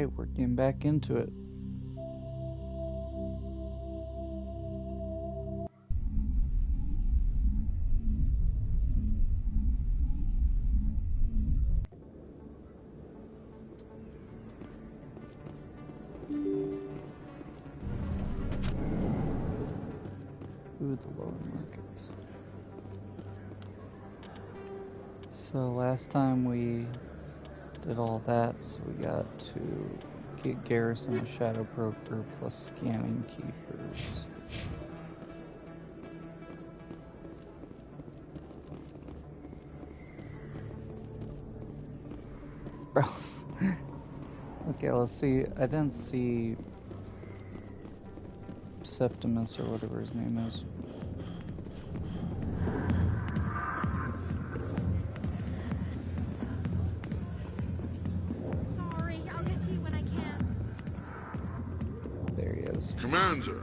Alright, we're getting back into it. Ooh, the lower markets. So last time we did all that, so we got to get Garrison a Shadow Broker plus Scanning Keepers. Bro. Okay, let's see. I didn't see Septimus or whatever his name is. Sorry, I'll get to you when I can. There he is. Commander!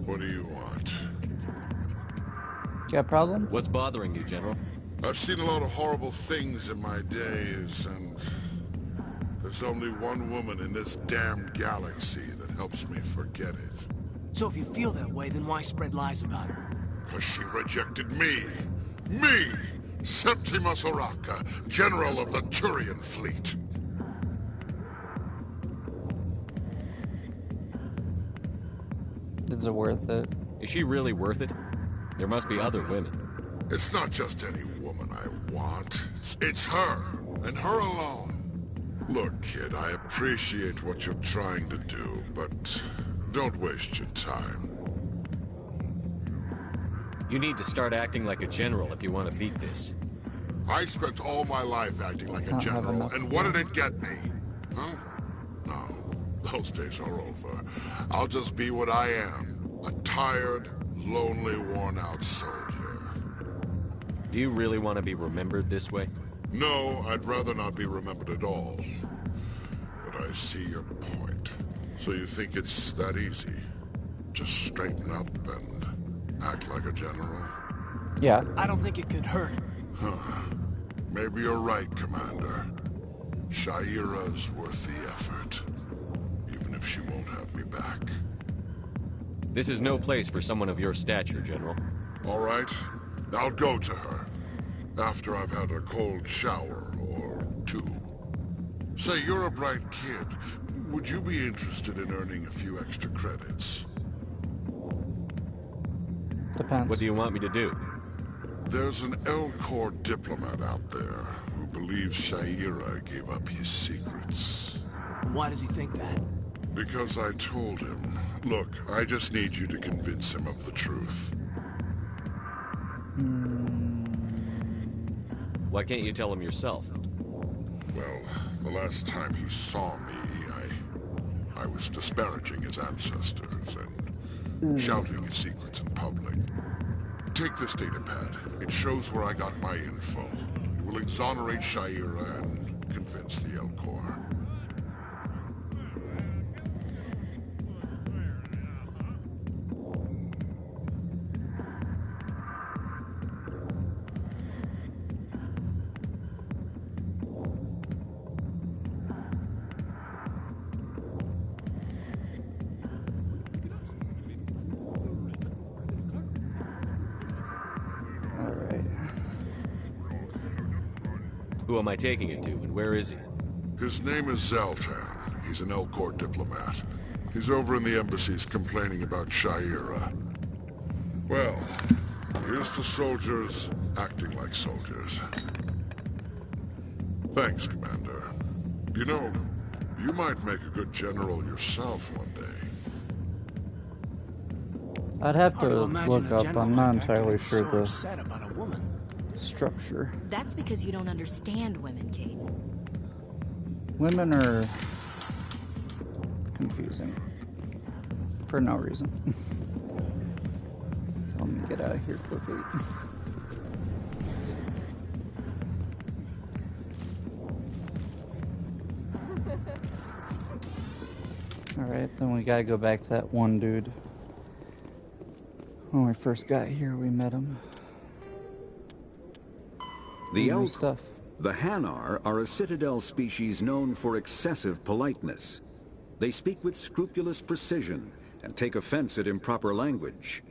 What do you want? Got a problem? What's bothering you, General? I've seen a lot of horrible things in my days, and there's only one woman in this damn galaxy that helps me forget it. So if you feel that way, then why spread lies about her? 'Cause she rejected me! Me! Septimus Oraka, General of the Turian Fleet! Is it worth it? Is she really worth it? There must be other women. It's not just any woman I want. It's her, and her alone. Look, kid, I appreciate what you're trying to do, but don't waste your time. You need to start acting like a general if you want to beat this. I spent all my life acting like a general, and what did it get me? Huh? No, those days are over. I'll just be what I am, a tired, lonely, worn-out soldier. Do you really want to be remembered this way? No, I'd rather not be remembered at all. But I see your point. So you think it's that easy? Just straighten up and act like a general? Yeah. I don't think it could hurt. Huh. Maybe you're right, Commander. Shaira's worth the effort. Even if she won't have me back. This is no place for someone of your stature, General. All right. I'll go to her. After I've had a cold shower or two. Say, you're a bright kid. Would you be interested in earning a few extra credits? Depends. What do you want me to do? There's an L-Corps diplomat out there who believes Shaira gave up his secrets. Why does he think that? Because I told him. Look, I just need you to convince him of the truth. Why can't you tell him yourself? Well, the last time he saw me, I was disparaging his ancestors and shouting his secrets in public. Take this datapad. It shows where I got my info. It will exonerate Shaira and convince the L-Corps. Who am I taking it to, and where is he? His name is Zaltan. He's an L-Corps diplomat. He's over in the embassies complaining about Shaira. Well, here's to soldiers acting like soldiers. Thanks, Commander. You know, you might make a good general yourself one day. I'd have to Hard to imagine look a up. general I'm not like that entirely getting sure so the upset about a woman. structure. That's because you don't understand women, Caden. Women are confusing for no reason. So let me get out of here quickly. Alright, then we gotta go back to that one dude. When we first got here, we met him. The New Elk stuff. The Hanar are a Citadel species known for excessive politeness. They speak with scrupulous precision and take offense at improper language.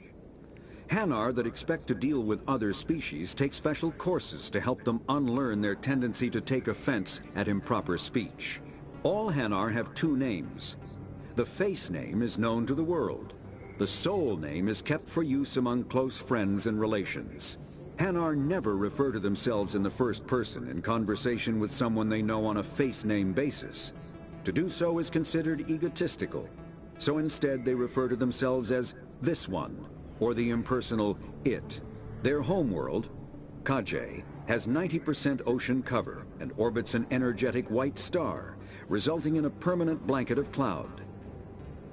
Hanar that expect to deal with other species take special courses to help them unlearn their tendency to take offense at improper speech. All Hanar have two names. The face name is known to the world. The soul name is kept for use among close friends and relations. Hanar never refer to themselves in the first person in conversation with someone they know on a face name basis. To do so is considered egotistical. So instead they refer to themselves as this one, or the impersonal it. Their homeworld, Kajay, has 90% ocean cover and orbits an energetic white star, resulting in a permanent blanket of cloud.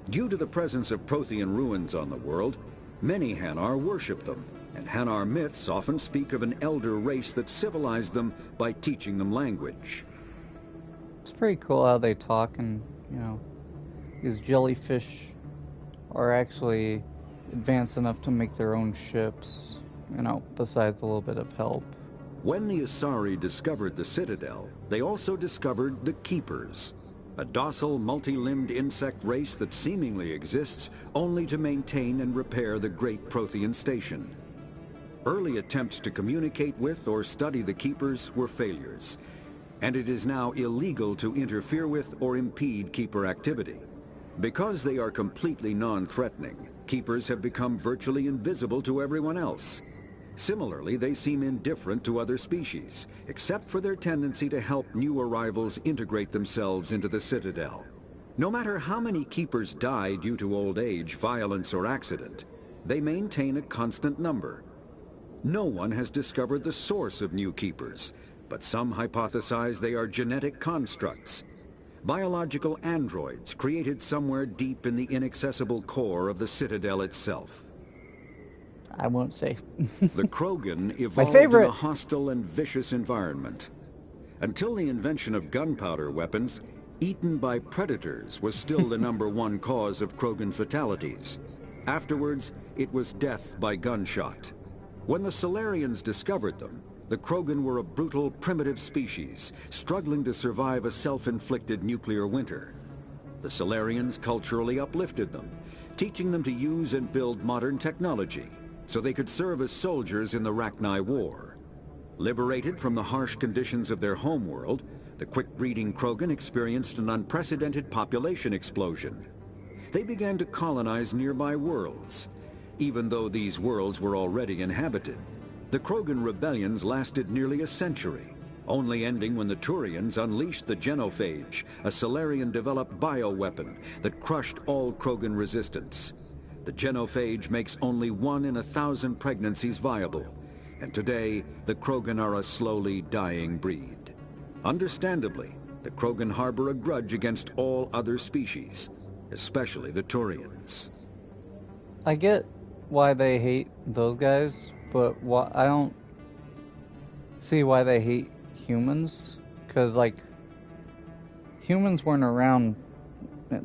Due to the presence of Prothean ruins on the world, many Hanar worship them, and Hanar myths often speak of an elder race that civilized them by teaching them language. It's pretty cool how they talk, and, you know, these jellyfish are actually advanced enough to make their own ships, you know, besides a little bit of help. When the Asari discovered the Citadel, they also discovered the Keepers, a docile, multi-limbed insect race that seemingly exists only to maintain and repair the Great Prothean Station. Early attempts to communicate with or study the Keepers were failures, and it is now illegal to interfere with or impede Keeper activity. Because they are completely non-threatening, Keepers have become virtually invisible to everyone else. Similarly, they seem indifferent to other species, except for their tendency to help new arrivals integrate themselves into the Citadel. No matter how many Keepers die due to old age, violence, or accident, they maintain a constant number. No one has discovered the source of new Keepers, but some hypothesize they are genetic constructs. Biological androids created somewhere deep in the inaccessible core of the Citadel itself. I won't say. The Krogan evolved in a hostile and vicious environment. Until the invention of gunpowder weapons, eaten by predators was still the #1 cause of Krogan fatalities. Afterwards, it was death by gunshot. When the Solarians discovered them, the Krogan were a brutal, primitive species, struggling to survive a self-inflicted nuclear winter. The Solarians culturally uplifted them, teaching them to use and build modern technology, so they could serve as soldiers in the Rachni War. Liberated from the harsh conditions of their homeworld, the quick-breeding Krogan experienced an unprecedented population explosion. They began to colonize nearby worlds, even though these worlds were already inhabited. The Krogan rebellions lasted nearly a century, only ending when the Turians unleashed the Genophage, a Solarian-developed bioweapon that crushed all Krogan resistance. The Genophage makes only 1 in 1,000 pregnancies viable, and today the Krogan are a slowly dying breed. Understandably, the Krogan harbor a grudge against all other species, especially the Turians. I get why they hate those guys, but I don't see why they hate humans, because, like, humans weren't around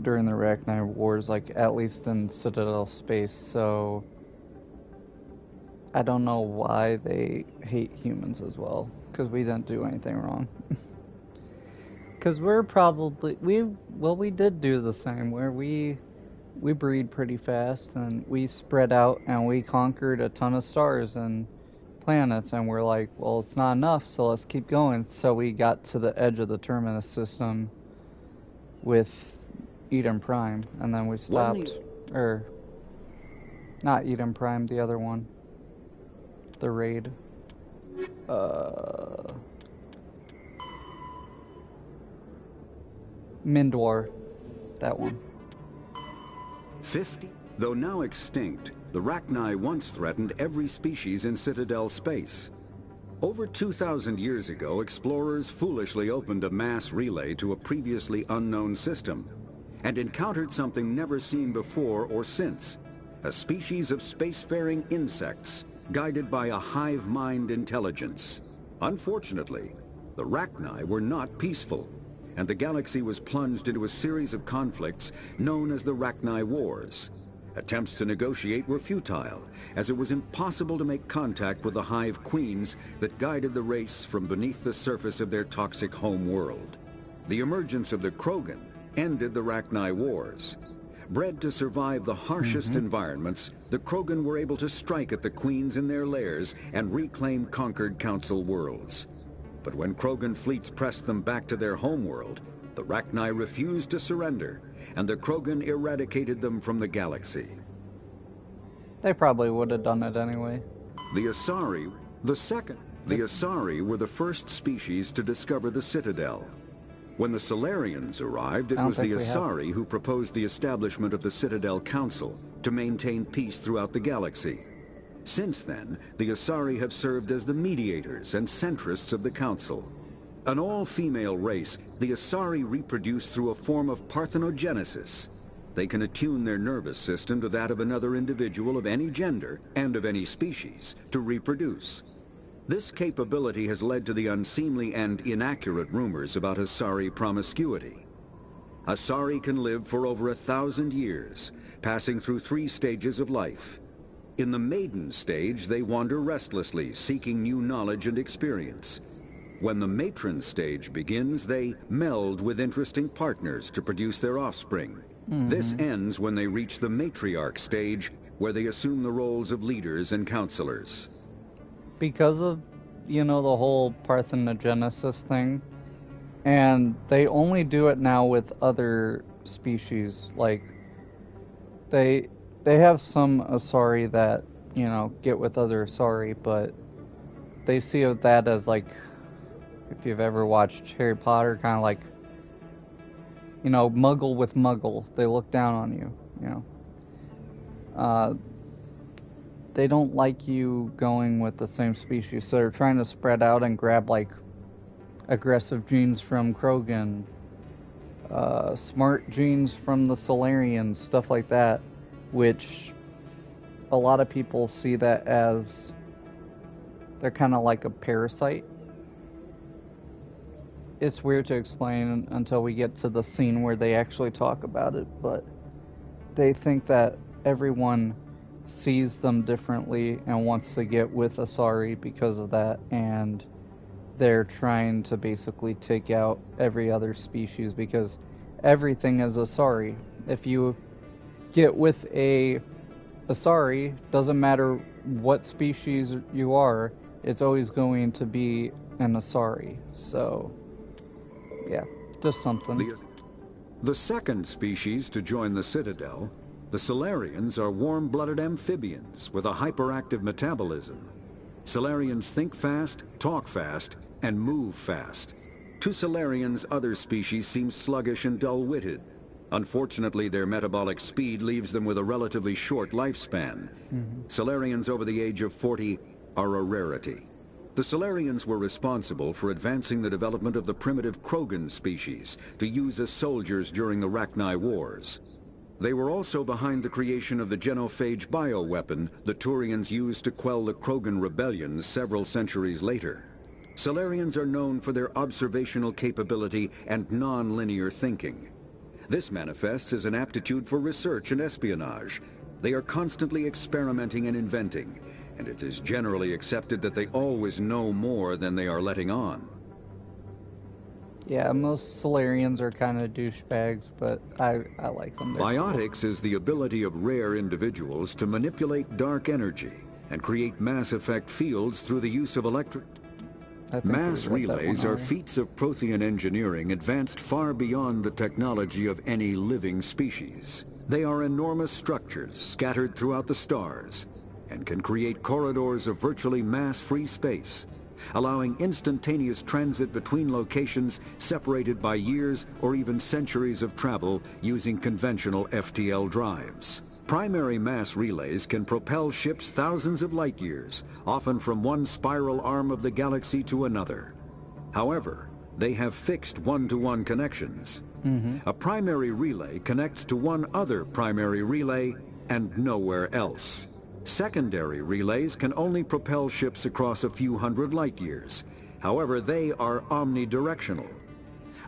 during the Rachni Wars, like, at least in Citadel space, so I don't know why they hate humans as well, because we didn't do anything wrong. Because we're probably, we did do the same, where we breed pretty fast, and we spread out, and we conquered a ton of stars and planets, and we're like, well, it's not enough, so let's keep going. So we got to the edge of the Terminus system with Eden Prime, and then we stopped. Or, not Eden Prime, the other one. The raid. Mindwar. That one. 50? Though now extinct, the Rachni once threatened every species in Citadel space. Over 2,000 years ago, explorers foolishly opened a mass relay to a previously unknown system, and encountered something never seen before or since, a species of spacefaring insects guided by a hive mind intelligence. Unfortunately, the Rachni were not peaceful, and the galaxy was plunged into a series of conflicts known as the Rachni Wars. Attempts to negotiate were futile, as it was impossible to make contact with the hive queens that guided the race from beneath the surface of their toxic home world. The emergence of the Krogan ended the Rachni Wars. Bred to survive the harshest environments, the Krogan were able to strike at the queens in their lairs and reclaim conquered Council worlds. But when Krogan fleets pressed them back to their homeworld, the Rachni refused to surrender, and the Krogan eradicated them from the galaxy. They probably would have done it anyway. The Asari were the first species to discover the Citadel. When the Solarians arrived, it was the Asari who proposed the establishment of the Citadel Council to maintain peace throughout the galaxy. Since then, the Asari have served as the mediators and centrists of the Council. An all-female race, the Asari reproduce through a form of parthenogenesis. They can attune their nervous system to that of another individual of any gender and of any species to reproduce. This capability has led to the unseemly and inaccurate rumors about Asari promiscuity. Asari can live for over 1,000 years, passing through 3 stages of life. In the maiden stage, they wander restlessly, seeking new knowledge and experience. When the matron stage begins, they meld with interesting partners to produce their offspring. This ends when they reach the matriarch stage, where they assume the roles of leaders and counselors. Because of, you know, the whole parthenogenesis thing, and they only do it now with other species. Like, they have some Asari that, you know, get with other Asari, but they see that as, like, if you've ever watched Harry Potter, kind of like, you know, Muggle with Muggle. They look down on you, you know. They don't like you going with the same species, so they're trying to spread out and grab, like, aggressive genes from Krogan, smart genes from the Solarians, stuff like that, which a lot of people see that as they're kind of like a parasite. It's weird to explain until we get to the scene where they actually talk about it, but they think that everyone sees them differently and wants to get with Asari because of that, and they're trying to basically take out every other species because everything is Asari. If you get with a Asari, doesn't matter what species you are, it's always going to be an Asari. So, yeah, just something. The second species to join the Citadel, the Solarians, are warm-blooded amphibians with a hyperactive metabolism. Solarians think fast, talk fast, and move fast. To Solarians, other species seem sluggish and dull-witted. Unfortunately, their metabolic speed leaves them with a relatively short lifespan. Solarians over the age of 40 are a rarity. The Solarians were responsible for advancing the development of the primitive Krogan species to use as soldiers during the Rachni Wars. They were also behind the creation of the genophage bioweapon the Turians used to quell the Krogan rebellions several centuries later. Solarians are known for their observational capability and non-linear thinking. This manifests as an aptitude for research and espionage. They are constantly experimenting and inventing, and it is generally accepted that they always know more than they are letting on. Yeah, most Solarians are kind of douchebags, but I like them. Biotics is the ability of rare individuals to manipulate dark energy and create mass effect fields through the use of electric... Mass relays are feats of Prothean engineering advanced far beyond the technology of any living species. They are enormous structures scattered throughout the stars and can create corridors of virtually mass-free space, allowing instantaneous transit between locations separated by years or even centuries of travel using conventional FTL drives. Primary mass relays can propel ships thousands of light years, often from one spiral arm of the galaxy to another. However, they have fixed one-to-one connections. A primary relay connects to one other primary relay and nowhere else. Secondary relays can only propel ships across a few hundred light years. However, they are omnidirectional.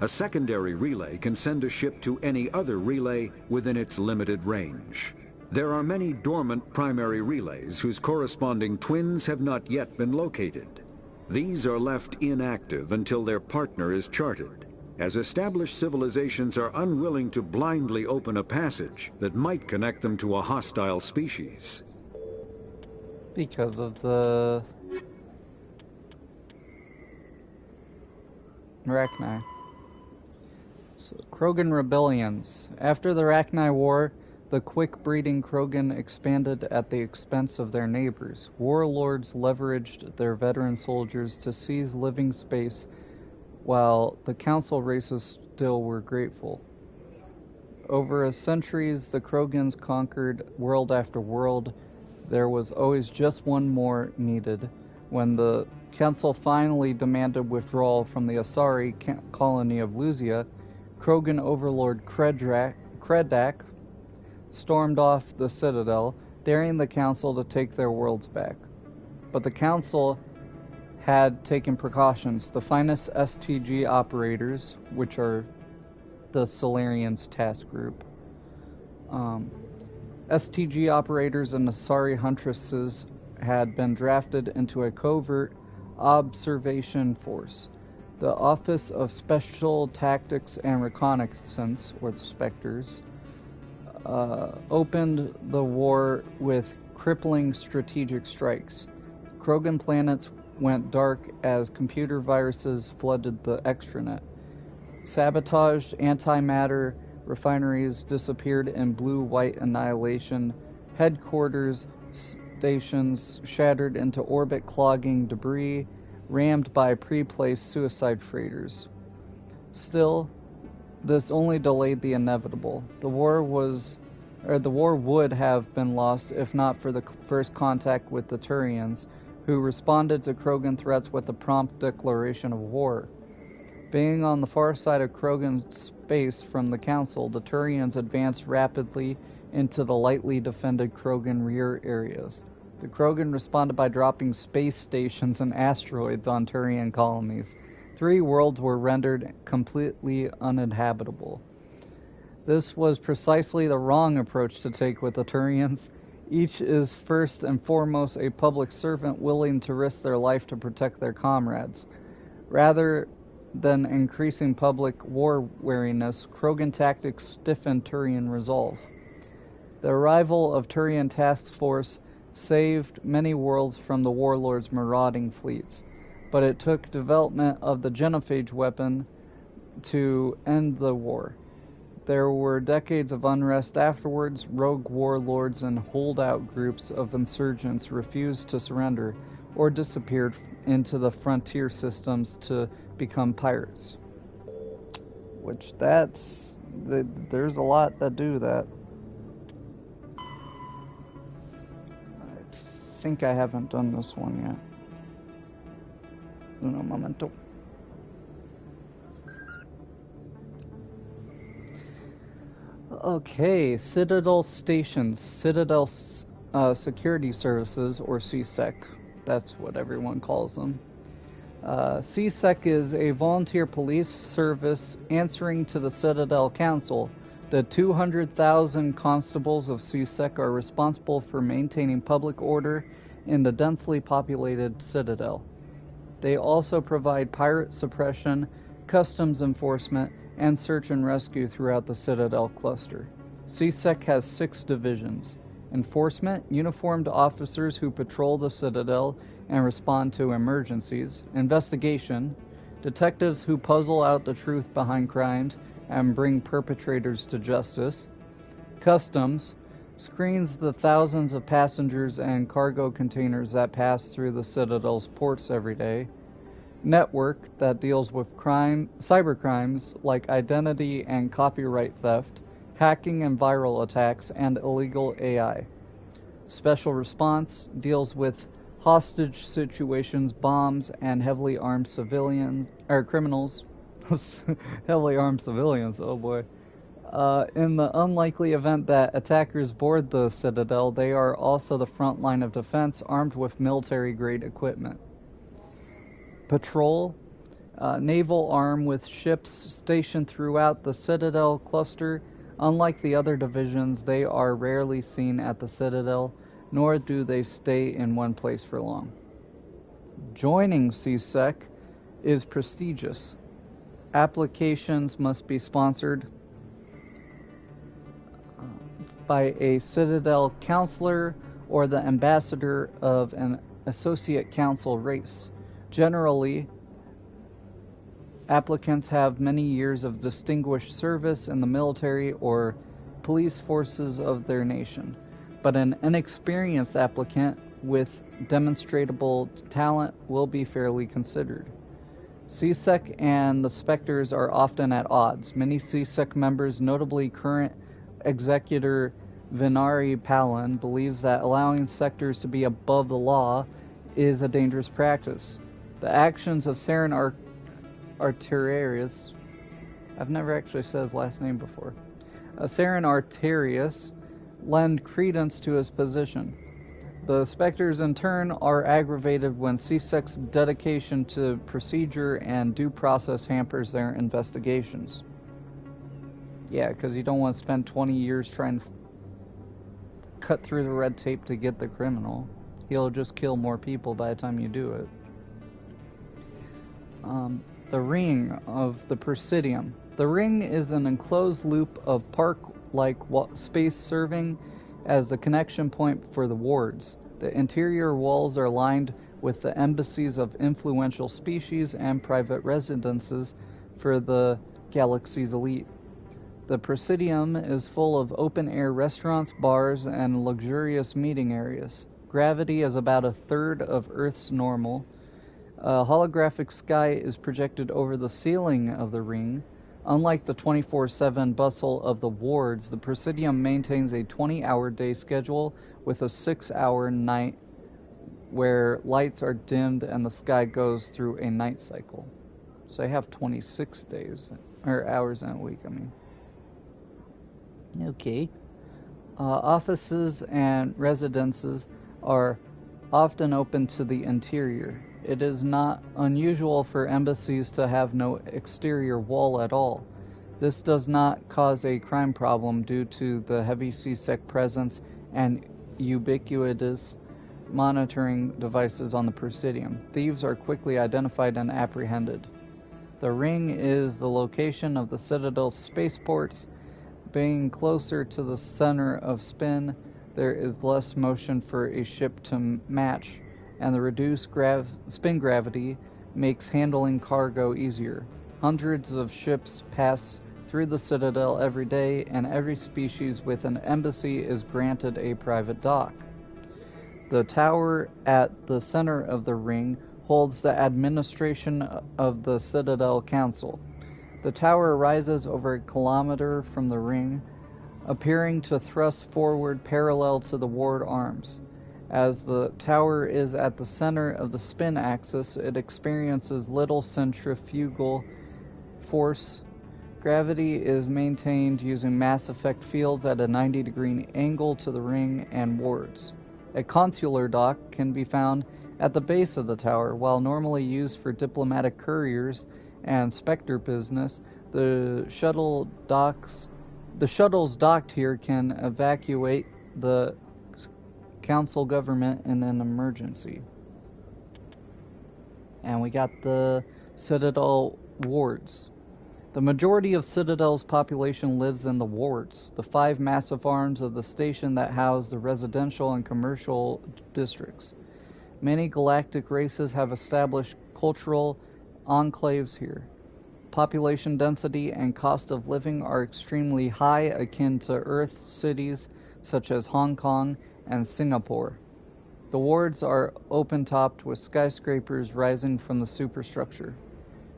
A secondary relay can send a ship to any other relay within its limited range. There are many dormant primary relays whose corresponding twins have not yet been located. These are left inactive until their partner is charted, as established civilizations are unwilling to blindly open a passage that might connect them to a hostile species. Because of the Rachni. So, Krogan rebellions. After the Rachni War, the quick-breeding Krogan expanded at the expense of their neighbors. Warlords leveraged their veteran soldiers to seize living space, while the council races still were grateful. Over centuries, the Krogans conquered world after world. There was always just one more needed. When the council finally demanded withdrawal from the Asari colony of Luzia, Krogan overlord Kredak stormed off the Citadel, daring the council to take their worlds back. But the council had taken precautions. The finest STG operators, which are the Solarians task group, STG operators and Asari huntresses had been drafted into a covert observation force. The Office of Special Tactics and Reconnaissance, or the Spectres, opened the war with crippling strategic strikes. Krogan planets went dark as computer viruses flooded the extranet. Sabotaged antimatter refineries disappeared in blue-white annihilation. Headquarters stations shattered into orbit-clogging debris, rammed by pre-placed suicide freighters. Still, this only delayed the inevitable. The war would have been lost if not for the first contact with the Turians, who responded to Krogan threats with a prompt declaration of war. Being on the far side of Krogan space from the Council, the Turians advanced rapidly into the lightly defended Krogan rear areas. The Krogan responded by dropping space stations and asteroids on Turian colonies. 3 worlds were rendered completely uninhabitable. This was precisely the wrong approach to take with the Turians. Each is first and foremost a public servant willing to risk their life to protect their comrades. Rather than increasing public war wariness, Krogan tactics stiffened Turian resolve. The arrival of Turian Task Force saved many worlds from the warlords' marauding fleets, but it took development of the genophage weapon to end the war. There were decades of unrest afterwards. Rogue warlords and holdout groups of insurgents refused to surrender or disappeared into the frontier systems to become pirates. There's a lot that do that. I think I haven't done this one yet. Uno momento. Okay, Citadel Stations, Citadel Security Services, or CSEC. That's what everyone calls them. CSEC is a volunteer police service answering to the Citadel Council. The 200,000 constables of CSEC are responsible for maintaining public order in the densely populated Citadel. They also provide pirate suppression, customs enforcement, and search and rescue throughout the Citadel cluster. CSEC has 6 divisions. Enforcement, uniformed officers who patrol the Citadel and respond to emergencies. Investigation, detectives who puzzle out the truth behind crimes and bring perpetrators to justice. Customs, screens the thousands of passengers and cargo containers that pass through the Citadel's ports every day. Network, that deals with cybercrimes like identity and copyright theft, hacking and viral attacks, and illegal AI. Special response deals with hostage situations, bombs, and heavily armed criminals. Heavily armed civilians, oh boy. In the unlikely event that attackers board the Citadel, they are also the front line of defense, armed with military-grade equipment. Patrol, naval arm with ships stationed throughout the Citadel cluster, Unlike the other divisions, they are rarely seen at the Citadel, nor do they stay in one place for long. Joining CSEC is prestigious. Applications must be sponsored by a Citadel counselor or the ambassador of an associate council race. Generally, applicants have many years of distinguished service in the military or police forces of their nation, but an inexperienced applicant with demonstrable talent will be fairly considered. CSEC and the Spectres are often at odds. Many CSEC members, notably current Executor Vinari Palin, believes that allowing sectors to be above the law is a dangerous practice. The actions of Saren Arterius, I've never actually said his last name before, Saren Arterius, lend credence to his position. The Spectres, in turn, are aggravated when CSEC's dedication to procedure and due process hampers their investigations. Yeah, because you don't want to spend 20 years trying to cut through the red tape to get the criminal. He'll just kill more people by the time you do it. The Ring of the Presidium. The Ring is an enclosed loop of park-like space serving as the connection point for the wards. The interior walls are lined with the embassies of influential species and private residences for the galaxy's elite. The Presidium is full of open-air restaurants, bars, and luxurious meeting areas. Gravity is about a third of Earth's normal. A holographic sky is projected over the ceiling of the ring. Unlike the 24/7 bustle of the wards, the Presidium maintains a 20-hour day schedule with a 6-hour night where lights are dimmed and the sky goes through a night cycle. So they have 26 days, or hours in a week, I mean. Okay. Offices and residences are often open to the interior. It is not unusual for embassies to have no exterior wall at all. This does not cause a crime problem due to the heavy CSEC presence and ubiquitous monitoring devices on the Presidium. Thieves are quickly identified and apprehended. The Ring is the location of the Citadel's spaceports. Being closer to the center of spin, there is less motion for a ship to match, and the reduced spin gravity makes handling cargo easier. Hundreds of ships pass through the Citadel every day, and every species with an embassy is granted a private dock. The tower at the center of the ring holds the administration of the Citadel Council. The tower rises over a kilometer from the ring, appearing to thrust forward parallel to the ward arms. As the tower is at the center of the spin axis, it experiences little centrifugal force. Gravity is maintained using mass effect fields at a 90-degree angle to the ring and wards. A consular dock can be found at the base of the tower. While normally used for diplomatic couriers and Spectre business, the shuttles docked here can evacuate the council government in an emergency. And we got the Citadel wards. The majority of Citadel's population lives in the wards, the 5 massive arms of the station that house the residential and commercial districts. Many galactic races have established cultural enclaves here. Population density and cost of living are extremely high, akin to Earth cities such as Hong Kong and Singapore. The wards are open-topped with skyscrapers rising from the superstructure.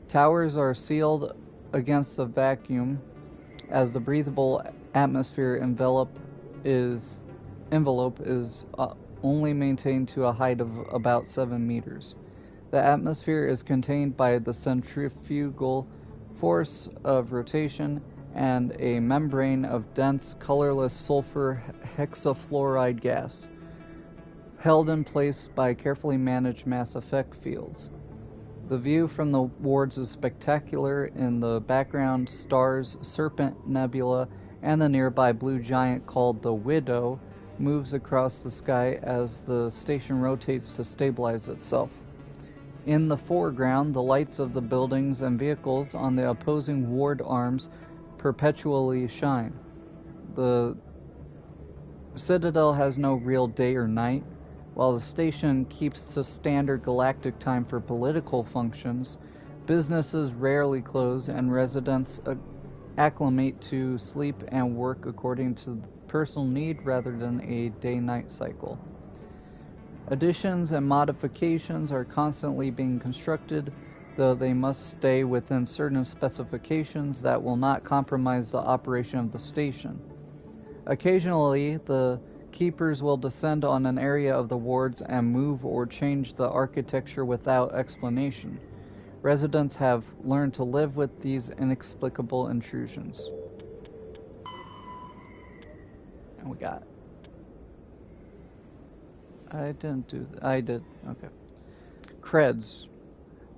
Towers are sealed against the vacuum as the breathable atmosphere envelope is only maintained to a height of about 7 meters. The atmosphere is contained by the centrifugal force of rotation and a membrane of dense, colorless sulfur hexafluoride gas, held in place by carefully managed mass effect fields. The view from the wards is spectacular. In the background, stars, Serpent Nebula, and the nearby blue giant called the Widow moves across the sky as the station rotates to stabilize itself. In the foreground, the lights of the buildings and vehicles on the opposing ward arms perpetually shine. The Citadel has no real day or night. While the station keeps to standard galactic time for political functions, businesses rarely close and residents acclimate to sleep and work according to personal need rather than a day-night cycle. Additions and modifications are constantly being constructed, though they must stay within certain specifications that will not compromise the operation of the station. Occasionally, the keepers will descend on an area of the wards and move or change the architecture without explanation. Residents have learned to live with these inexplicable intrusions. And we got... I didn't do that. I did. Okay. Creds.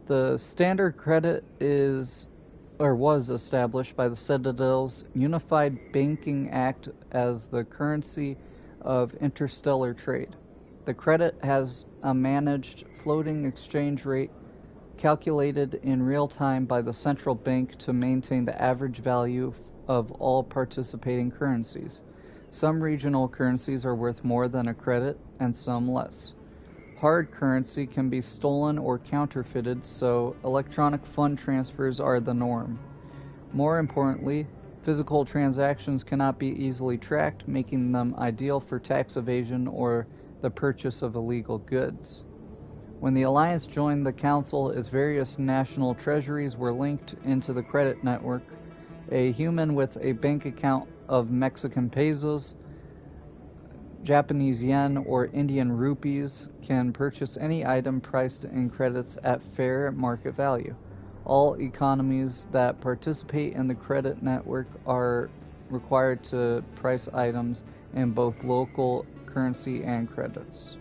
The standard credit is, or was established by the Citadel's Unified Banking Act as the currency of interstellar trade. The credit has a managed floating exchange rate calculated in real time by the central bank to maintain the average value of all participating currencies. Some regional currencies are worth more than a credit, and some less. Hard currency can be stolen or counterfeited, so electronic fund transfers are the norm. More importantly, physical transactions cannot be easily tracked, making them ideal for tax evasion or the purchase of illegal goods. When the Alliance joined the Council, its various national treasuries were linked into the credit network. A human with a bank account of Mexican pesos, Japanese yen, or Indian rupees can purchase any item priced in credits at fair market value. All economies that participate in the credit network are required to price items in both local currency and credits.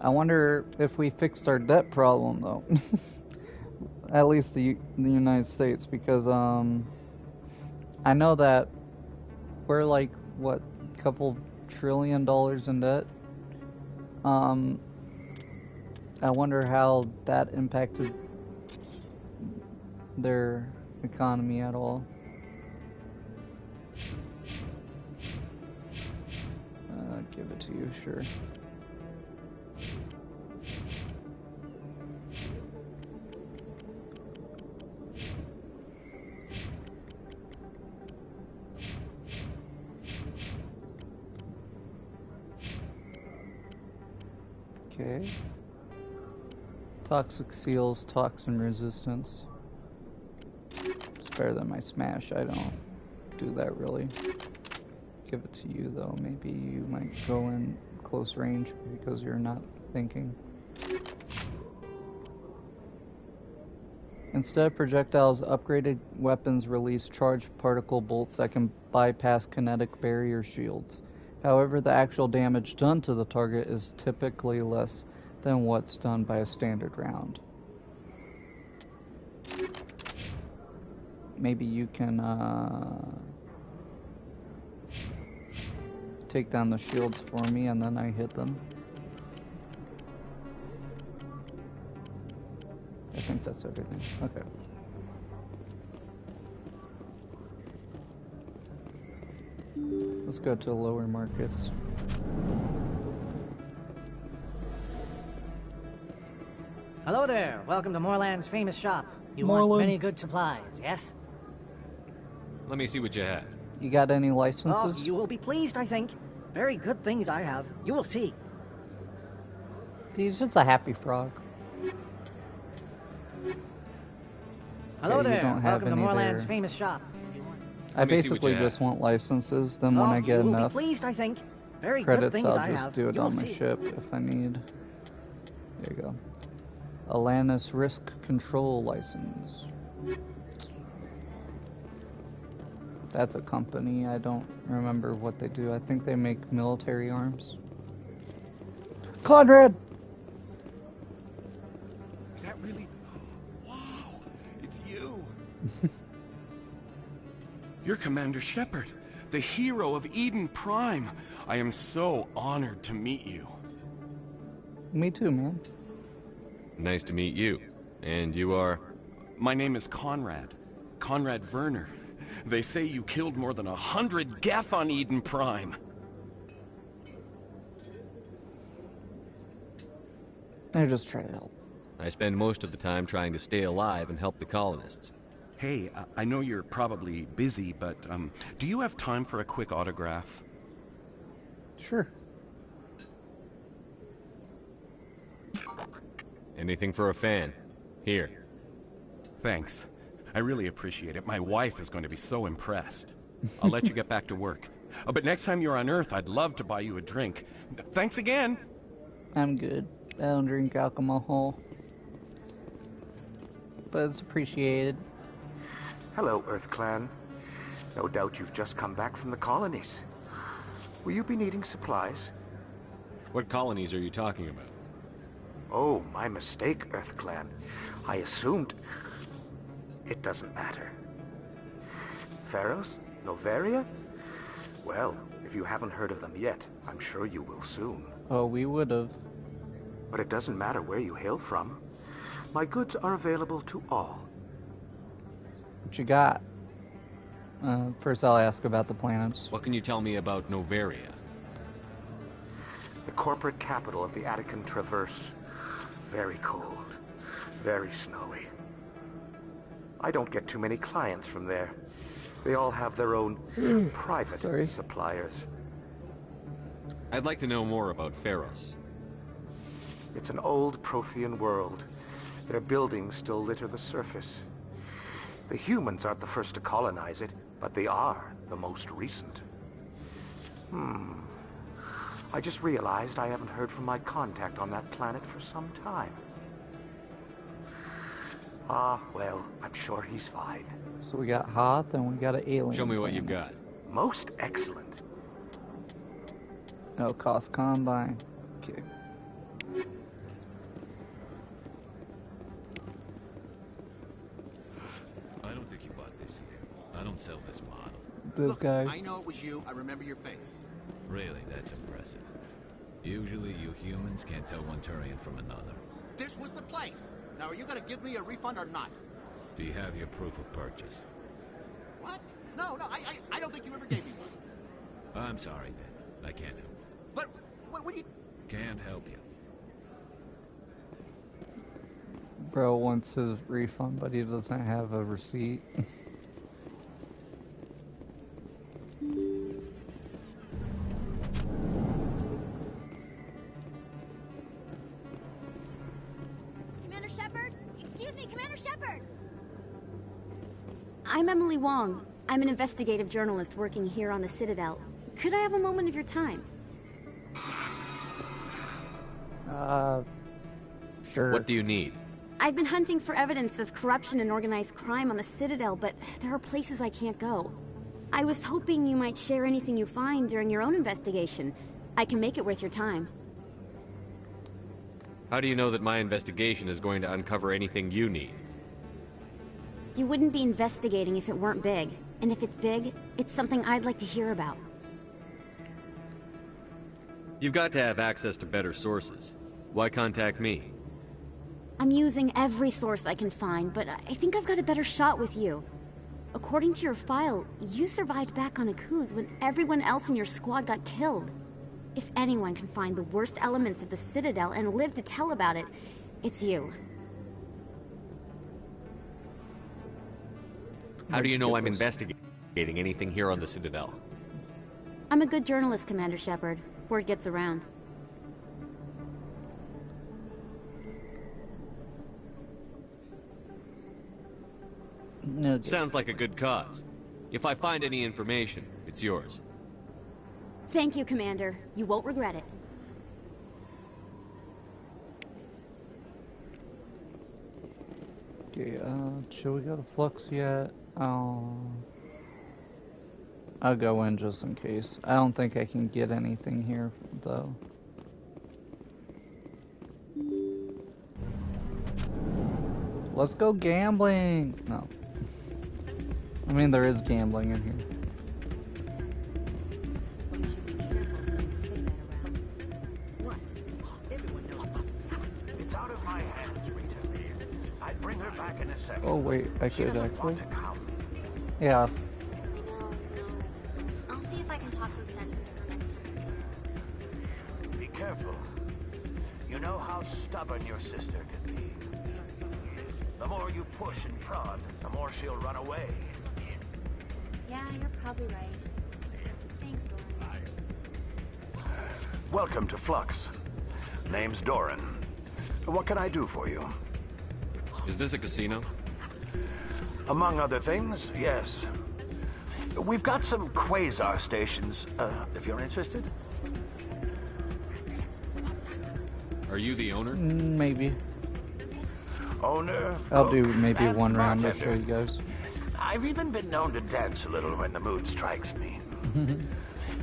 I wonder if we fixed our debt problem, though. At least the United States, because I know that we're like, what, couple $1 trillion in debt? I wonder how that impacted their economy at all. Give it to you, sure. Okay. Toxic seals, toxin resistance. It's better than my smash. I don't do that really. Give it to you though. Maybe you might go in close range because you're not thinking. Instead of projectiles, upgraded weapons release charged particle bolts that can bypass kinetic barrier shields. However, the actual damage done to the target is typically less than what's done by a standard round. Maybe you can take down the shields for me and then I hit them. I think that's everything. Okay. Let's go to the lower markets. Hello there. Welcome to Moorland's famous shop. You Moorland. want many good supplies, yes? Let me see what you have. You got any Oh, licenses? you will be pleased, I think. Very good things I have. You will see. He's just a happy frog. Hello Okay, you there. don't have Welcome to any Moorland's there. famous shop. I Let me see what basically you just have. want licenses, then when I get you will enough be pleased, I think. Very good credits, things I'll I just have. do it You will on my see. ship if I need. There you go. Alanis Risk Control License. That's a company. I don't remember what they do. I think they make military arms. Conrad! Is that really? Wow, it's you. You're Commander Shepard, the hero of Eden Prime. I am so honored to meet you. Me too, man. Nice to meet you. And you are? My name is Conrad. Conrad Werner. They say you killed more than 100 Geth on Eden Prime. I just try to help. I spend most of the time trying to stay alive and help the colonists. Hey, I know you're probably busy, but do you have time for a quick autograph? Sure. Anything for a fan. Here. Thanks. I really appreciate it. My wife is going to be so impressed. I'll let you get back to work. But next time you're on Earth, I'd love to buy you a drink. Thanks again. I'm good. I don't drink alcohol. But it's appreciated. Hello, Earth Clan. No doubt you've just come back from the colonies. Will you be needing supplies? What colonies are you talking about? Oh, my mistake, Earth Clan. I assumed... It doesn't matter. Pharos? Noveria? Well, if you haven't heard of them yet, I'm sure you will soon. Oh, we would've. But it doesn't matter where you hail from. My goods are available to all. What you got? First I'll ask about the planets. What can you tell me about Noveria? The corporate capital of the Attican Traverse. Very cold. Very snowy. I don't get too many clients from there. They all have their own private suppliers. I'd like to know more about Pharos. It's an old Prothean world. Their buildings still litter the surface. The humans aren't the first to colonize it, but they are the most recent. I just realized I haven't heard from my contact on that planet for some time. Ah, well, I'm sure he's fine. So we got Hoth and we got an alien. Show me what planet. you've got. Most excellent. No cost combine. Okay. I don't think you bought this here. I don't sell this model. This Look, guy. I know it was you. I remember your face. Really, that's impressive. Usually you humans can't tell one Turian from another. This was the place. Now, are you going to give me a refund or not? Do you have your proof of purchase? What? No, I don't think you ever gave me one. I'm sorry, then. I can't help you. But, what do you... Can't help you. Bro wants his refund, but he doesn't have a receipt. Commander Shepard? Excuse me, Commander Shepard! I'm Emily Wong. I'm an investigative journalist working here on the Citadel. Could I have a moment of your time? Sure. What do you need? I've been hunting for evidence of corruption and organized crime on the Citadel, but there are places I can't go. I was hoping you might share anything you find during your own investigation. I can make it worth your time. How do you know that my investigation is going to uncover anything you need? You wouldn't be investigating if it weren't big. And if it's big, it's something I'd like to hear about. You've got to have access to better sources. Why contact me? I'm using every source I can find, but I think I've got a better shot with you. According to your file, you survived back on Akuz when everyone else in your squad got killed. If anyone can find the worst elements of the Citadel and live to tell about it, it's you. How do you know I'm investigating anything here on the Citadel? I'm a good journalist, Commander Shepard. Word gets around. Okay. Sounds like a good cause. If I find any information, it's yours. Thank you, Commander. You won't regret it. Okay, should we go to Flux yet? I'll go in just in case. I don't think I can get anything here, though. Let's go gambling! No. I mean, there is gambling in here. You should be careful when you say that around. What? Everyone knows. It's out of my hands, Rita. I'd bring her back in a second. Oh wait, I She could doesn't actually. want to come. Yeah. I know. I'll see if I can talk some sense into her next time I see her. Be careful. You know how stubborn your sister can be. The more you push and prod, the more she'll run away. Yeah, you're probably right. Thanks, Doran. Welcome to Flux. Name's Doran. What can I do for you? Is this a casino? Among other things, yes. We've got some quasar stations, if you're interested. Are you the owner? Maybe. Owner, I'll cook, do maybe and one round to show bartender. you guys. I've even been known to dance a little when the mood strikes me.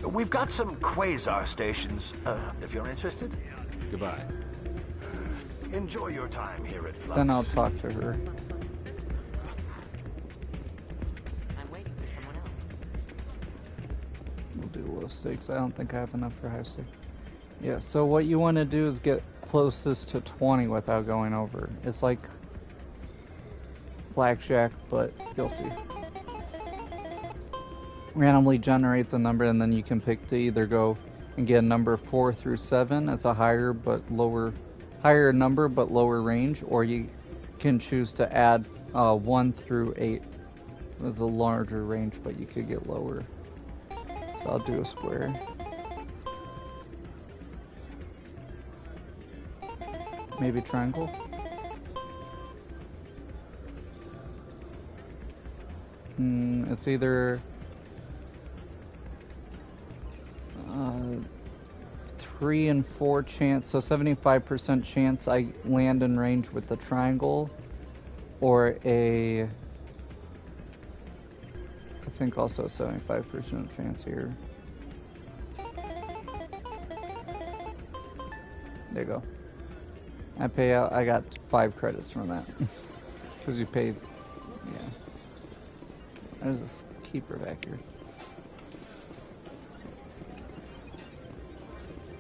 We've got some quasar stations, if you're interested. Goodbye. Enjoy your time here at Flux. Then I'll talk to her. I'm waiting for someone else. We'll do low stakes. I don't think I have enough for high stakes. Yeah, so what you want to do is get closest to 20 without going over. It's like blackjack, but you'll see. Randomly generates a number, and then you can pick to either go and get a number 4 through 7 as a higher number but lower range, or you can choose to add 1 through 8 as a larger range, but you could get lower. So I'll do a square. Maybe triangle. It's either 3 and 4 chance, so 75% chance I land in range with the triangle, or I think also 75% chance here. There you go. I pay out, I got 5 credits from that. Because you paid, yeah. There's this keeper back here.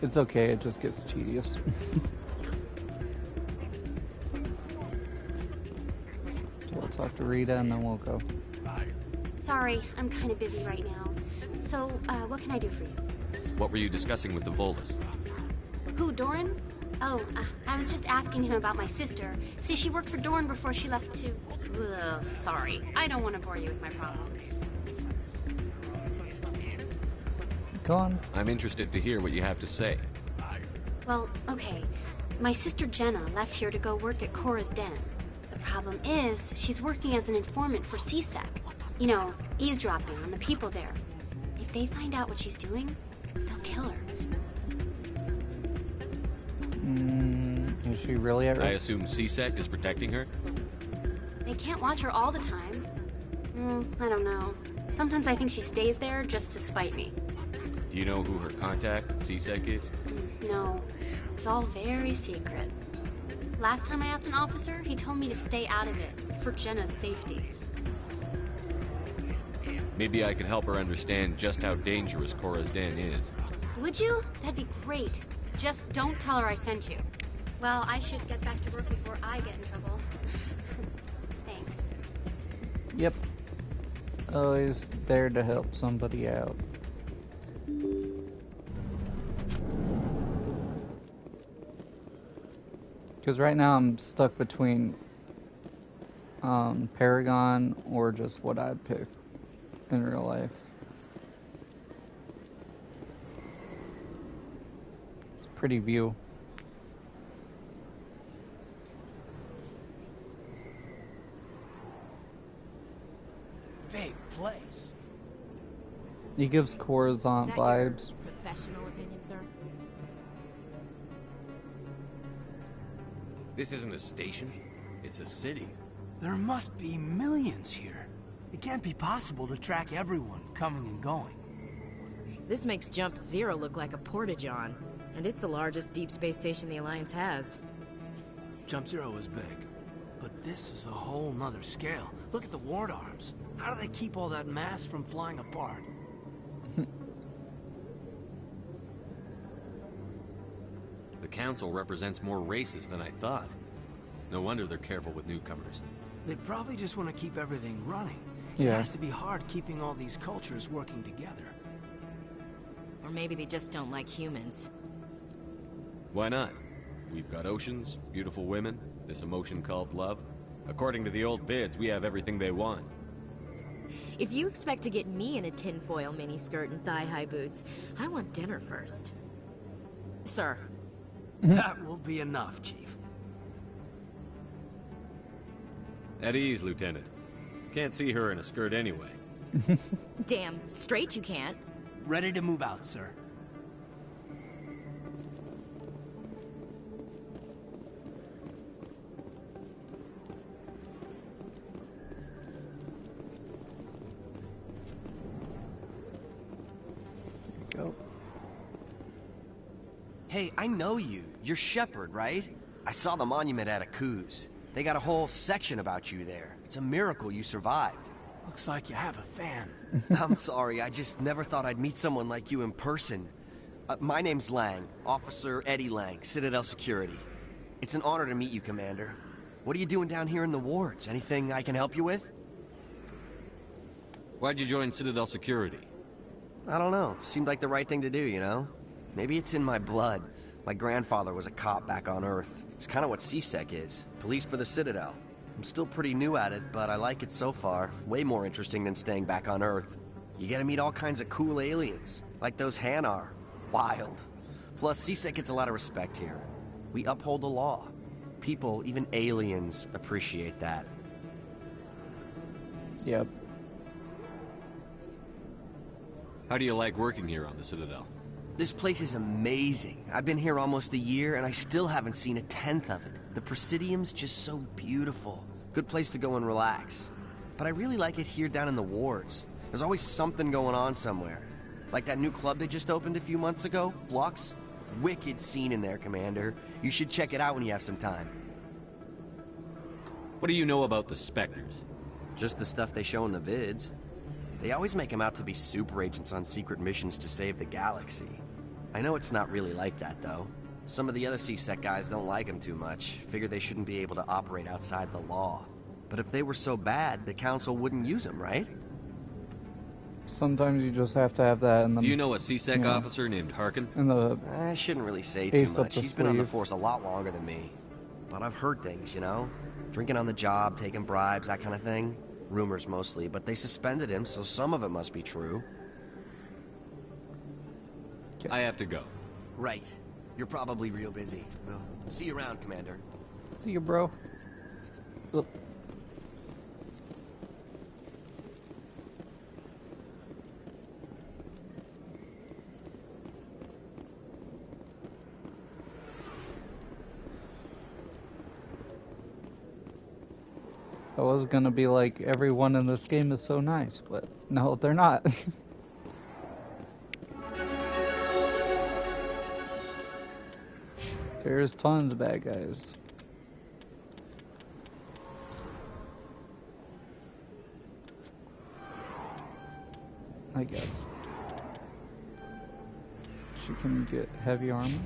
It's okay, it just gets tedious. So we'll talk to Rita and then we'll go. Sorry, I'm kind of busy right now. So, what can I do for you? What were you discussing with the Volus? Who, Doran? Oh, I was just asking him about my sister. See, she worked for Doran before she left to... Ugh, sorry, I don't want to bore you with my problems. Go on. I'm interested to hear what you have to say. Well, okay. My sister Jenna left here to go work at Cora's Den. The problem is, she's working as an informant for CSEC. You know, eavesdropping on the people there. If they find out what she's doing, they'll kill her. Is she really at risk? I assume CSEC is protecting her? They can't watch her all the time. I don't know. Sometimes I think she stays there just to spite me. Do you know who her contact at CSEC is? No, it's all very secret. Last time I asked an officer, he told me to stay out of it, for Jenna's safety. Maybe I can help her understand just how dangerous Cora's Den is. Would you? That'd be great. Just don't tell her I sent you. Well, I should get back to work before I get in trouble. Thanks. Yep. Always there to help somebody out. Because right now I'm stuck between Paragon or just what I'd pick in real life. It's a pretty view. Big place. He gives Coruscant vibes. Professional opinion, sir? This isn't a station. It's a city. There must be millions here. It can't be possible to track everyone coming and going. This makes Jump Zero look like a porta-john, and it's the largest deep space station the Alliance has. Jump Zero is big, But this is a whole nother scale. Look at the ward arms. How do they keep all that mass from flying apart? The council represents more races than I thought. No wonder they're careful with newcomers. They probably just want to keep everything running. Yeah. It has to be hard keeping all these cultures working together. Or maybe they just don't like humans. Why not? We've got oceans, beautiful women, this emotion called love. According to the old vids, we have everything they want. If you expect to get me in a tinfoil miniskirt and thigh-high boots, I want dinner first. Sir. That will be enough, Chief. At ease, Lieutenant. Can't see her in a skirt anyway. Damn straight you can't. Ready to move out, sir. Go. Hey, I know you. You're Shepard, right? I saw the monument at Aku's. They got a whole section about you there. It's a miracle you survived. Looks like you have a fan. I'm sorry, I just never thought I'd meet someone like you in person. My name's Lang, Officer Eddie Lang, Citadel Security. It's an honor to meet you, Commander. What are you doing down here in the wards? Anything I can help you with? Why'd you join Citadel Security? I don't know. Seemed like the right thing to do, you know? Maybe it's in my blood. My grandfather was a cop back on Earth. It's kind of what CSEC is. Police for the Citadel. I'm still pretty new at it, but I like it so far. Way more interesting than staying back on Earth. You get to meet all kinds of cool aliens, like those Hanar. Wild. Plus, CSEC gets a lot of respect here. We uphold the law. People, even aliens, appreciate that. Yep. How do you like working here on the Citadel? This place is amazing. I've been here almost a year, and I still haven't seen a tenth of it. The Presidium's just so beautiful. Good place to go and relax. But I really like it here down in the wards. There's always something going on somewhere. Like that new club they just opened a few months ago, Flux. Wicked scene in there, Commander. You should check it out when you have some time. What do you know about the Spectres? Just the stuff they show in the vids. They always make them out to be super agents on secret missions to save the galaxy. I know it's not really like that, though. Some of the other CSEC guys don't like them too much. Figure they shouldn't be able to operate outside the law. But if they were so bad, the Council wouldn't use them, right? Sometimes you just have to have that in the... Do you know a CSEC officer named Harkin? In the... I shouldn't really say too much. He's been on the force a lot longer than me. But I've heard things, you know? Drinking on the job, taking bribes, that kind of thing. Rumors mostly, but they suspended him, so some of it must be true. I have to go. Right. You're probably real busy. Well, see you around, Commander. See you, bro. Look. I was gonna be like, everyone in this game is so nice, but no, they're not. There's tons of bad guys. I guess. She can get heavy armor.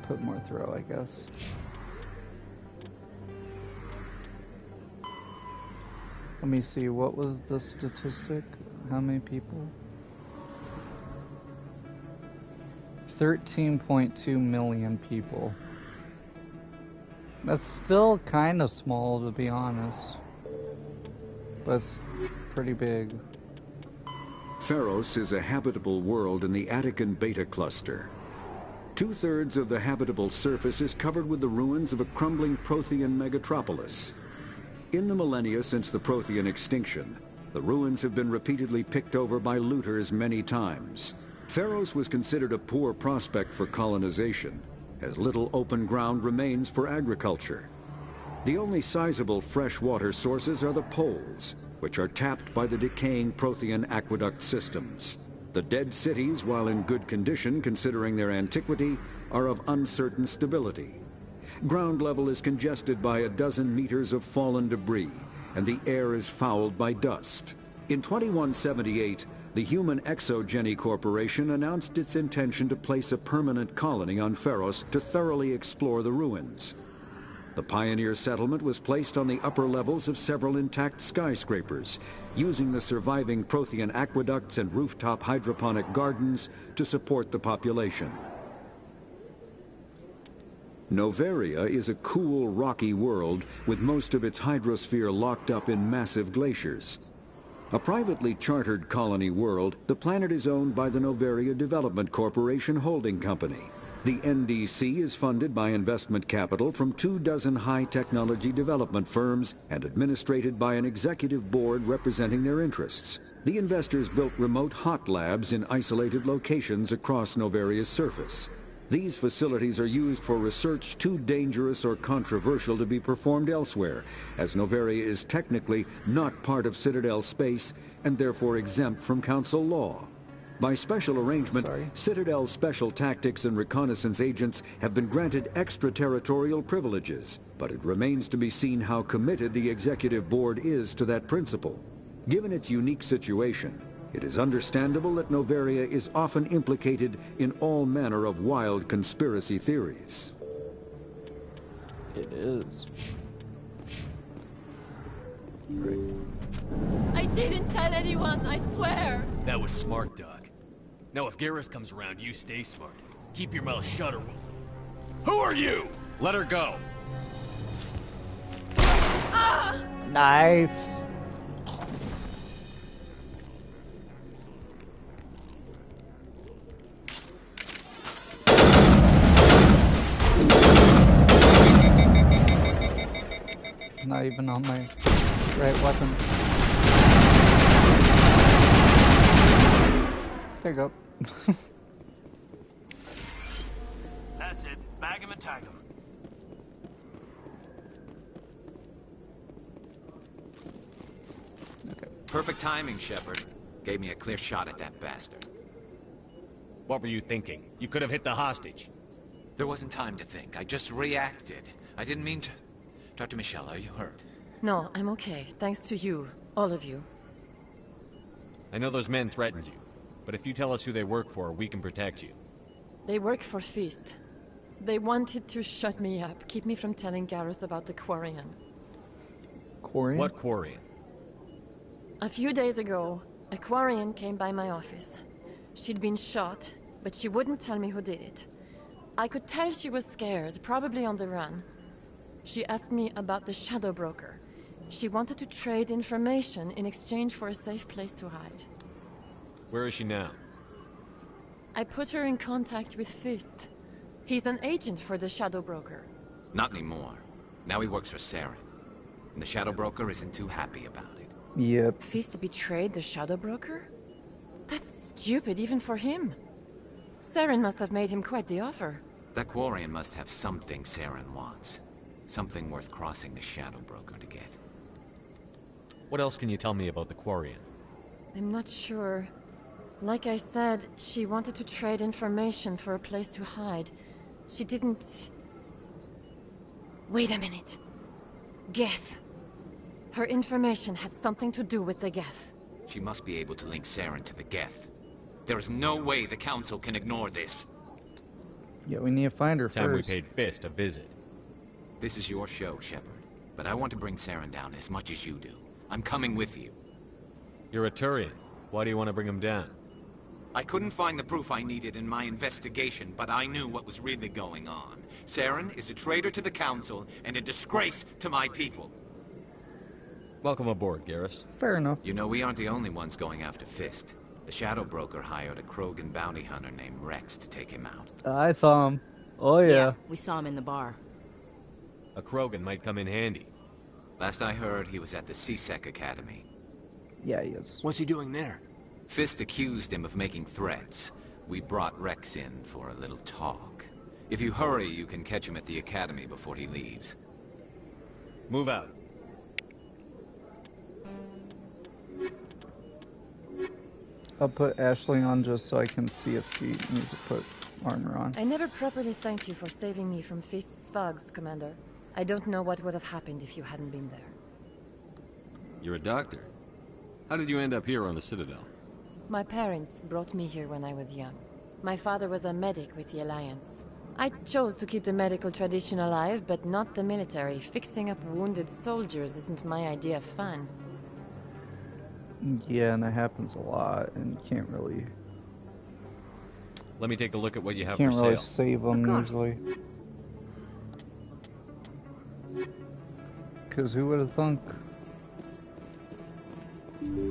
Put more throw, I guess. Let me see, what was the statistic? How many people? 13.2 million people. That's still kind of small, to be honest. But it's pretty big. Pharos is a habitable world in the Attican Beta Cluster. 2/3 of the habitable surface is covered with the ruins of a crumbling Prothean megatropolis. In the millennia since the Prothean extinction, the ruins have been repeatedly picked over by looters many times. Pharos was considered a poor prospect for colonization, as little open ground remains for agriculture. The only sizable freshwater sources are the poles, which are tapped by the decaying Prothean aqueduct systems. The dead cities, while in good condition considering their antiquity, are of uncertain stability. Ground level is congested by a dozen meters of fallen debris, and the air is fouled by dust. In 2178, the Human Exogeny Corporation announced its intention to place a permanent colony on Pharos to thoroughly explore the ruins. The pioneer settlement was placed on the upper levels of several intact skyscrapers, using the surviving Prothean aqueducts and rooftop hydroponic gardens to support the population. Noveria is a cool, rocky world with most of its hydrosphere locked up in massive glaciers. A privately chartered colony world, the planet is owned by the Noveria Development Corporation Holding Company. The NDC is funded by investment capital from 24 high-technology development firms and administrated by an executive board representing their interests. The investors built remote hot labs in isolated locations across Noveria's surface. These facilities are used for research too dangerous or controversial to be performed elsewhere, as Noveria is technically not part of Citadel space and therefore exempt from Council law. By special arrangement, Citadel's special tactics and reconnaissance agents have been granted extraterritorial privileges, but it remains to be seen how committed the executive board is to that principle. Given its unique situation, it is understandable that Noveria is often implicated in all manner of wild conspiracy theories. It is. Great. I didn't tell anyone, I swear! That was smart, Doc. Now if Garrus comes around, you stay smart. Keep your mouth shut or we'll... Who are you? Let her go. Ah! Nice. Not even on my right weapon. There you go. That's it. Bag him and tag him. Okay. Perfect timing, Shepard. Gave me a clear shot at that bastard. What were you thinking? You could have hit the hostage. There wasn't time to think. I just reacted. I didn't mean to... Dr. Michelle, are you hurt? No, I'm okay. Thanks to you. All of you. I know those men threatened you, but if you tell us who they work for, we can protect you. They work for Feast. They wanted to shut me up, keep me from telling Garrus about the Quarian. Quarian? What Quarian? A few days ago, a Quarian came by my office. She'd been shot, but she wouldn't tell me who did it. I could tell she was scared, probably on the run. She asked me about the Shadow Broker. She wanted to trade information in exchange for a safe place to hide. Where is she now? I put her in contact with Fist. He's an agent for the Shadow Broker. Not anymore. Now he works for Saren. And the Shadow Broker isn't too happy about it. Yep. Fist betrayed the Shadow Broker? That's stupid even for him. Saren must have made him quite the offer. That Quarian must have something Saren wants. Something worth crossing the Shadow Broker to get. What else can you tell me about the Quarian? I'm not sure. Like I said, she wanted to trade information for a place to hide. She didn't... Wait a minute. Geth. Her information had something to do with the Geth. She must be able to link Saren to the Geth. There is no way the Council can ignore this. Yeah, we need to find her Time first. we paid Fist a visit. This is your show, Shepard. But I want to bring Saren down as much as you do. I'm coming with you. You're a Turian. Why do you want to bring him down? I couldn't find the proof I needed in my investigation, but I knew what was really going on. Saren is a traitor to the Council and a disgrace to my people. Welcome aboard, Garrus. Fair enough. You know, we aren't the only ones going after Fist. The Shadow Broker hired a Krogan bounty hunter named Rex to take him out. I saw him. Oh yeah. We saw him in the bar. A Krogan might come in handy. Last I heard, he was at the CSEC Academy. Yeah, he is. What's he doing there? Fist accused him of making threats. We brought Rex in for a little talk. If you hurry, you can catch him at the Academy before he leaves. Move out. I'll put Ashley on just so I can see if she needs to put armor on. I never properly thanked you for saving me from Fist's thugs, Commander. I don't know what would have happened if you hadn't been there. You're a doctor. How did you end up here on the Citadel? My parents brought me here when I was young. My father was a medic with the Alliance. I chose to keep the medical tradition alive, but not the military. Fixing up wounded soldiers isn't my idea of fun. Yeah, and that happens a lot, and you can't really... Let me take a look at what you have Can't for really sale. save them usually. Because who would have thunk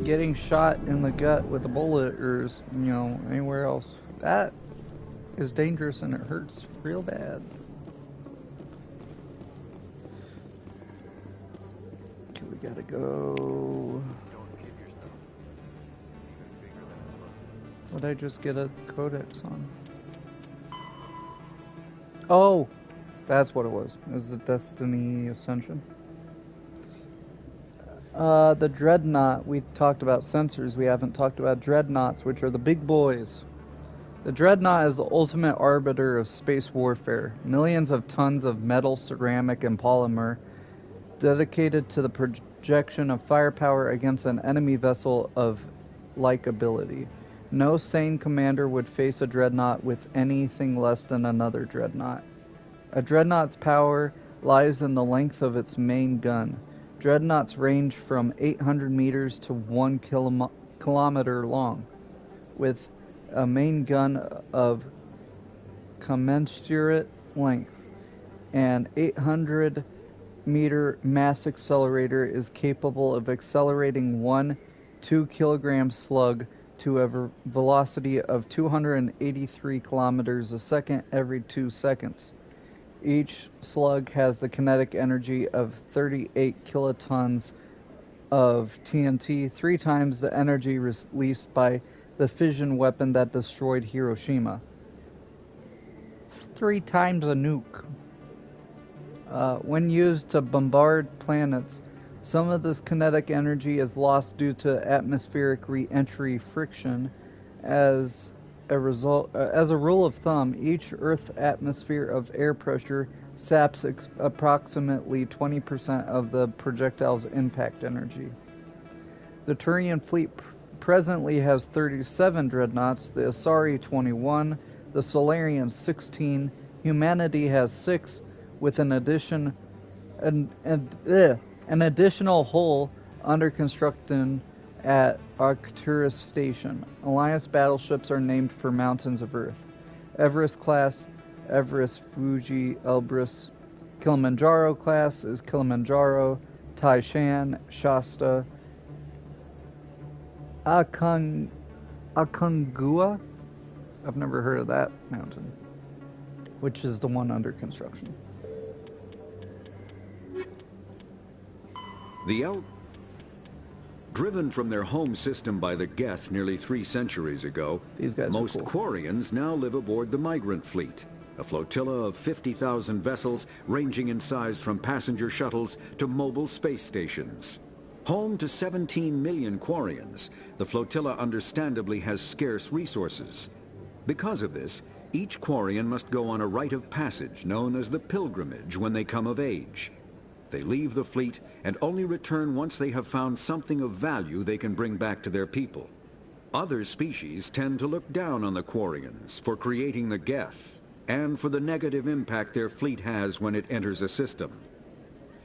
getting shot in the gut with a bullet or, you know, anywhere else, that is dangerous and it hurts real bad. Okay, we gotta go. What'd I just get a codex on? Oh! That's what it was. Is the Destiny Ascension? The Dreadnought. We talked about sensors. We haven't talked about Dreadnoughts, which are the big boys. The Dreadnought is the ultimate arbiter of space warfare. Millions of tons of metal, ceramic, and polymer dedicated to the projection of firepower against an enemy vessel of like ability. No sane commander would face a Dreadnought with anything less than another Dreadnought. A Dreadnought's power lies in the length of its main gun. Dreadnoughts range from 800 meters to 1 kilometer long, with a main gun of commensurate length. An 800-meter mass accelerator is capable of accelerating one 2-kilogram slug to a velocity of 283 kilometers a second every 2 seconds. Each slug has the kinetic energy of 38 kilotons of TNT, 3 times the energy released by the fission weapon that destroyed Hiroshima. 3 times a nuke. When used to bombard planets, some of this kinetic energy is lost due to atmospheric re-entry friction. As a rule of thumb, each Earth atmosphere of air pressure saps approximately 20% of the projectile's impact energy. The Turian fleet presently has 37 dreadnoughts, the Asari 21, the Solarian 16, humanity has 6, with an additional hull under construction at Arcturus Station. Alliance battleships are named for mountains of Earth. Everest class, Everest, Fuji, Elbrus. Kilimanjaro class is Kilimanjaro, Taishan, Shasta, Aconcagua. I've never heard of that mountain, which is the one under construction. Driven from their home system by the Geth nearly 3 centuries ago, most Quarians now live aboard the Migrant Fleet, a flotilla of 50,000 vessels ranging in size from passenger shuttles to mobile space stations. Home to 17 million Quarians, the flotilla understandably has scarce resources. Because of this, each Quarian must go on a rite of passage known as the pilgrimage when they come of age. They leave the fleet and only return once they have found something of value they can bring back to their people. Other species tend to look down on the Quarians for creating the Geth and for the negative impact their fleet has when it enters a system.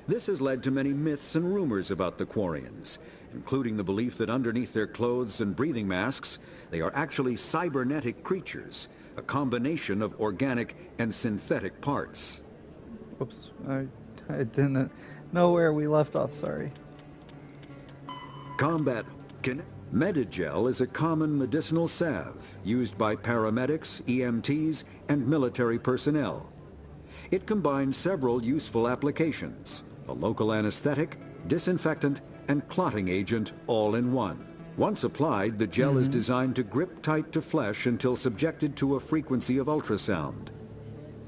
This has led to many myths and rumors about the Quarians, including the belief that underneath their clothes and breathing masks, they are actually cybernetic creatures, a combination of organic and synthetic parts. Oops, I didn't know where we left off, sorry. Medigel is a common medicinal salve used by paramedics, EMTs, and military personnel. It combines several useful applications: a local anesthetic, disinfectant, and clotting agent all in one. Once applied, the gel is designed to grip tight to flesh until subjected to a frequency of ultrasound.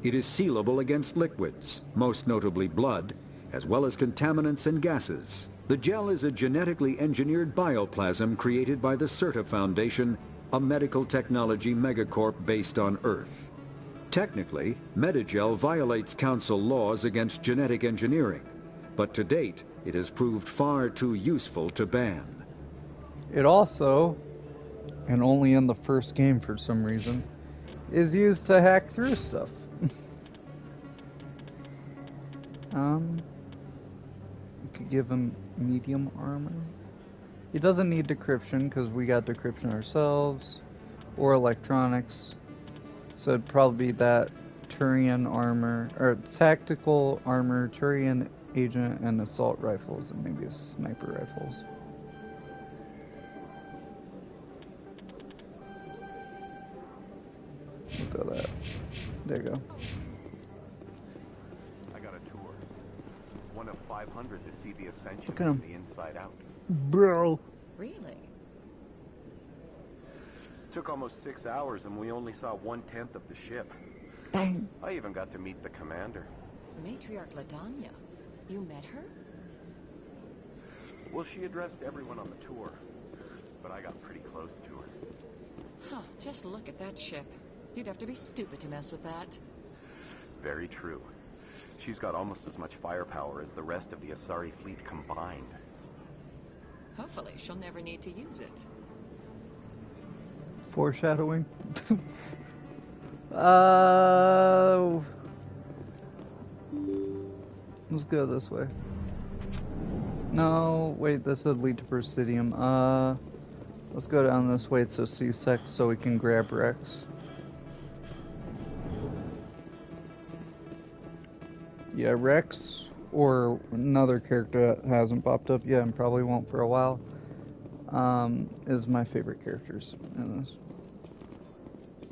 It is sealable against liquids, most notably blood, as well as contaminants and gases. The gel is a genetically engineered bioplasm created by the CERTA Foundation, a medical technology megacorp based on Earth. Technically, Medigel violates Council laws against genetic engineering, but to date, it has proved far too useful to ban. It also, and only in the first game for some reason, is used to hack through stuff. You could give him medium armor. He doesn't need decryption because we got decryption ourselves, or electronics. So it'd probably be that Turian armor, or tactical armor, Turian agent, and assault rifles, and maybe sniper rifles. We'll go that. There you go. I got a tour. One of 500 to see the Ascension Look at him. from the inside out. Bro. Really? Took almost 6 hours and we only saw 1/10 of the ship. Dang. I even got to meet the commander. Matriarch Ladanya. You met her? Well, she addressed everyone on the tour, but I got pretty close to her. Huh, just look at that ship. You'd have to be stupid to mess with that. Very true. She's got almost as much firepower as the rest of the Asari fleet combined. Hopefully, she'll never need to use it. Foreshadowing. Let's go this way. No, wait, this would lead to Presidium. Let's go down this way to C-Sec so we can grab Rex. Yeah, Rex, or another character that hasn't popped up yet and probably won't for a while, is my favorite characters in this.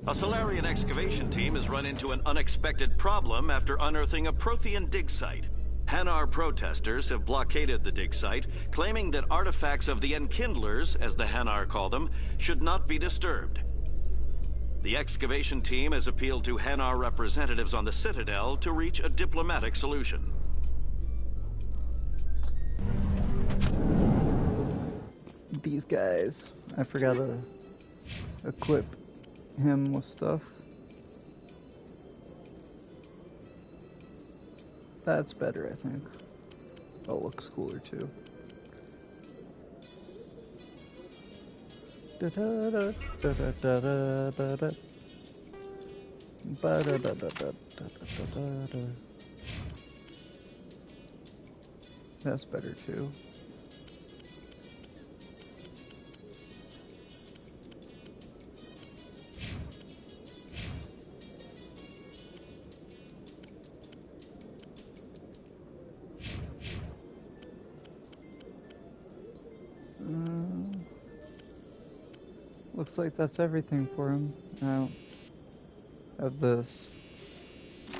A Solarian excavation team has run into an unexpected problem after unearthing a Prothean dig site. Hanar protesters have blockaded the dig site, claiming that artifacts of the Enkindlers, as the Hanar call them, should not be disturbed. The excavation team has appealed to Hanar representatives on the Citadel to reach a diplomatic solution. These guys. I forgot to equip him with stuff. That's better, I think. Oh, it looks cooler too. Da da da da da da da da da. Ba da da da da da da da. That's better too. Looks like that's everything for him. Now, of this.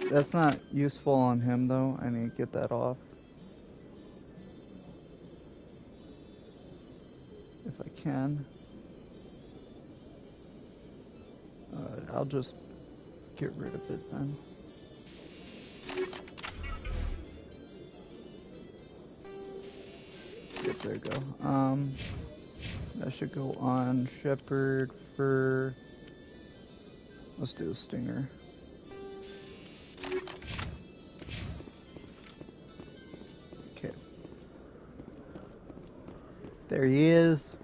That's not useful on him though. I need to get that off. If I can. I'll just get rid of it then. Yep, there we go. That should go on Shepard for... Let's do a Stinger. Okay. There he is.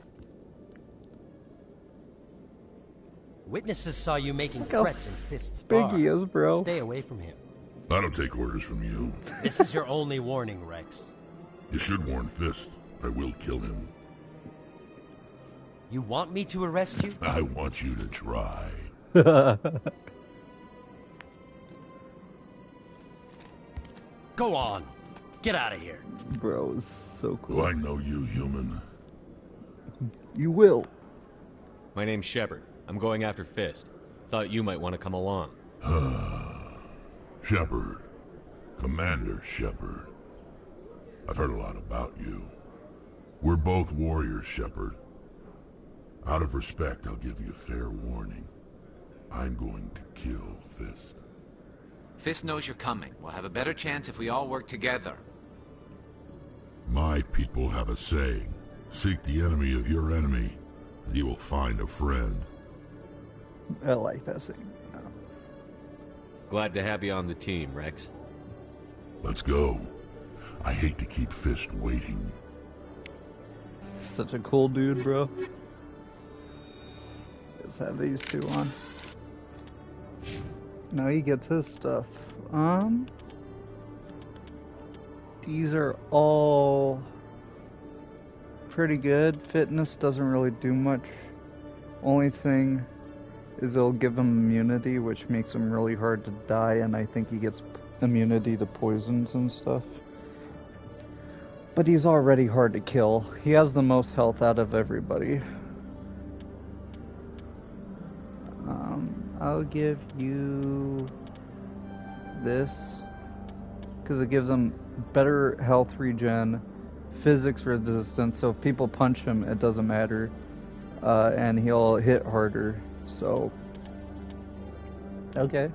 Witnesses saw you making Look how threats in Fist's big bar. he is, bro. Stay away from him. I don't take orders from you. This is your only warning, Rex. You should warn Fist. I will kill him. You want me to arrest you? I want you to try. Go on. Get out of here. Bro, it's so cool. Do I know you, human? You will. My name's Shepard. I'm going after Fist. Thought you might want to come along. Shepard. Commander Shepard. I've heard a lot about you. We're both warriors, Shepard. Out of respect, I'll give you a fair warning. I'm going to kill Fist. Fist knows you're coming. We'll have a better chance if we all work together. My people have a saying. Seek the enemy of your enemy, and you will find a friend. I like that saying. Glad to have you on the team, Rex. Let's go. I hate to keep Fist waiting. Such a cool dude, bro. Let's have these two on. Now he gets his stuff. These are all pretty good. Fitness doesn't really do much. Only thing is it'll give him immunity, which makes him really hard to die, and I think he gets immunity to poisons and stuff. But he's already hard to kill. He has the most health out of everybody. I'll give you this, because it gives him better health regen, physics resistance, so if people punch him, it doesn't matter, and he'll hit harder, so... Okay.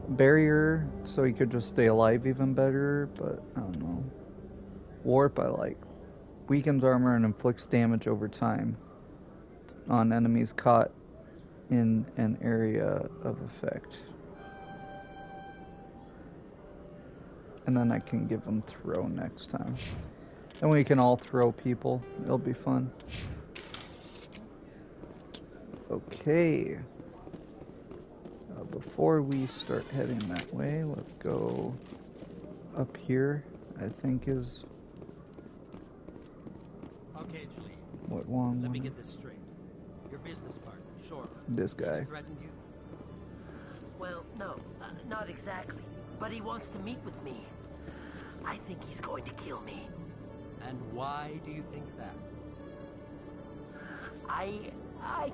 Barrier, so he could just stay alive even better, but I don't know. Warp I like. Weakens armor and inflicts damage over time on enemies caught in an area of effect. And then I can give them throw next time. Then we can all throw people. It'll be fun. Okay. Before we start heading that way, let's go up here, I think is... Okay, Julie. What one? Let me get this straight. Your business partner, sure. This guy. He's threatened you? Well, no, not exactly. But he wants to meet with me. I think he's going to kill me. And why do you think that? I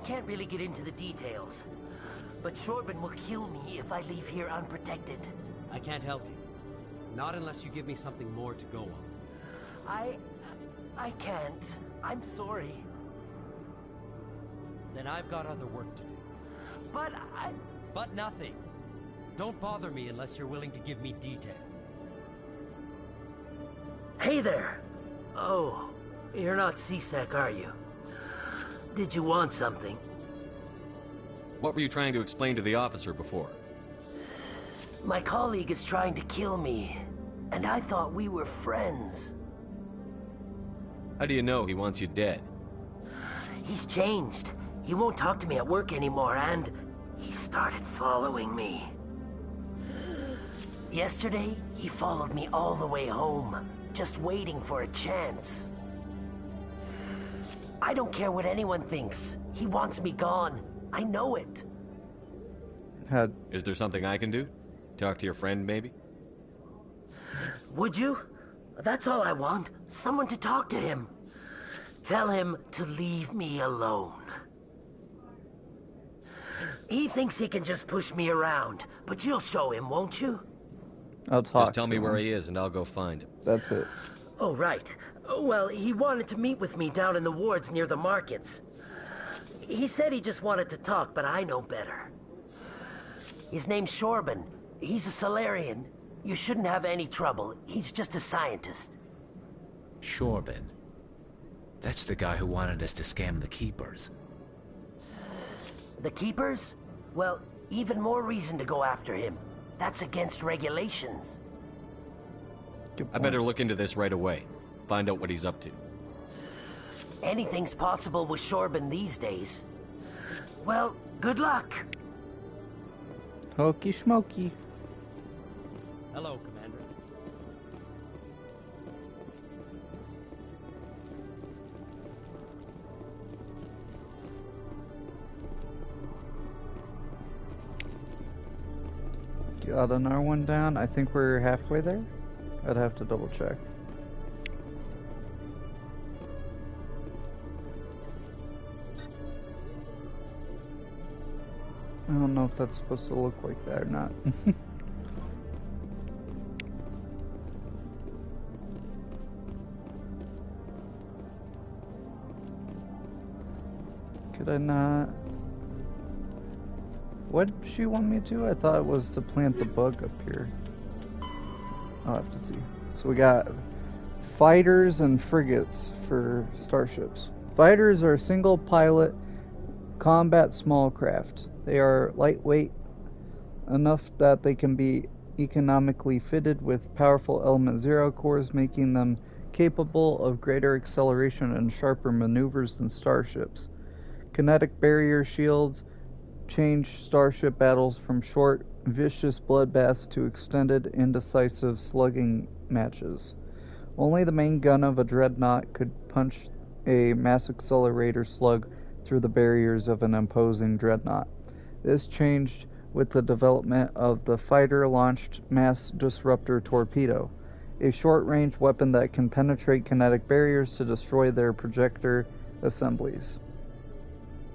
can't really get into the details. But Shorben will kill me if I leave here unprotected. I can't help you. Not unless you give me something more to go on. I can't. I'm sorry. Then I've got other work to do. But But nothing. Don't bother me unless you're willing to give me details. Hey there! Oh, you're not C-Sec, are you? Did you want something? What were you trying to explain to the officer before? My colleague is trying to kill me, and I thought we were friends. How do you know he wants you dead? He's changed. He won't talk to me at work anymore, and he started following me. Yesterday, he followed me all the way home, just waiting for a chance. I don't care what anyone thinks. He wants me gone. I know it. Is there something I can do? Talk to your friend, maybe? Would you? That's all I want. Someone to talk to him. Tell him to leave me alone. He thinks he can just push me around, but you'll show him, won't you? I'll talk. Just tell me where he is and I'll go find him. That's it. Oh, right. Well, he wanted to meet with me down in the wards near the markets. He said he just wanted to talk, but I know better. His name's Shorben. He's a Salarian. You shouldn't have any trouble. He's just a scientist. Shorben. That's the guy who wanted us to scam the Keepers. The Keepers? Well, even more reason to go after him. That's against regulations. I better look into this right away. Find out what he's up to. Anything's possible with Shorben these days. Well, good luck. Hokey smokey. Hello, Commander. Got another one down. I think we're halfway there. I'd have to double check. I don't know if that's supposed to look like that or not. Could I not? What did she want me to? I thought it was to plant the bug up here. I'll have to see. So we got fighters and frigates for starships. Fighters are single pilot combat small craft. They are lightweight, enough that they can be economically fitted with powerful Element Zero cores, making them capable of greater acceleration and sharper maneuvers than starships. Kinetic barrier shields change starship battles from short, vicious bloodbaths to extended, indecisive slugging matches. Only the main gun of a dreadnought could punch a mass accelerator slug through the barriers of an imposing dreadnought. This changed with the development of the fighter-launched mass disruptor torpedo, a short-range weapon that can penetrate kinetic barriers to destroy their projector assemblies.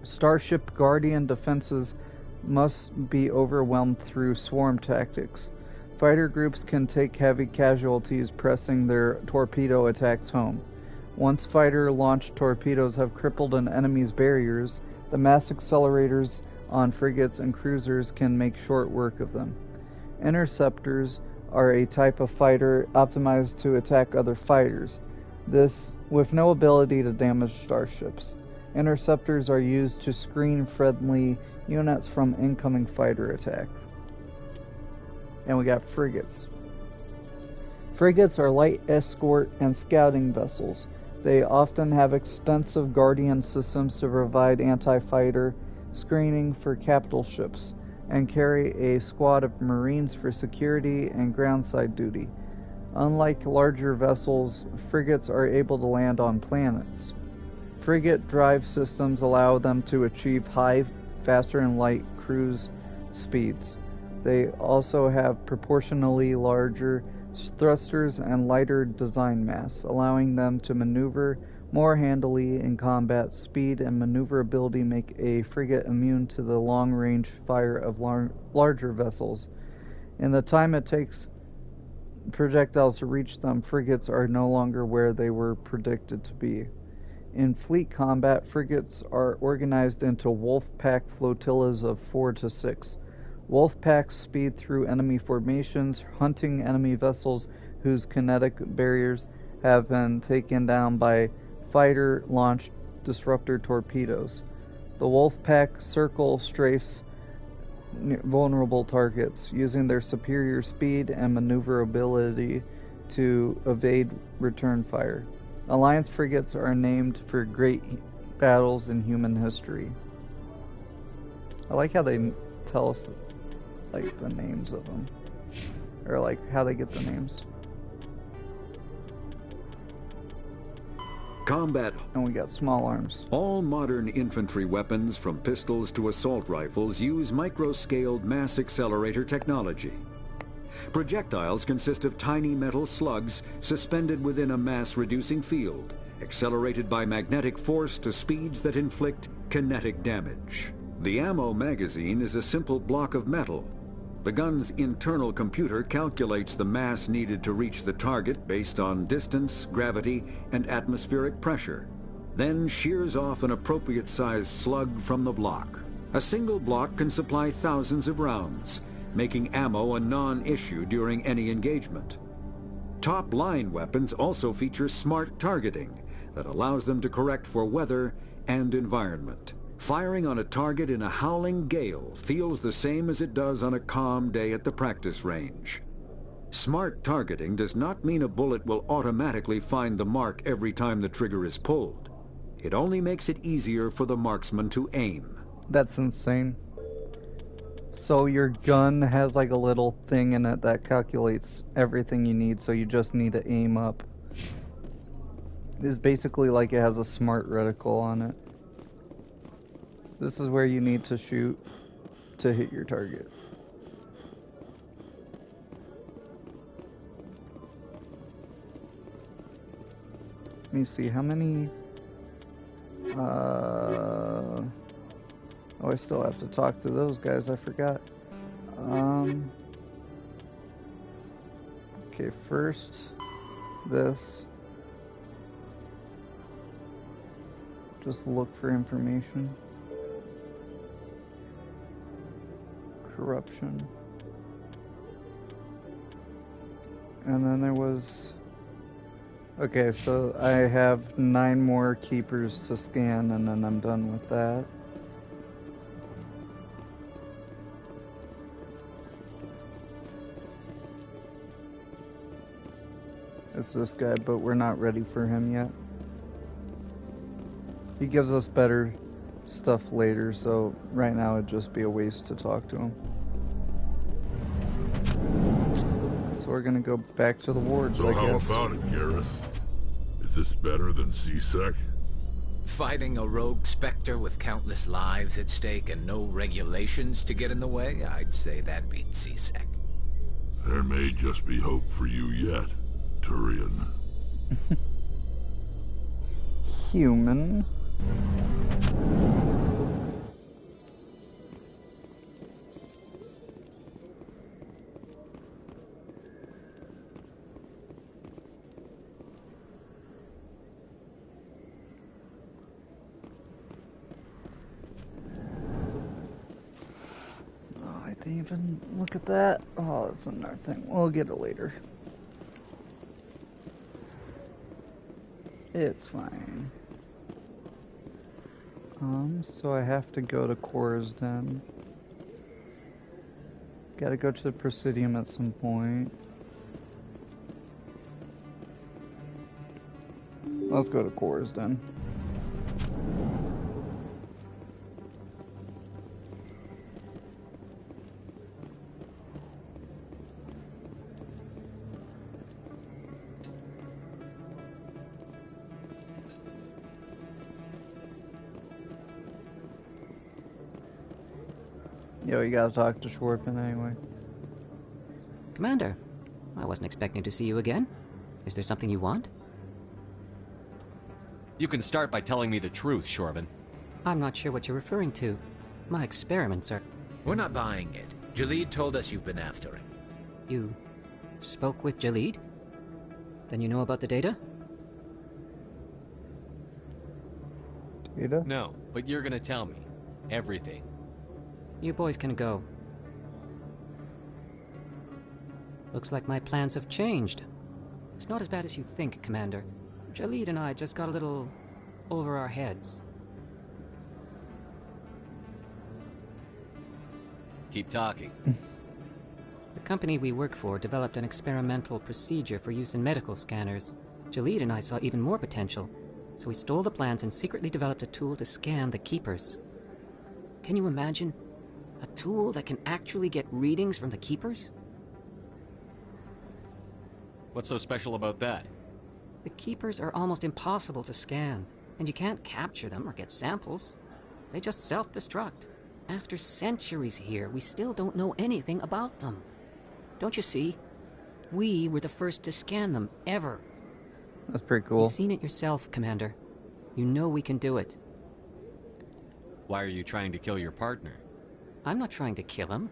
Starship Guardian defenses must be overwhelmed through swarm tactics. Fighter groups can take heavy casualties pressing their torpedo attacks home. Once fighter-launched torpedoes have crippled an enemy's barriers, the mass accelerators on frigates and cruisers can make short work of them. Interceptors are a type of fighter optimized to attack other fighters, this with no ability to damage starships. Interceptors are used to screen friendly units from incoming fighter attack. And we got frigates. Frigates are light escort and scouting vessels. They often have extensive Guardian systems to provide anti-fighter screening for capital ships, and carry a squad of Marines for security and groundside duty. Unlike larger vessels, frigates are able to land on planets. Frigate drive systems allow them to achieve high, faster and light cruise speeds. They also have proportionally larger thrusters and lighter design mass, allowing them to maneuver more handily in combat. Speed and maneuverability make a frigate immune to the long-range fire of larger vessels. In the time it takes projectiles to reach them, frigates are no longer where they were predicted to be. In fleet combat, frigates are organized into wolf pack flotillas of 4 to 6. Wolf packs speed through enemy formations, hunting enemy vessels whose kinetic barriers have been taken down by fighter-launched disruptor torpedoes. The wolf pack circle strafes vulnerable targets, using their superior speed and maneuverability to evade return fire. Alliance frigates are named for great battles in human history. I like how they tell us like the names of them, or like how they get the names. Combat. And we got small arms. All modern infantry weapons, from pistols to assault rifles, use micro-scaled mass accelerator technology. Projectiles consist of tiny metal slugs suspended within a mass-reducing field, accelerated by magnetic force to speeds that inflict kinetic damage. The ammo magazine is a simple block of metal. The gun's internal computer calculates the mass needed to reach the target based on distance, gravity, and atmospheric pressure, then shears off an appropriate-sized slug from the block. A single block can supply thousands of rounds, making ammo a non-issue during any engagement. Top-line weapons also feature smart targeting that allows them to correct for weather and environment. Firing on a target in a howling gale feels the same as it does on a calm day at the practice range. Smart targeting does not mean a bullet will automatically find the mark every time the trigger is pulled. It only makes it easier for the marksman to aim. That's insane. So your gun has like a little thing in it that calculates everything you need, so you just need to aim up. It's basically like it has a smart reticle on it. This is where you need to shoot to hit your target. Let me see, how many... Oh, I still have to talk to those guys, I forgot. Okay, first, this. Just look for information. Corruption. And then there was... Okay, so I have 9 more keepers to scan, and then I'm done with that. It's this guy, but we're not ready for him yet. He gives us better stuff later, so right now it'd just be a waste to talk to him. So we're gonna go back to the wards, So I how guess. about it, Garrus? Is this better than C-Sec? Fighting a rogue Spectre with countless lives at stake and no regulations to get in the way? I'd say that beats C-Sec. There may just be hope for you yet, Turian. Human. I didn't even look at that. Oh, that's another thing. We'll get it later. It's fine. So I have to go to Cora's Den. Gotta go to the Presidium at some point. Let's go to Cora's Den. Yo, you gotta talk to Schwarpen anyway. Commander, I wasn't expecting to see you again. Is there something you want? You can start by telling me the truth, Shorban. I'm not sure what you're referring to. My experiments are... We're not buying it. Jalid told us you've been after him. You spoke with Jalid? Then you know about the data? Data? No, but you're gonna tell me. Everything. You boys can go. Looks like my plans have changed. It's not as bad as you think, Commander. Jalid and I just got a little over our heads. Keep talking. The company we work for developed an experimental procedure for use in medical scanners. Jalid and I saw even more potential, so we stole the plans and secretly developed a tool to scan the Keepers. Can you imagine? A tool that can actually get readings from the Keepers? What's so special about that? The Keepers are almost impossible to scan, and you can't capture them or get samples. They just self-destruct. After centuries here, we still don't know anything about them. Don't you see? We were the first to scan them, ever. That's pretty cool. You've seen it yourself, Commander. You know we can do it. Why are you trying to kill your partner? I'm not trying to kill him.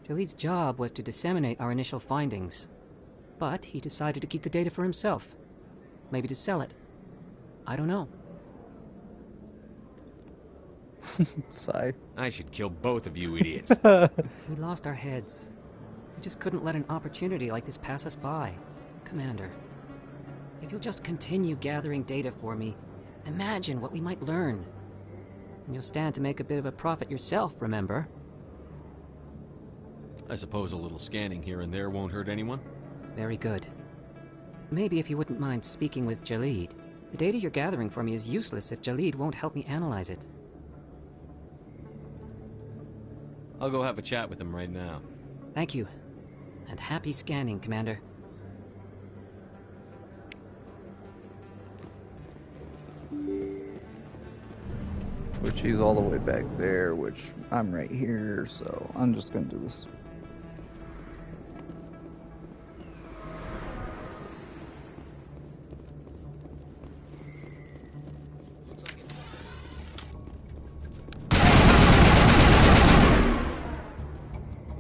Jalid's job was to disseminate our initial findings. But he decided to keep the data for himself. Maybe to sell it. I don't know. Sigh. I should kill both of you idiots. We lost our heads. We just couldn't let an opportunity like this pass us by. Commander, if you'll just continue gathering data for me, imagine what we might learn. And you'll stand to make a bit of a profit yourself, remember? I suppose a little scanning here and there won't hurt anyone? Very good. Maybe if you wouldn't mind speaking with Jalid. The data you're gathering for me is useless if Jalid won't help me analyze it. I'll go have a chat with him right now. Thank you. And happy scanning, Commander. Which he's all the way back there, which I'm right here, so I'm just gonna do this.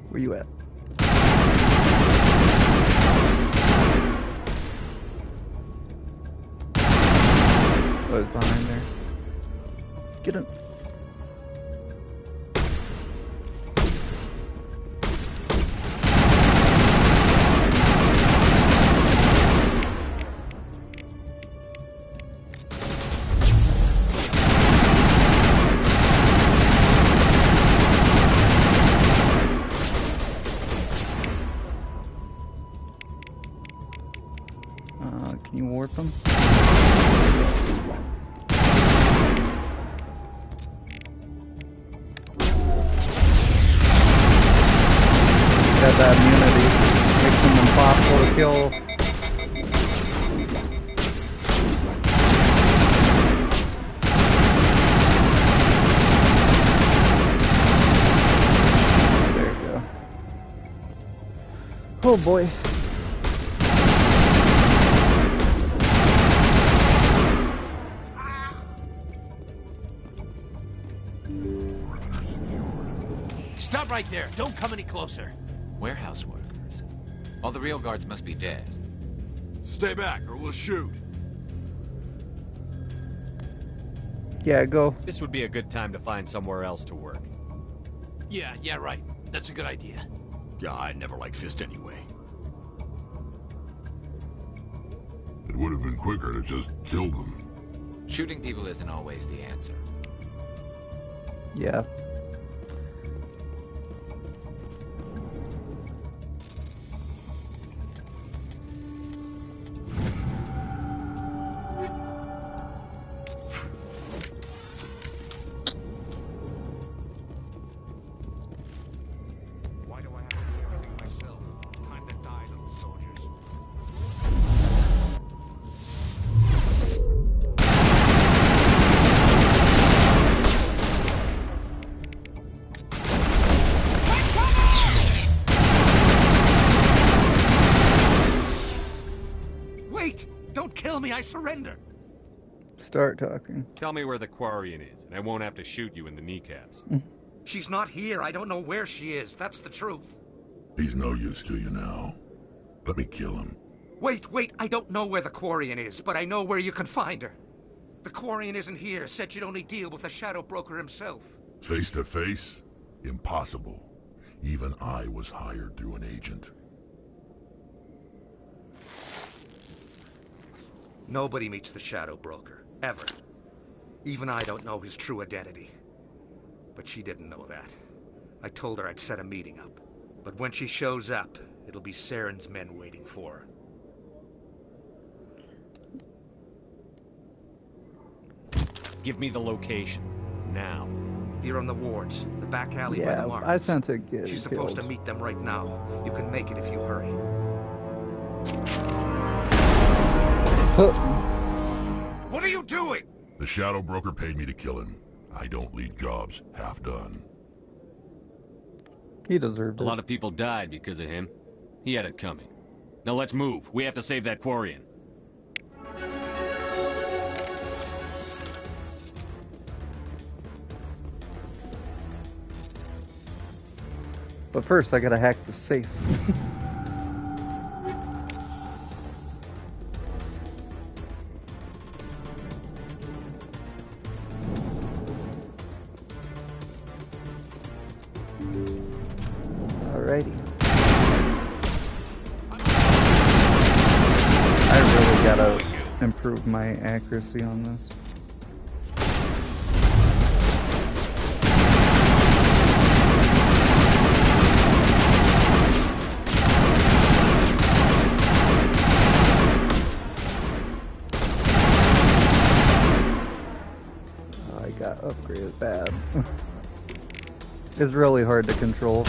Where you at? Oh, he's behind there. Get him. Can you warp them? Got that immunity. Makes them impossible to kill. There you go. Oh boy. Stop right there. Don't come any closer. Warehouse workers. All the real guards must be dead. Stay back or we'll shoot. Yeah, go. This would be a good time to find somewhere else to work. Yeah, right. That's a good idea. Yeah, I never liked Fist anyway. It would have been quicker to just kill them. Shooting people isn't always the answer. Yeah. I surrender. Start talking. Tell me where the Quarian is, and I won't have to shoot you in the kneecaps. She's not here. I don't know where she is. That's the truth. He's no use to you now. Let me kill him. Wait. I don't know where the Quarian is, but I know where you can find her. The Quarian isn't here. Said you'd only deal with the Shadow Broker himself. Face to face? Impossible. Even I was hired through an agent. Nobody meets the Shadow Broker, ever. Even I don't know his true identity. But she didn't know that. I told her I'd set a meeting up. But when she shows up, it'll be Saren's men waiting for her. Give me the location, now. Here on the wards, the back alley by the markets. I sent to get She's supposed to meet them right now. You can make it if you hurry. What are you doing? The Shadow Broker paid me to kill him. I don't leave jobs half done. He deserved it. A lot of people died because of him. He had it coming. Now let's move. We have to save that Quarian. But first, I gotta hack the safe. Alrighty. I really gotta improve my accuracy on this. I got upgraded bad. It's really hard to control.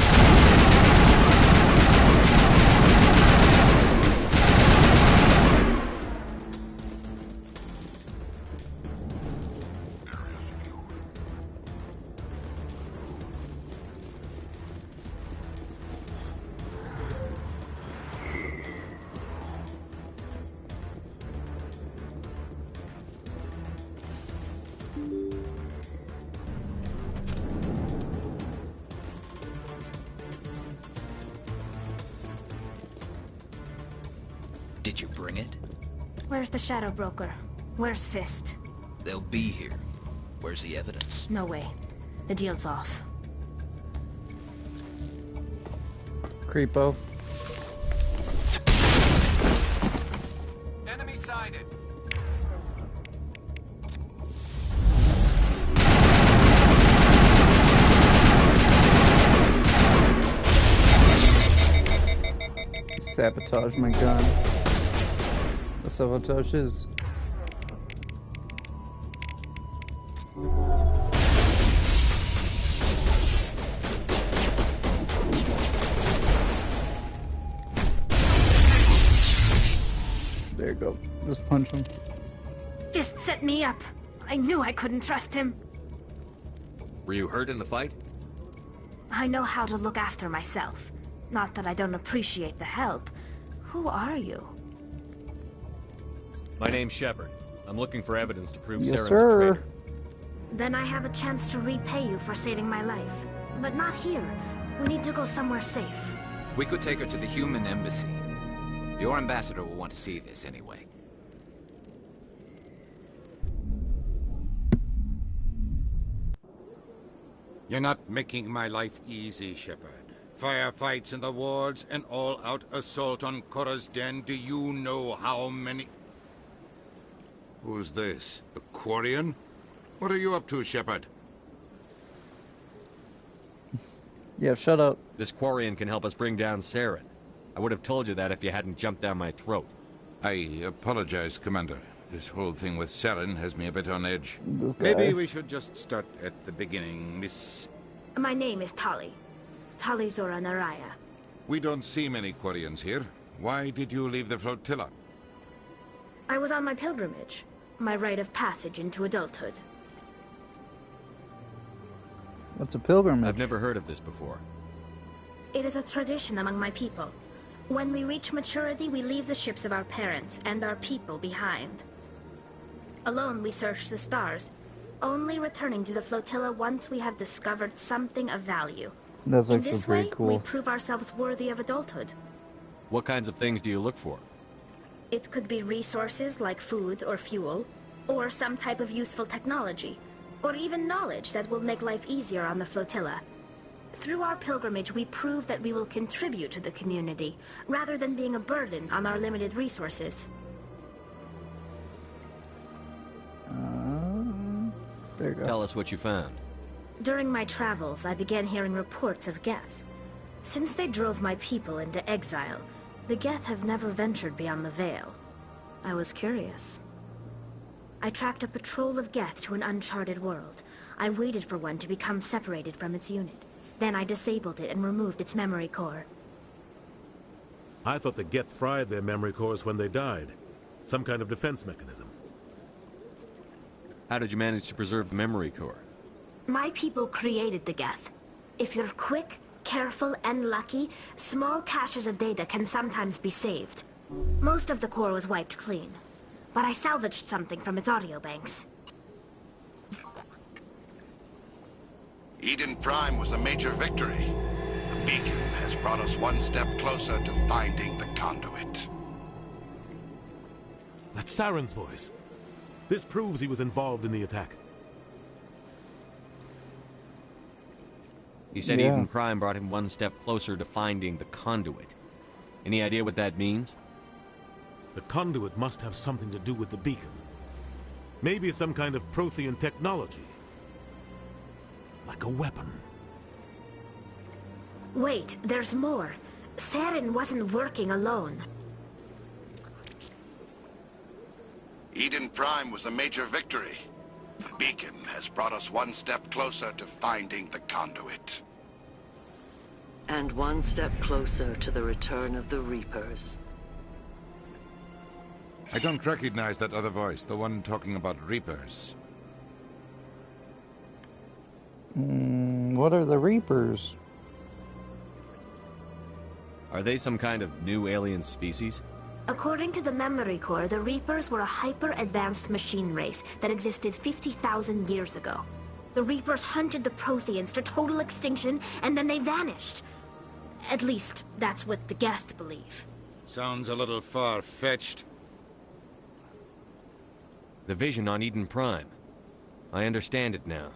Did you bring it? Where's the Shadow Broker? Where's Fist? They'll be here. Where's the evidence? No way. The deal's off. Creepo. Enemy sighted. Sabotage my gun. sabotage is. There you go. Just punch him. Just set me up. I knew I couldn't trust him. Were you hurt in the fight? I know how to look after myself. Not that I don't appreciate the help. Who are you? My name's Shepard. I'm looking for evidence to prove Yes, Saren's sir. a traitor. Then I have a chance to repay you for saving my life. But not here. We need to go somewhere safe. We could take her to the human embassy. Your ambassador will want to see this anyway. You're not making my life easy, Shepard. Firefights in the wards, an all-out assault on Korra's den. Do you know how many... Who's this? The Quarian? What are you up to, Shepard? Yeah, shut up. This Quarian can help us bring down Saren. I would have told you that if you hadn't jumped down my throat. I apologize, Commander. This whole thing with Saren has me a bit on edge. Maybe we should just start at the beginning, Miss... My name is Tali. Tali Zora Naraya. We don't see many Quarians here. Why did you leave the flotilla? I was on my pilgrimage. My rite of passage into adulthood. What's a pilgrimage? I've never heard of this before. It is a tradition among my people. When we reach maturity, we leave the ships of our parents and our people behind. Alone, we search the stars, only returning to the flotilla once we have discovered something of value. That's In actually this pretty way, cool. we prove ourselves worthy of adulthood. What kinds of things do you look for? It could be resources like food or fuel, or some type of useful technology, or even knowledge that will make life easier on the flotilla. Through our pilgrimage, we prove that we will contribute to the community, rather than being a burden on our limited resources. There you go. Tell us what you found. During my travels, I began hearing reports of Geth. Since they drove my people into exile, the Geth have never ventured beyond the Veil. I was curious. I tracked a patrol of Geth to an uncharted world. I waited for one to become separated from its unit. Then I disabled it and removed its memory core. I thought the Geth fried their memory cores when they died. Some kind of defense mechanism. How did you manage to preserve the memory core? My people created the Geth. If you're quick, careful, and lucky, small caches of data can sometimes be saved. Most of the core was wiped clean, but I salvaged something from its audio banks. Eden Prime was a major victory. The beacon has brought us one step closer to finding the conduit. That's Saren's voice. This proves he was involved in the attack. You said Eden Prime brought him one step closer to finding the conduit. Any idea what that means? The conduit must have something to do with the beacon. Maybe it's some kind of Prothean technology. Like a weapon. Wait, there's more. Saren wasn't working alone. Eden Prime was a major victory. The beacon has brought us one step closer to finding the conduit. And one step closer to the return of the Reapers. I don't recognize that other voice, the one talking about Reapers. What are the Reapers? Are they some kind of new alien species? According to the memory core, the Reapers were a hyper-advanced machine race that existed 50,000 years ago. The Reapers hunted the Protheans to total extinction, and then they vanished. At least, that's what the Geth believe. Sounds a little far-fetched. The vision on Eden Prime. I understand it now.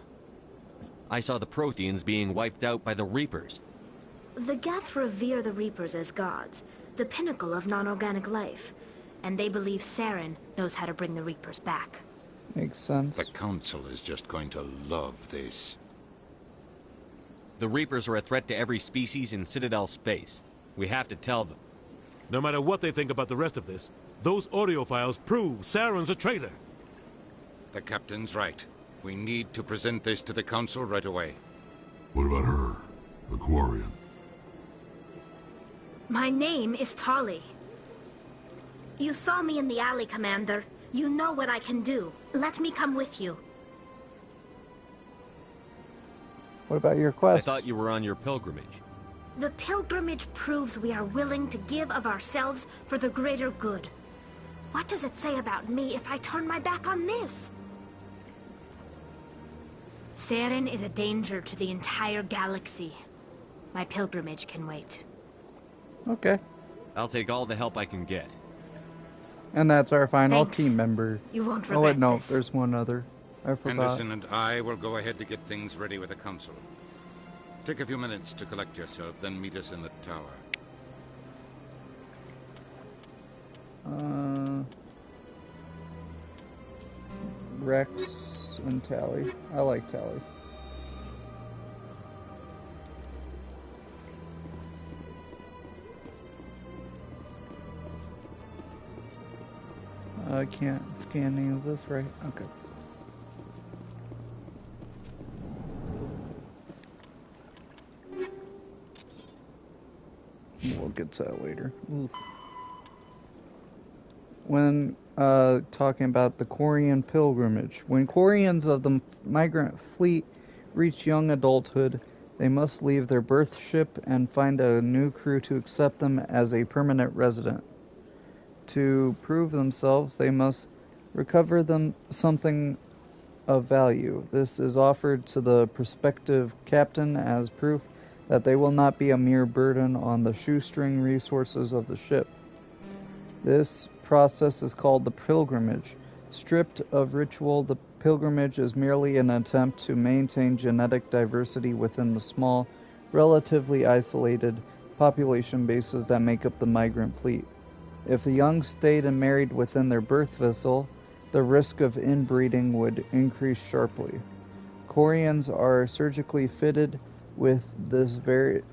I saw the Protheans being wiped out by the Reapers. The Geth revere the Reapers as gods, the pinnacle of non-organic life. And they believe Saren knows how to bring the Reapers back. Makes sense. The Council is just going to love this. The Reapers are a threat to every species in Citadel space. We have to tell them. No matter what they think about the rest of this, Those audio files prove Saren's a traitor. The captain's right. We need to present this to the council right away. What about her? The Quarian? My name is Tolly. You saw me in the alley, Commander. You know what I can do. Let me come with you. What about your quest? I thought you were on your pilgrimage. The pilgrimage proves we are willing to give of ourselves for the greater good. What does it say about me if I turn my back on this? Saren is a danger to the entire galaxy. My pilgrimage can wait. Okay. I'll take all the help I can get. And that's our final Thanks. team member. You won't Oh wait, regret no, this. there's one other. I forgot. Henderson and I will go ahead to get things ready with the council. Take a few minutes to collect yourself, then meet us in the tower. Rex and Tally. I like Tally. I can't scan any of this, right? Okay. We'll get to that later. Oof. When talking about the Quarian pilgrimage, when Quarians of the migrant fleet reach young adulthood, they must leave their birth ship and find a new crew to accept them as a permanent resident. To prove themselves, they must recover them something of value. This is offered to the prospective captain as proof that they will not be a mere burden on the shoestring resources of the ship. This process is called the pilgrimage. Stripped of ritual, the pilgrimage is merely an attempt to maintain genetic diversity within the small, relatively isolated population bases that make up the migrant fleet. If the young stayed and married within their birth vessel, the risk of inbreeding would increase sharply. Quarians are surgically fitted with their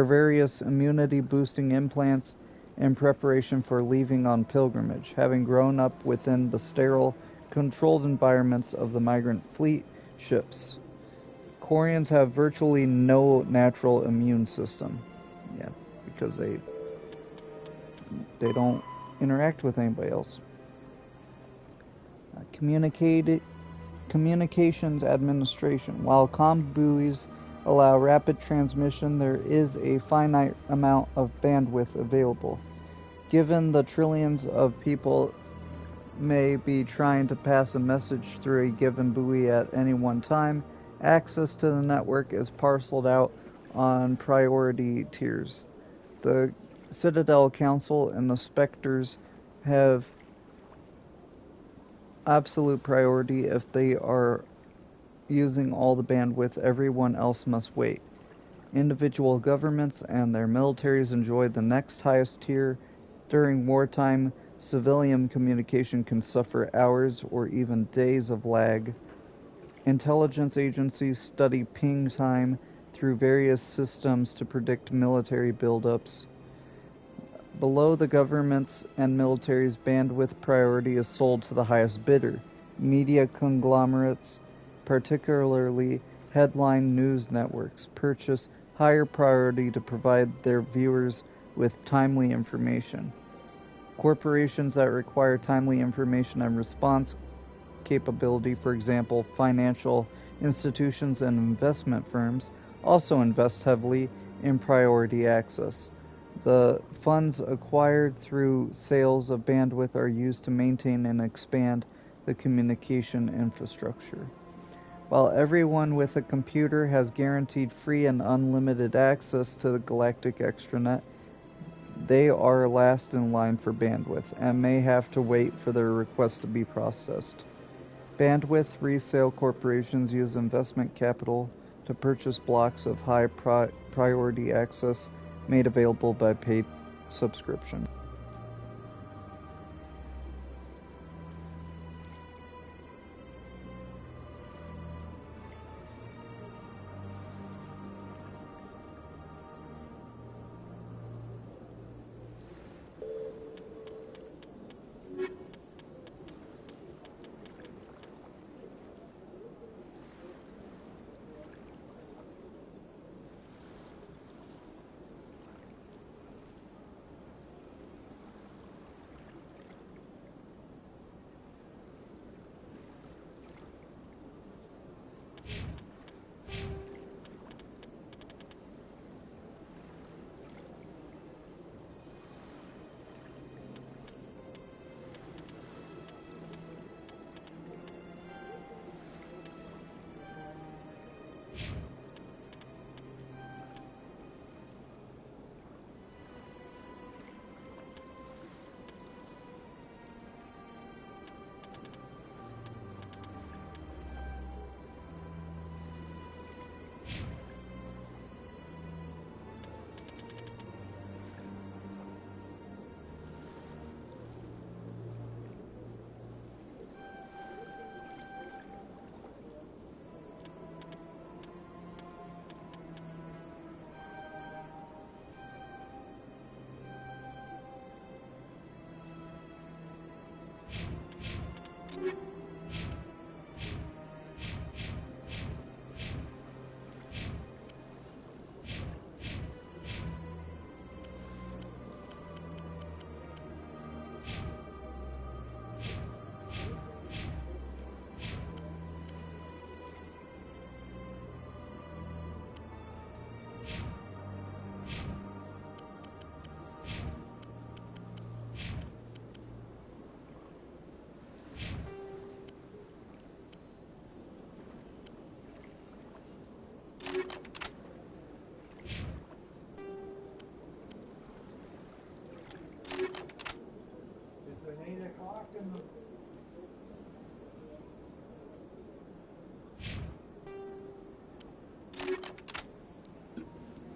various immunity-boosting implants in preparation for leaving on pilgrimage, having grown up within the sterile, controlled environments of the migrant fleet ships. Quarians have virtually no natural immune system. Yeah, because they don't interact with anybody else. Communications administration. While comm buoys allow rapid transmission, there is a finite amount of bandwidth available. Given the trillions of people may be trying to pass a message through a given buoy at any one time, access to the network is parceled out on priority tiers. The Citadel Council and the Spectres have absolute priority. If they are using all the bandwidth, everyone else must wait. Individual governments and their militaries enjoy the next highest tier. During wartime, civilian communication can suffer hours or even days of lag. Intelligence agencies study ping time through various systems to predict military buildups. Below the government's and military's bandwidth priority is sold to the highest bidder. Media conglomerates, particularly headline news networks, purchase higher priority to provide their viewers with timely information. Corporations that require timely information and response capability, for example, financial institutions and investment firms, also invest heavily in priority access. The funds acquired through sales of bandwidth are used to maintain and expand the communication infrastructure. While everyone with a computer has guaranteed free and unlimited access to the galactic extranet, they are last in line for bandwidth and may have to wait for their request to be processed. Bandwidth resale corporations use investment capital to purchase blocks of high priority access made available by paid subscription.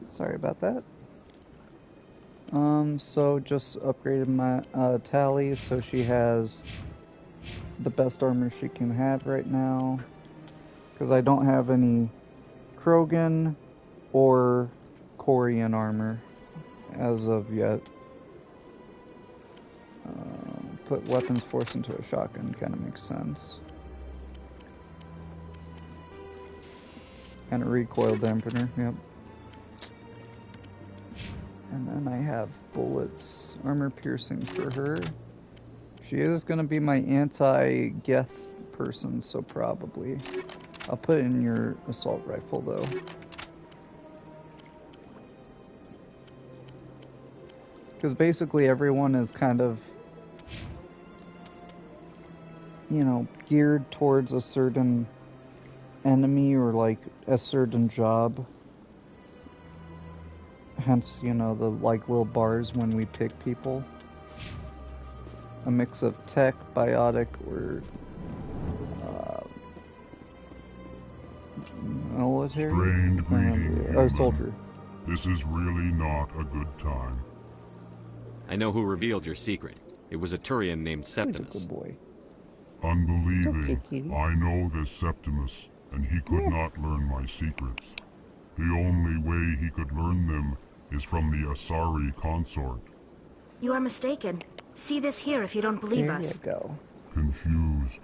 Sorry about that. So just upgraded my Tally, so she has the best armor she can have right now. Because I don't have any Krogan or Corian armor as of yet. Put weapons force into a shotgun kind of makes sense. And a recoil dampener, yep. And then I have bullets, armor piercing for her. She is going to be my anti-Geth person, so probably. I'll put in your assault rifle though. Because basically everyone is kind of, you know, geared towards a certain enemy or like a certain job. Hence, you know, the like little bars when we pick people. A mix of tech, biotic, or military? Strained greeting, Oh, human. soldier. This is really not a good time. I know who revealed your secret. It was a Turian named Septimus. Good boy. Unbelieving, It's okay, kitty. I know this Septimus, and he could not learn my secrets. The only way he could learn them is from the Asari consort. You are mistaken. See this here if you don't believe There us. you go. Confused.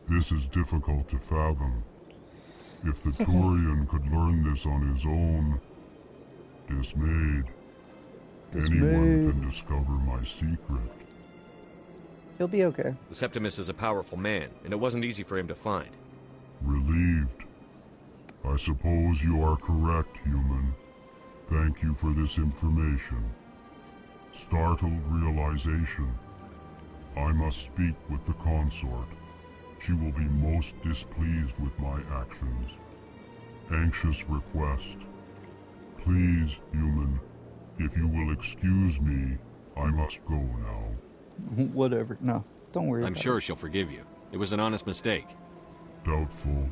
This is difficult to fathom. If the It's okay. Turian could learn this on his own, dismayed, anyone can discover my secret. He'll be okay. Septimus is a powerful man, and it wasn't easy for him to find. Relieved. I suppose you are correct, human. Thank you for this information. Startled realization. I must speak with the consort. She will be most displeased with my actions. Anxious request. Please, human, if you will excuse me, I must go now. Whatever. No, don't worry I'm about sure it. she'll forgive you. It was an honest mistake. Doubtful.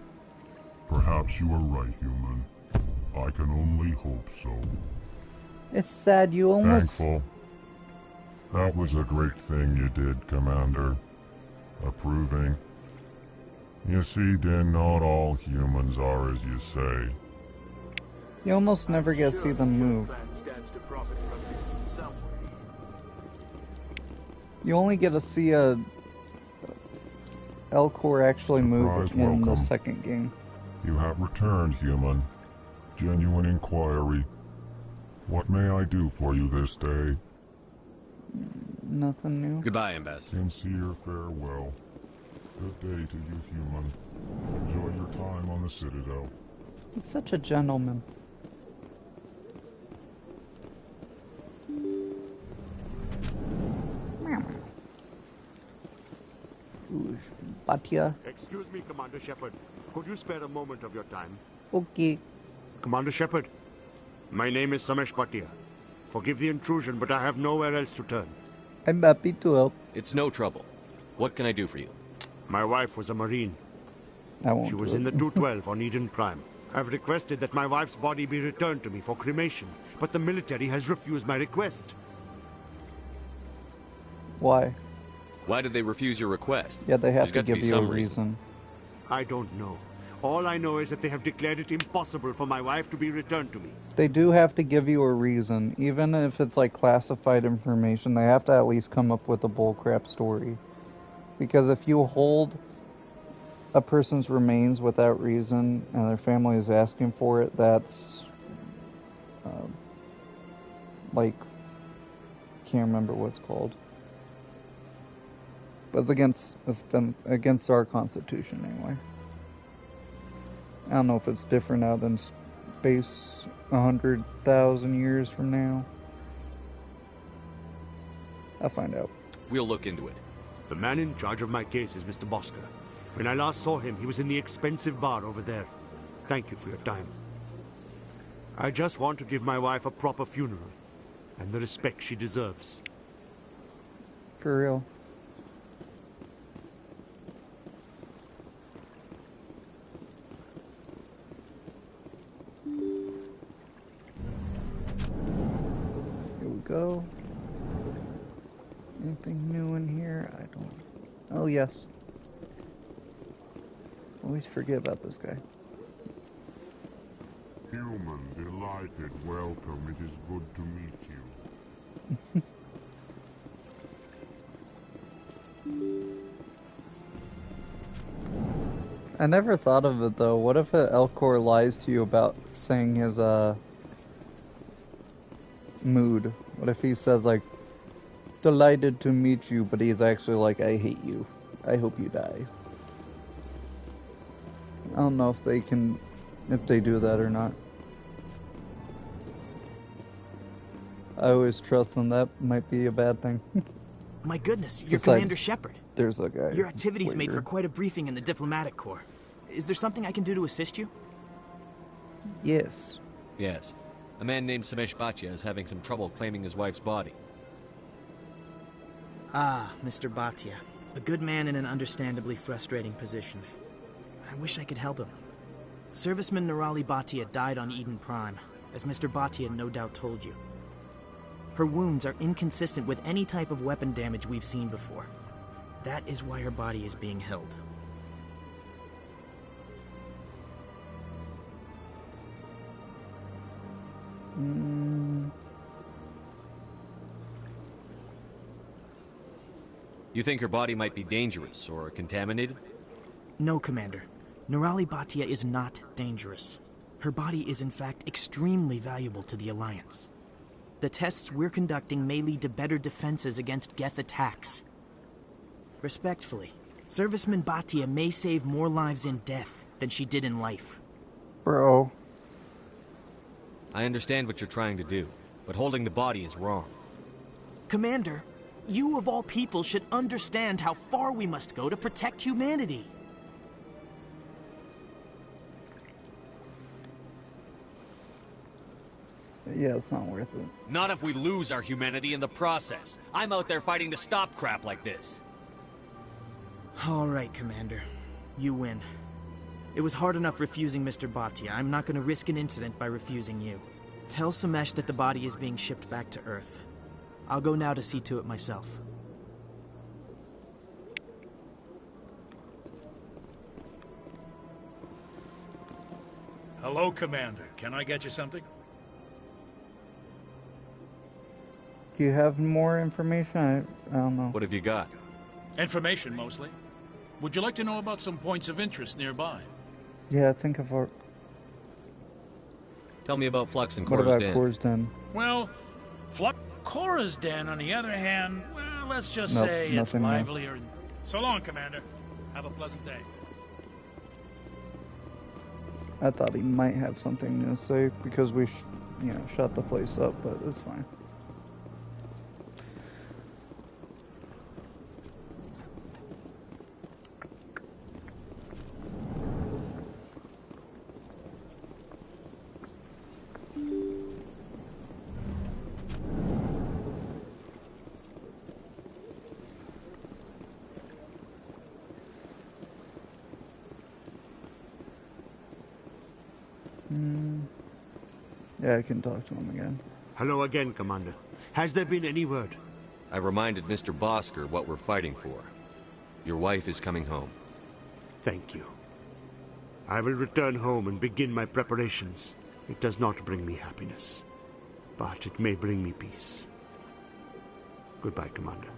Perhaps you are right, human. I can only hope so. It's sad you almost... Thankful. That was a great thing you did, Commander. Approving. You see, then not all humans are as you say. You almost never get to see them move. You only get to see a Elcor actually move Surprise in the welcome. second game. You have returned, human. Genuine inquiry. What may I do for you this day? Nothing new. Goodbye, Ambassador. Sincere farewell. Good day to you, human. Enjoy your time on the Citadel. He's such a gentleman. Ooh, Batia. Excuse me, Commander Shepard. Could you spare a moment of your time? Okay. Commander Shepard, my name is Samesh Bhatia. Forgive the intrusion, but I have nowhere else to turn. I'm happy to help. It's no trouble. What can I do for you? My wife was a Marine. I won't She was do in it. the 212 on Eden Prime. I've requested that my wife's body be returned to me for cremation, but the military has refused my request. Why? Why did they refuse your request? Yeah, they have There's to got give be you a some reason. I don't know. All I know is that they have declared it impossible for my wife to be returned to me. They do have to give you a reason. Even if it's like classified information, they have to at least come up with a bullcrap story. Because if you hold a person's remains without reason and their family is asking for it, that's like, can't remember what it's called. But it's been against our Constitution anyway. I don't know if it's different out in space 100,000 years from now. I'll find out. We'll look into it. The man in charge of my case is Mr. Bosker. When I last saw him, he was in the expensive bar over there. Thank you for your time. I just want to give my wife a proper funeral, and the respect she deserves. For real. Oh, yes. Always forget about this guy. Human, delighted, welcome. It is good to meet you. I never thought of it though. What if Elcor lies to you about saying his mood? What if he says like, delighted to meet you, but he's actually like, I hate you. I hope you die. I don't know if they do that or not. I always trust them. That might be a bad thing. My goodness, you're Besides, Commander Shepard. There's a guy. Your activities made later. for quite a briefing in the diplomatic corps. Is there something I can do to assist you? Yes. Yes. A man named Samesh Bhatia is having some trouble claiming his wife's body. Ah, Mr. Bhatia. A good man in an understandably frustrating position. I wish I could help him. Serviceman Nirali Bhatia died on Eden Prime, as Mr. Bhatia no doubt told you. Her wounds are inconsistent with any type of weapon damage we've seen before. That is why her body is being held. You think her body might be dangerous or contaminated? No, Commander. Nirali Bhatia is not dangerous. Her body is in fact extremely valuable to the Alliance. The tests we're conducting may lead to better defenses against Geth attacks. Respectfully, Serviceman Bhatia may save more lives in death than she did in life. Bro. I understand what you're trying to do, but holding the body is wrong. Commander, you of all people should understand how far we must go to protect humanity. Yeah, it's not worth it. Not if we lose our humanity in the process. I'm out there fighting to stop crap like this. All right, Commander. You win. It was hard enough refusing Mr. Bhatia. I'm not going to risk an incident by refusing you. Tell Samesh that the body is being shipped back to Earth. I'll go now to see to it myself. Hello, Commander. Can I get you something? Do you have more information? I don't know. What have you got? Information, mostly. Would you like to know about some points of interest nearby? Yeah, think of our... Tell me about Flux and What Cora's about Den. Cora's Den? Well, Cora's Den, on the other hand, well, let's just Nope, say it's nothing there. livelier. So long, Commander. Have a pleasant day. I thought he might have something to say because we, shut the place up, but it's fine. Yeah, I can talk to him again. Hello again, Commander. Has there been any word? I reminded Mr. Bosker what we're fighting for. Your wife is coming home. Thank you. I will return home and begin my preparations. It does not bring me happiness, but it may bring me peace. Goodbye, Commander.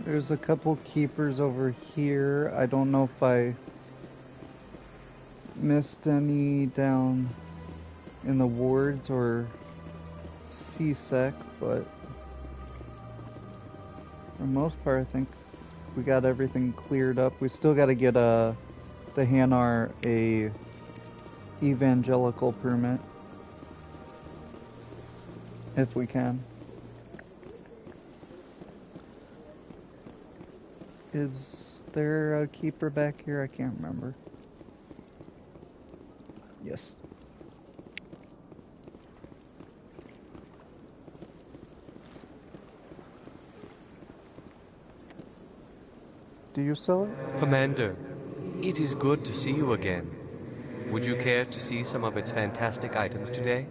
There's a couple keepers over here. I don't know if I missed any down in the wards or CSEC, but for the most part, I think we got everything cleared up. We still got to get the Hanar a evangelical permit if we can. Is there a keeper back here? I can't remember. Yes. Do you sell it? Commander, it is good to see you again. Would you care to see some of its fantastic items today?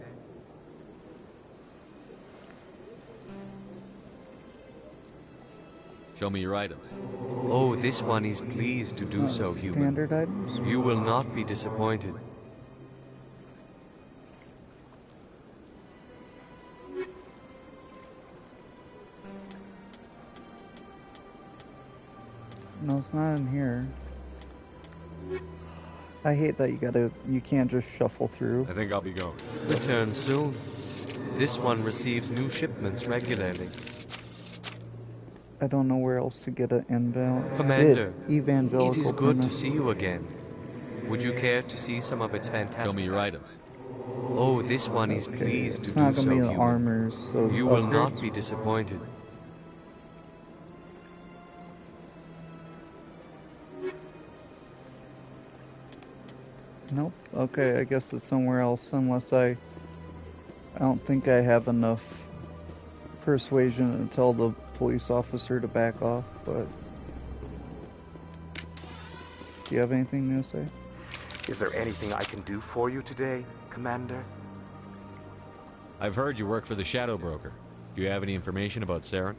Show me your items. Oh, this one is pleased to do so, human. Standard items? You will not be disappointed. No, it's not in here. I hate that you can't just shuffle through. I think I'll be going. Return soon. This one receives new shipments regularly. I don't know where else to get an Commander, evangelical it is good premise. to see you again. Would you care to see some of its fantastic... Show me your items. Oh, this one is pleased to It's not do gonna so, be the human. armors, so You will upgrades. not be disappointed. Nope. Okay, I guess it's somewhere else unless I don't think I have enough persuasion to tell the police officer to back off, but do you have anything new to say? Is there anything I can do for you today, Commander? I've heard you work for the Shadow Broker. Do you have any information about Saren?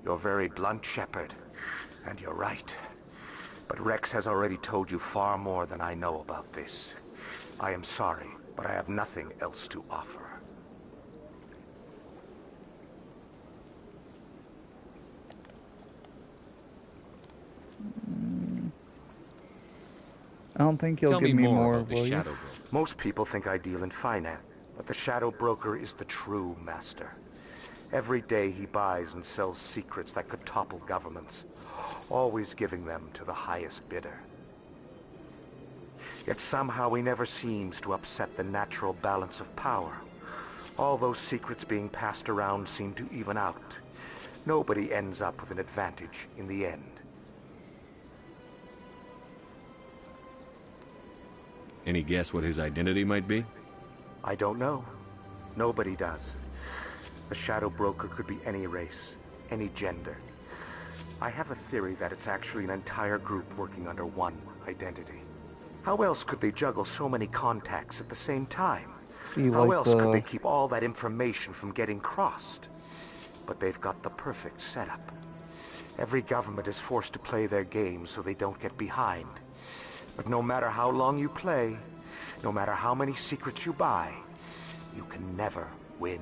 You're very blunt, Shepard, and you're right. But Rex has already told you far more than I know about this. I am sorry, but I have nothing else to offer. I don't think you'll give me more, will you? Most people think I deal in finance, but the Shadow Broker is the true master. Every day he buys and sells secrets that could topple governments, always giving them to the highest bidder. Yet somehow he never seems to upset the natural balance of power. All those secrets being passed around seem to even out. Nobody ends up with an advantage in the end. Any guess what his identity might be? I don't know. Nobody does. The Shadow Broker could be any race, any gender. I have a theory that it's actually an entire group working under one identity. How else could they juggle so many contacts at the same time? How else could they keep all that information from getting crossed? But they've got the perfect setup. Every government is forced to play their game so they don't get behind. But no matter how long you play, no matter how many secrets you buy, you can never win.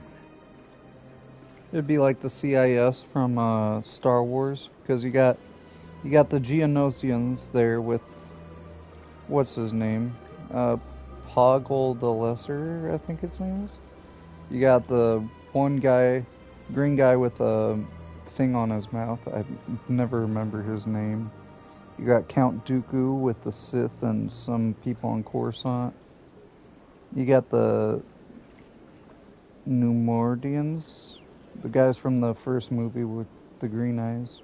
It'd be like the CIS from Star Wars, because you got the Geonosians there with what's his name, Poggle the Lesser, I think his name is. You got the one guy, green guy with a thing on his mouth. I never remember his name. You got Count Dooku with the Sith and some people on Coruscant. You got the Numordians, the guys from the first movie with the green eyes.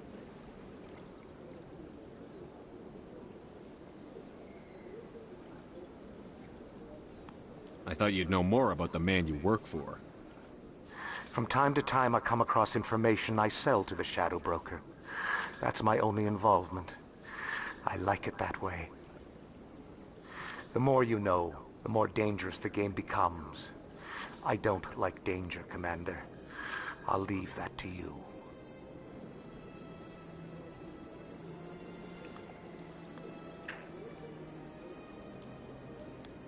I thought you'd know more about the man you work for. From time to time I come across information I sell to the Shadow Broker. That's my only involvement. I like it that way. The more you know, the more dangerous the game becomes. I don't like danger, Commander. I'll leave that to you.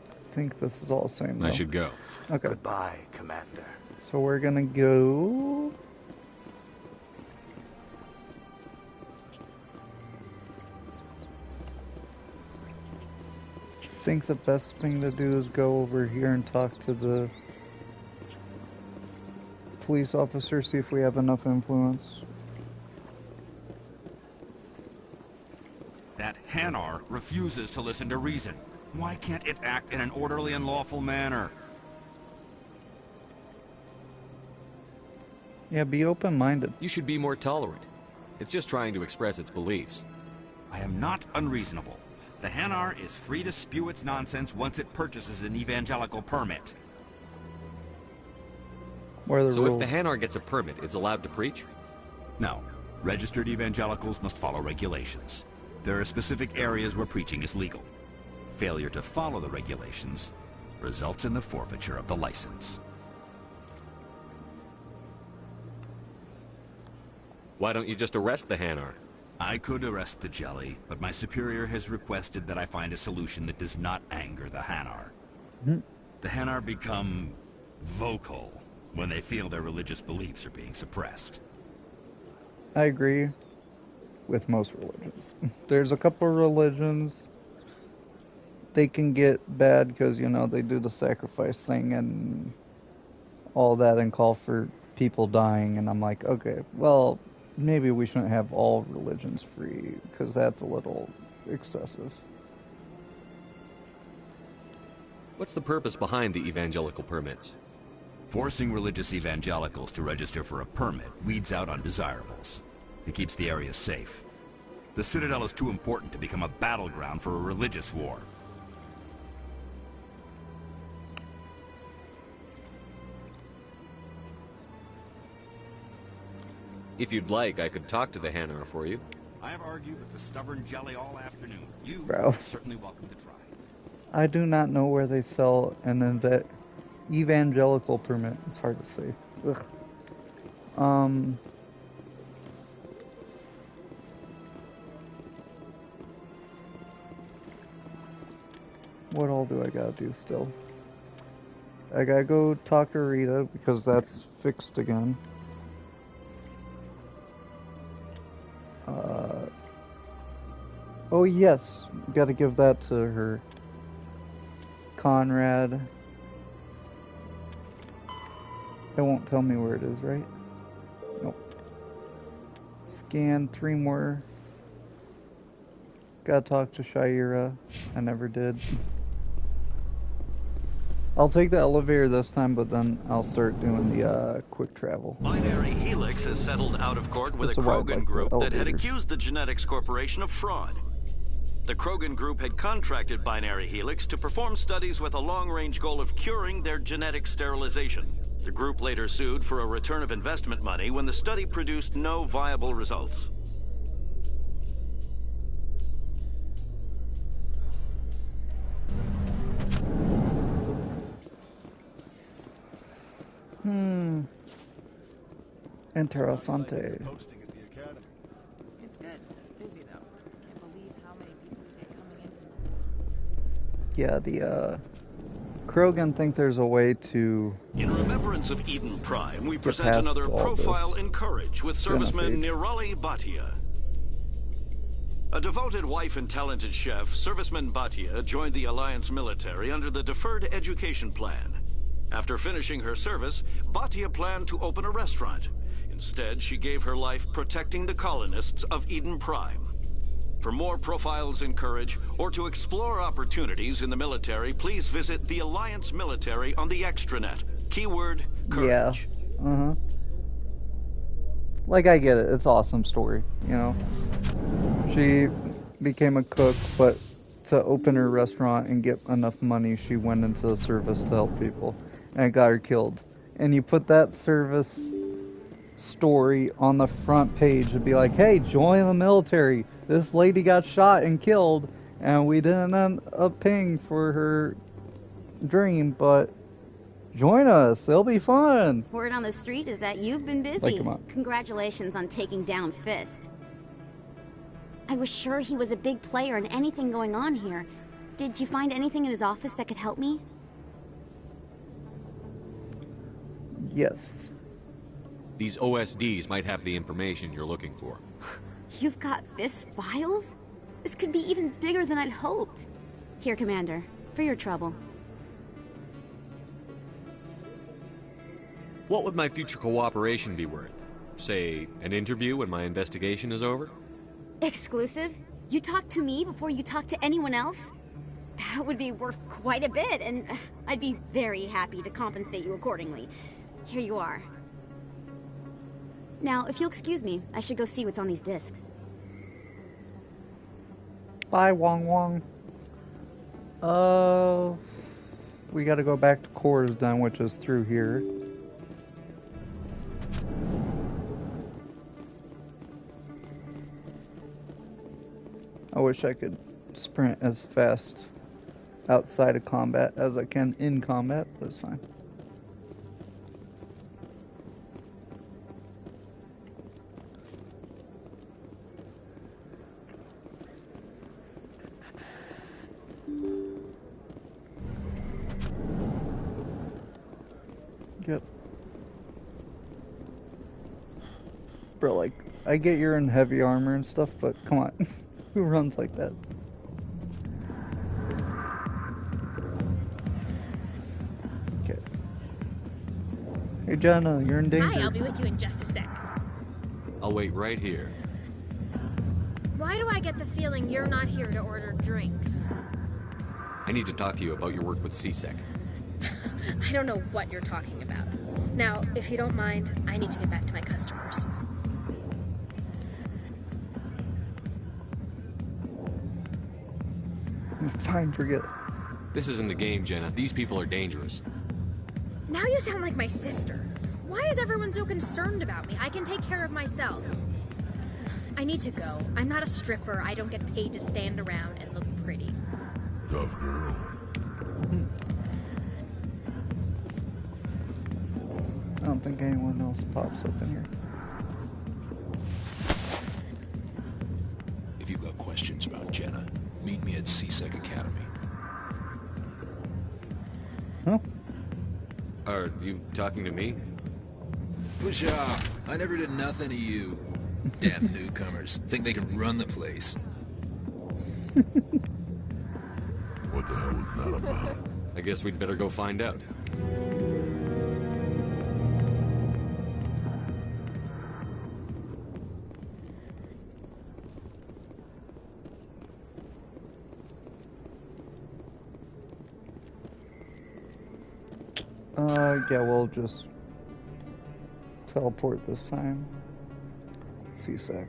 I think this is all the same. I though. should go. Okay. Goodbye, Commander. So we're gonna go. I think the best thing to do is go over here and talk to the police officer, see if we have enough influence. That Hanar refuses to listen to reason. Why can't it act in an orderly and lawful manner? Yeah, be open-minded. You should be more tolerant. It's just trying to express its beliefs. I am not unreasonable. The Hanar is free to spew its nonsense once it purchases an evangelical permit. What are the So rules? if the Hanar gets a permit, it's allowed to preach? No. Registered evangelicals must follow regulations. There are specific areas where preaching is legal. Failure to follow the regulations results in the forfeiture of the license. Why don't you just arrest the Hanar? I could arrest the jelly, but my superior has requested that I find a solution that does not anger the Hanar. Mhm. The Hanar become vocal when they feel their religious beliefs are being suppressed. I agree with most religions. There's a couple religions they can get bad because, you know, they do the sacrifice thing and all that and call for people dying, and I'm like, okay, well, maybe we shouldn't have all religions free because that's a little excessive. What's the purpose behind the evangelical permits? Forcing religious evangelicals to register for a permit weeds out undesirables. It keeps the area safe. The Citadel is too important to become a battleground for a religious war. If you'd like, I could talk to the Hanar for you. I have argued with the stubborn jelly all afternoon. You Bro. are certainly welcome to try. I do not know where they sell an evangelical permit. It's hard to say. Ugh. What all do I gotta do still? I gotta go talk to Rita because that's fixed again. Oh yes, gotta give that to her. Conrad. It won't tell me where it is, right? Nope. Scan 3 more. Gotta talk to Shaira. I never did. I'll take the elevator this time, but then I'll start doing the quick travel. Binary Helix has settled out of court with That's a why I like Krogan the group that had elevator. accused the Genetics Corporation of fraud. The Krogan group had contracted Binary Helix to perform studies with a long-range goal of curing their genetic sterilization. The group later sued for a return of investment money when the study produced no viable results. Interessante. It's good. Busy though. Can't believe how many people get coming in. Yeah, the Krogan think there's a way to In remembrance of Eden Prime, we get present past another all profile this in courage with serviceman genophage. Nirali Bhatia. A devoted wife and talented chef, Serviceman Bhatia joined the Alliance military under the Deferred Education Plan. After finishing her service, Bhatia planned to open a restaurant. Instead, she gave her life protecting the colonists of Eden Prime. For more profiles in courage, or to explore opportunities in the military, please visit the Alliance military on the extranet. Keyword, courage. Yeah. Like, I get it. It's an awesome story, you know. She became a cook, but to open her restaurant and get enough money, she went into the service to help people. And it got her killed. And you put that service story on the front page and be like, hey, join the military. This lady got shot and killed, and we didn't end up paying for her dream, but join us. It'll be fun. Word on the street is that you've been busy. Like, come on. Congratulations on taking down Fist. I was sure he was a big player in anything going on here. Did you find anything in his office that could help me? Yes. These OSDs might have the information you're looking for. You've got Fist's files? This could be even bigger than I'd hoped. Here, Commander, for your trouble. What would my future cooperation be worth? Say, an interview when my investigation is over? Exclusive? You talk to me before you talk to anyone else? That would be worth quite a bit, and I'd be very happy to compensate you accordingly. Here you are. Now, if you'll excuse me, I should go see what's on these discs. Bye, Wong Wong. We gotta go back to Coruscant, which is through here. I wish I could sprint as fast outside of combat as I can in combat, but it's fine. Yep. Bro, like, I get you're in heavy armor and stuff, but come on. Who runs like that? Okay. Hey, Jenna, you're in danger. Hi, I'll be with you in just a sec. I'll wait right here. Why do I get the feeling you're not here to order drinks? I need to talk to you about your work with CSEC. I don't know what you're talking about. Now, if you don't mind, I need to get back to my customers. Fine, forget it. This isn't a game, Jenna. These people are dangerous. Now you sound like my sister. Why is everyone so concerned about me? I can take care of myself. I need to go. I'm not a stripper. I don't get paid to stand around and look pretty. Tough girl. I don't think anyone else pops up in here. If you've got questions about Jenna, meet me at CSEC Academy. Huh? Are you talking to me? Push off. I never did nothing to you. Damn newcomers. Think they can run the place. What the hell was that about? I guess we'd better go find out. Yeah, we'll just teleport this time. CSEC.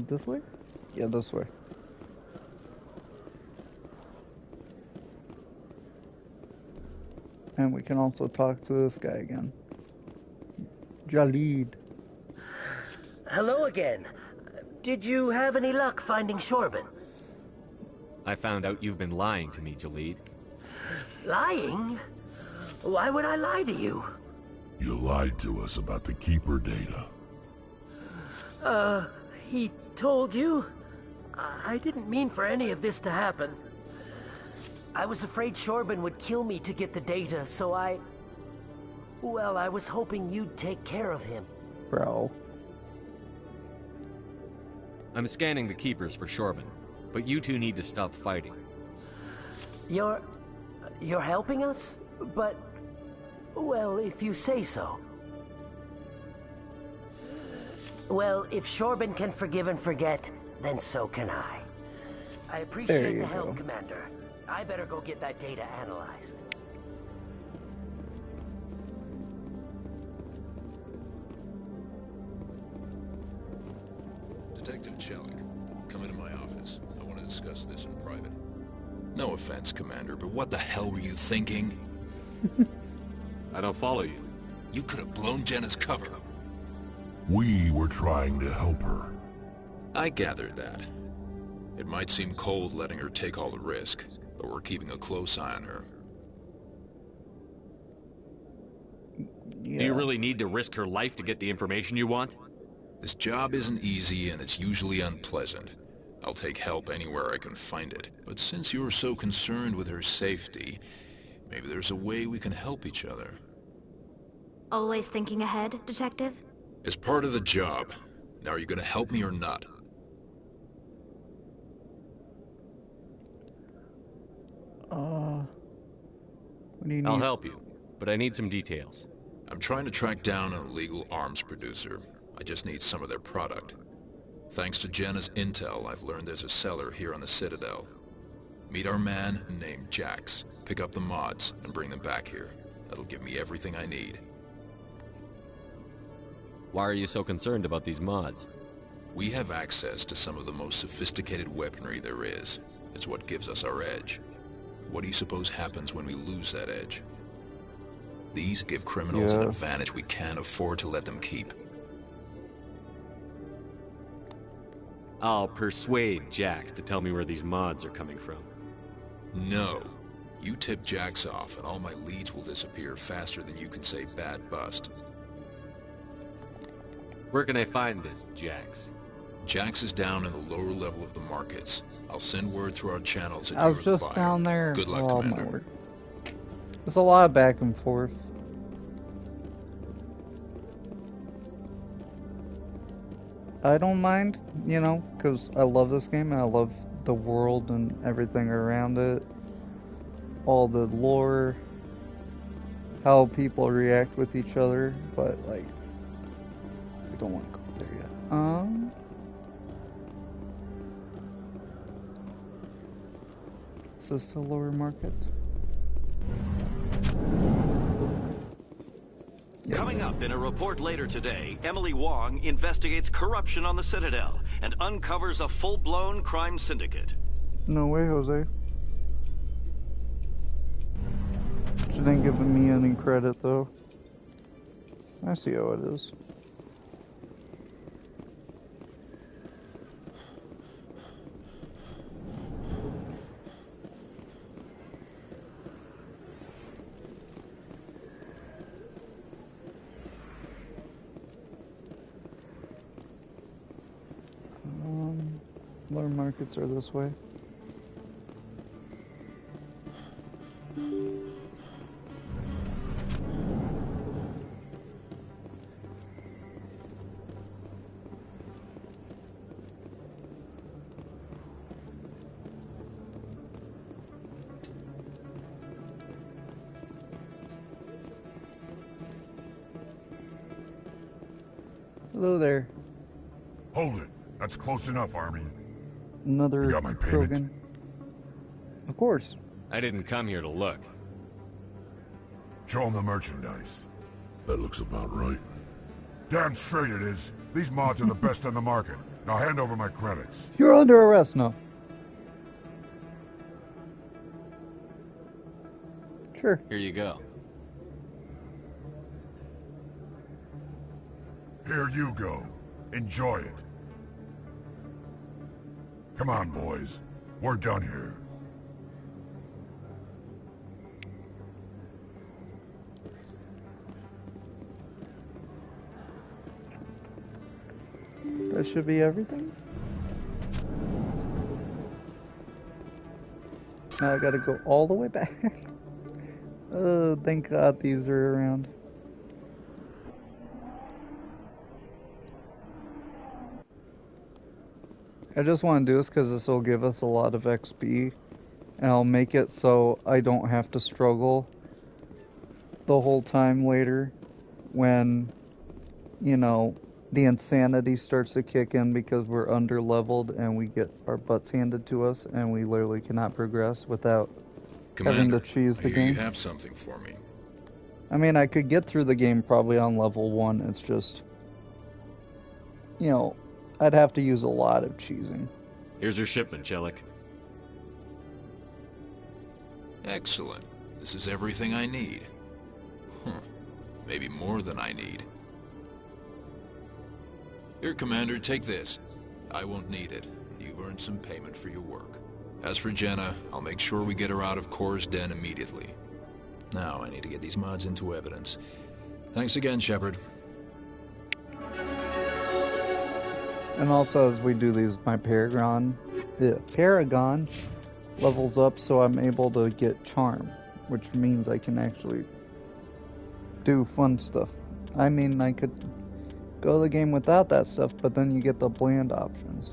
This way? Yeah, this way. And we can also talk to this guy again. Jalid. Hello again. Did you have any luck finding Shorban? I found out you've been lying to me, Jalid. Lying? Why would I lie to you? You lied to us about the Keeper data. He told you? I didn't mean for any of this to happen. I was afraid Shorban would kill me to get the data, so well, I was hoping you'd take care of him. Bro. I'm scanning the Keepers for Shorban, but you two need to stop fighting. You're helping us? But, well, if you say so. Well, if Shorban can forgive and forget, then so can I. I appreciate the help, Commander. I better go get that data analyzed. Detective Chelik, come into my office. I want to discuss this in private. No offense, Commander, but what the hell were you thinking? I don't follow you. You could have blown Jenna's cover. We were trying to help her. I gathered that. It might seem cold letting her take all the risk, but we're keeping a close eye on her. Yeah. Do you really need to risk her life to get the information you want? This job isn't easy and it's usually unpleasant. I'll take help anywhere I can find it. But since you're so concerned with her safety, maybe there's a way we can help each other. Always thinking ahead, Detective? As part of the job. Now, are you gonna help me or not? What do you need? I'll help you, but I need some details. I'm trying to track down an illegal arms producer. I just need some of their product. Thanks to Jenna's intel, I've learned there's a seller here on the Citadel. Meet our man named Jax. Pick up the mods and bring them back here. That'll give me everything I need. Why are you so concerned about these mods? We have access to some of the most sophisticated weaponry there is. It's what gives us our edge. What do you suppose happens when we lose that edge? These give criminals an advantage we can't afford to let them keep. I'll persuade Jax to tell me where these mods are coming from. No. You tip Jax off and all my leads will disappear faster than you can say bad bust. Where can I find this Jax? Jax is down in the lower level of the markets. I'll send word through our channels that I was you're the just buyer. down there. Good luck, oh Commander. my word. There's a lot of back and forth. I don't mind, you know, because I love this game and I love the world and everything around it. All the lore, how people react with each other, but like, I don't want to go there yet. Is this the lower markets? Coming up in a report later today, Emily Wong investigates corruption on the Citadel and uncovers a full-blown crime syndicate. No way, Jose. She didn't give me any credit, though. I see how it is. Lower markets are this way. Hello there. Hold it. That's close enough, Army. Another You got my payment? Krogan. Of course. I didn't come here to look. Show him the merchandise. That looks about right. Damn straight it is. These mods are the best on the market. Now hand over my credits. You're under arrest now. Sure. Here you go. Here you go. Enjoy it. Come on, boys. We're done here. That should be everything. Now I gotta go all the way back. Oh, thank God these are around. I just want to do this because this will give us a lot of XP, and I'll make it so I don't have to struggle the whole time later when, you know, the insanity starts to kick in because we're under-leveled and we get our butts handed to us and we literally cannot progress without having to choose the I hear game. you have something for me. I mean, I could get through the game probably on level 1, it's just, you know, I'd have to use a lot of cheesing. Here's your shipment, Chelik. Excellent. This is everything I need. Maybe more than I need. Here, Commander, take this. I won't need it. You've earned some payment for your work. As for Jenna, I'll make sure we get her out of Kor's den immediately. Now I need to get these mods into evidence. Thanks again, Shepard. And also, as we do these, my Paragon levels up, so I'm able to get Charm, which means I can actually do fun stuff. I mean, I could go the game without that stuff, but then you get the bland options.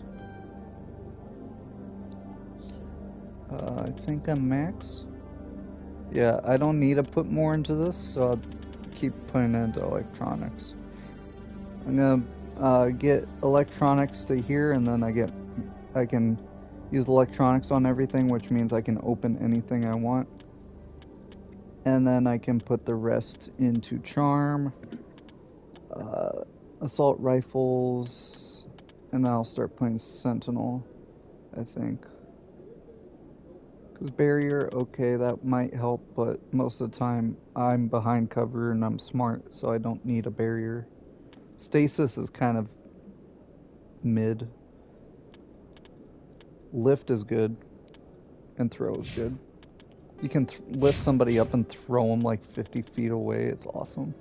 I think I'm max. Yeah, I don't need to put more into this, so I'll keep putting into electronics. I'm gonna get electronics to here, and then I can use electronics on everything, which means I can open anything I want. And then I can put the rest into charm, assault rifles, and then I'll start playing sentinel, I think. Because barrier, okay, that might help, but most of the time I'm behind cover and I'm smart, so I don't need a barrier. Stasis is kind of mid. Lift is good, and throw is good. You can lift somebody up and throw them like 50 feet away. It's awesome.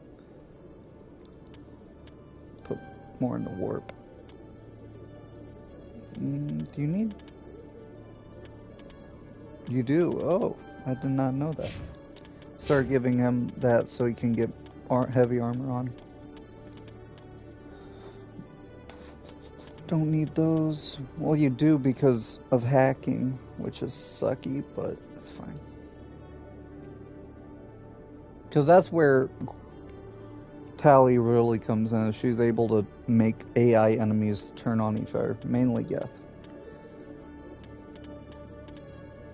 Put more in the warp. Do you need... You do? Oh, I did not know that. Start giving him that so he can get heavy armor on. Don't need those. Well, you do because of hacking, which is sucky, but it's fine. Because that's where Tally really comes in. She's able to make AI enemies turn on each other. Mainly Geth.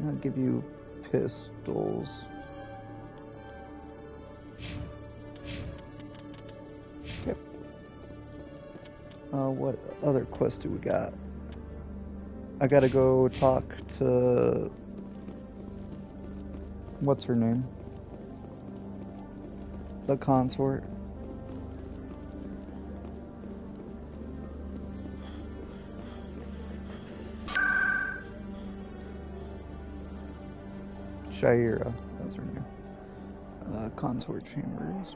I'll give you pistols. Okay. What other quest do we got? I gotta go talk to... What's her name? The consort. Shaira, that's her name. Consort chambers.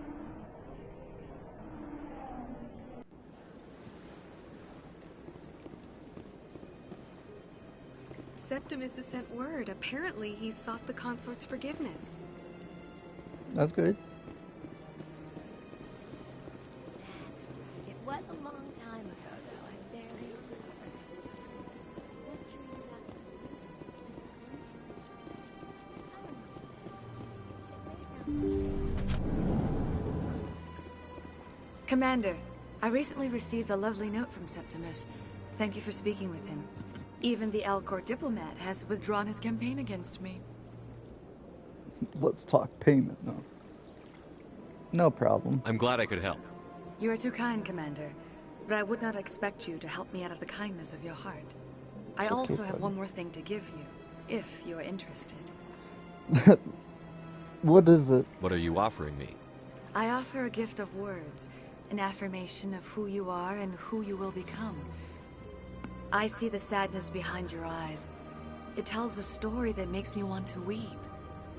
Septimus has sent word. Apparently, he sought the consort's forgiveness. That's good. That's right. It was a long time ago, though. I barely Commander, I recently received a lovely note from Septimus. Thank you for speaking with him. Even the Alcor diplomat has withdrawn his campaign against me. Let's talk payment now. No problem. I'm glad I could help. You are too kind, Commander, but I would not expect you to help me out of the kindness of your heart. I It's okay, also have buddy. one more thing to give you, if you are interested. What is it? What are you offering me? I offer a gift of words, an affirmation of who you are and who you will become. I see the sadness behind your eyes. It tells a story that makes me want to weep.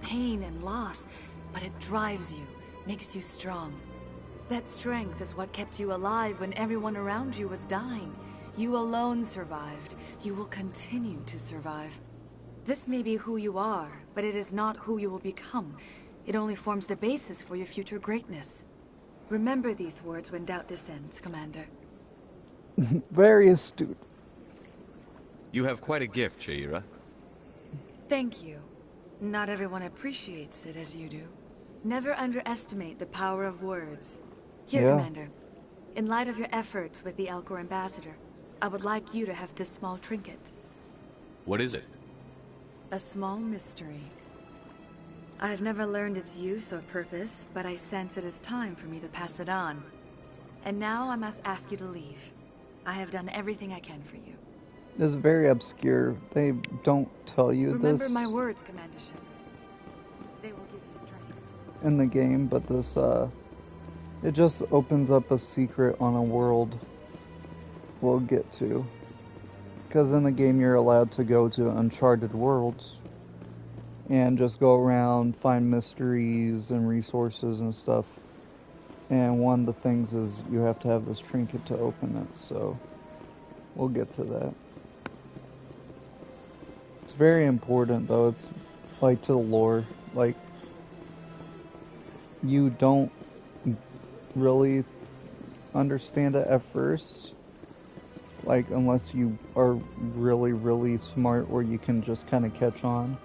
Pain and loss, but it drives you, makes you strong. That strength is what kept you alive when everyone around you was dying. You alone survived. You will continue to survive. This may be who you are, but it is not who you will become. It only forms the basis for your future greatness. Remember these words when doubt descends, Commander. Very astute. You have quite a gift, Shaira. Thank you. Not everyone appreciates it as you do. Never underestimate the power of words. Here, Yeah. Commander. In light of your efforts with the Alcor ambassador, I would like you to have this small trinket. What is it? A small mystery. I have never learned its use or purpose, but I sense it is time for me to pass it on. And now I must ask you to leave. I have done everything I can for you. It's very obscure. They don't tell you Remember this my words, Commander Shepard. They will give you strength. in the game, but this, it just opens up a secret on a world we'll get to. Because in the game you're allowed to go to uncharted worlds and just go around, find mysteries and resources and stuff. And one of the things is you have to have this trinket to open it, so we'll get to that. It's very important though, it's like to the lore, like you don't really understand it at first, like unless you are really, really smart or you can just kind of catch on.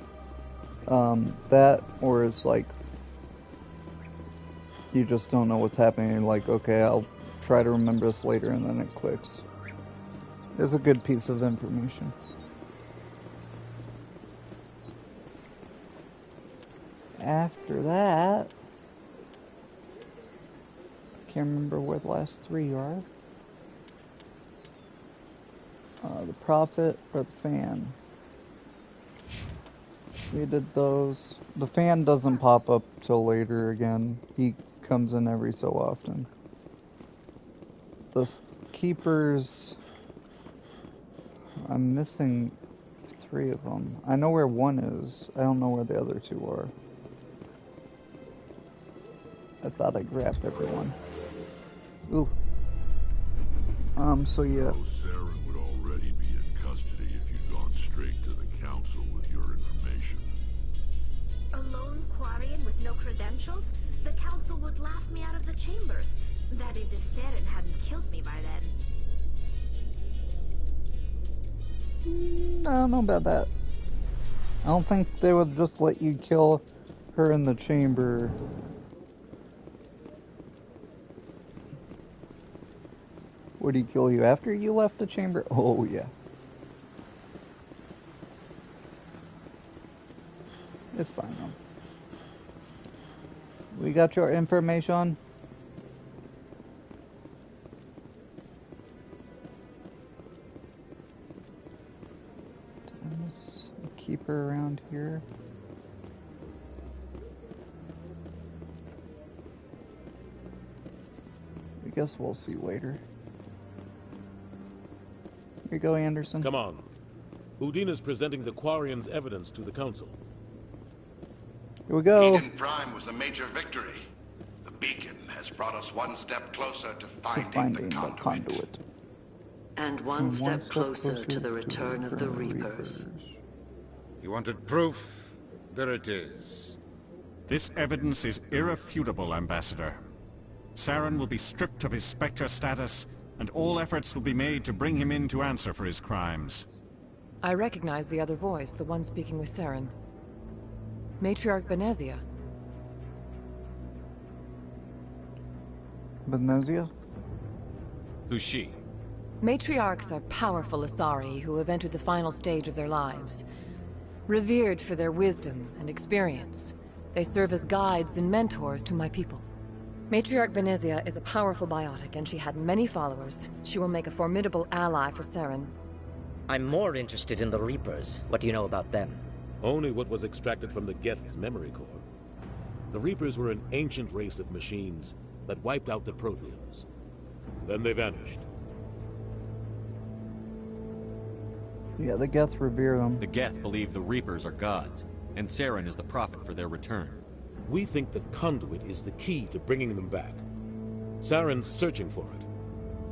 That, or it's like you just don't know what's happening. You're like, okay, I'll try to remember this later, and then it clicks. It's a good piece of information. After that, can't remember where the last three are. The Prophet or the Fan. We did those. The Fan doesn't pop up till later again. He comes in every so often. The Keepers, I'm missing 3 of them. I know where one is. I don't know where the other 2 are. I thought I grabbed everyone. Ooh. So yeah. Saren would already be in custody if you'd gone straight to the council with your information. A lone Quarian with no credentials? The council would laugh me out of the chambers. That is, if Saren hadn't killed me by then. I don't know about that. I don't think they would just let you kill her in the chamber. Would he kill you after you left the chamber? Oh, yeah. It's fine, though. We got your information? Let's keep her around here. I guess we'll see later. Here you go, Anderson. Come on. Udina's presenting the Quarian's evidence to the council. Here we go. Eden Prime was a major victory. The beacon has brought us one step closer to finding the conduit. And one step closer to the return of the Reapers. You wanted proof? There it is. This evidence is irrefutable, Ambassador. Saren will be stripped of his Spectre status, and all efforts will be made to bring him in to answer for his crimes. I recognize the other voice, the one speaking with Saren. Matriarch Benezia. Benezia? Who's she? Matriarchs are powerful Asari who have entered the final stage of their lives. Revered for their wisdom and experience, they serve as guides and mentors to my people. Matriarch Benezia is a powerful biotic, and she had many followers. She will make a formidable ally for Saren. I'm more interested in the Reapers. What do you know about them? Only what was extracted from the Geth's memory core. The Reapers were an ancient race of machines that wiped out the Protheans. Then they vanished. Yeah, the Geth revere them. The Geth believe the Reapers are gods, and Saren is the prophet for their return. We think the conduit is the key to bringing them back. Saren's searching for it.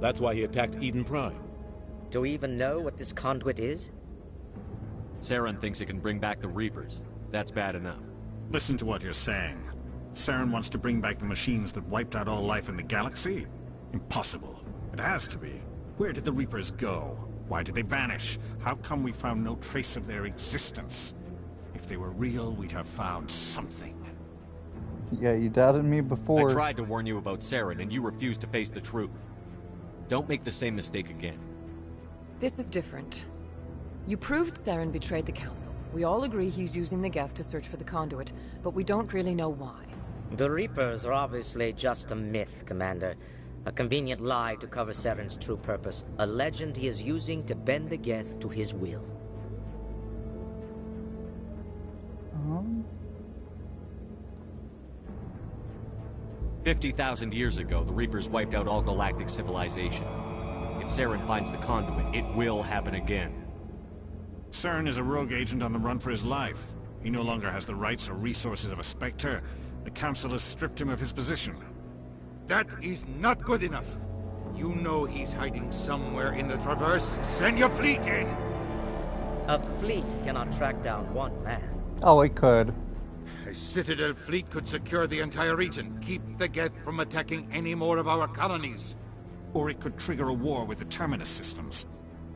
That's why he attacked Eden Prime. Do we even know what this conduit is? Saren thinks it can bring back the Reapers. That's bad enough. Listen to what you're saying. Saren wants to bring back the machines that wiped out all life in the galaxy? Impossible. It has to be. Where did the Reapers go? Why did they vanish? How come we found no trace of their existence? If they were real, we'd have found something. Yeah, you doubted me before. I tried to warn you about Saren, and you refused to face the truth. Don't make the same mistake again. This is different. You proved Saren betrayed the Council. We all agree he's using the Geth to search for the conduit, but we don't really know why. The Reapers are obviously just a myth, Commander. A convenient lie to cover Saren's true purpose. A legend he is using to bend the Geth to his will. 50,000 years ago, the Reapers wiped out all galactic civilization. If Saren finds the conduit, it will happen again. Saren is a rogue agent on the run for his life. He no longer has the rights or resources of a Spectre. The Council has stripped him of his position. That is not good enough. You know he's hiding somewhere in the Traverse. Send your fleet in! A fleet cannot track down one man. Oh, it could. A Citadel fleet could secure the entire region, keep the Geth from attacking any more of our colonies. Or it could trigger a war with the Terminus systems.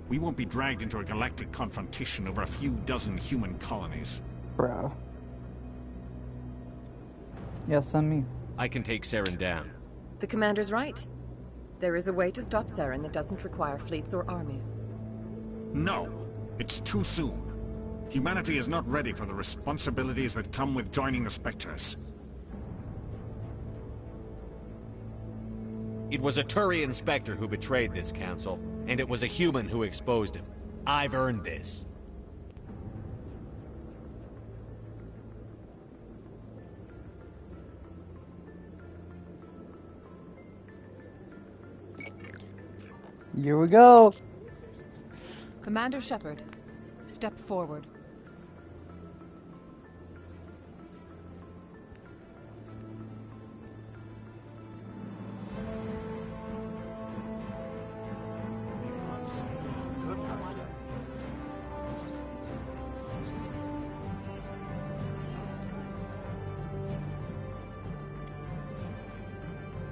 We won't be dragged into a galactic confrontation over a few dozen human colonies. Bro. Yeah, send me. I can take Saren down. The commander's right. There is a way to stop Saren that doesn't require fleets or armies. No, it's too soon. Humanity is not ready for the responsibilities that come with joining the Spectres. It was a Turian Spectre who betrayed this council, and it was a human who exposed him. I've earned this. Here we go. Commander Shepard, step forward.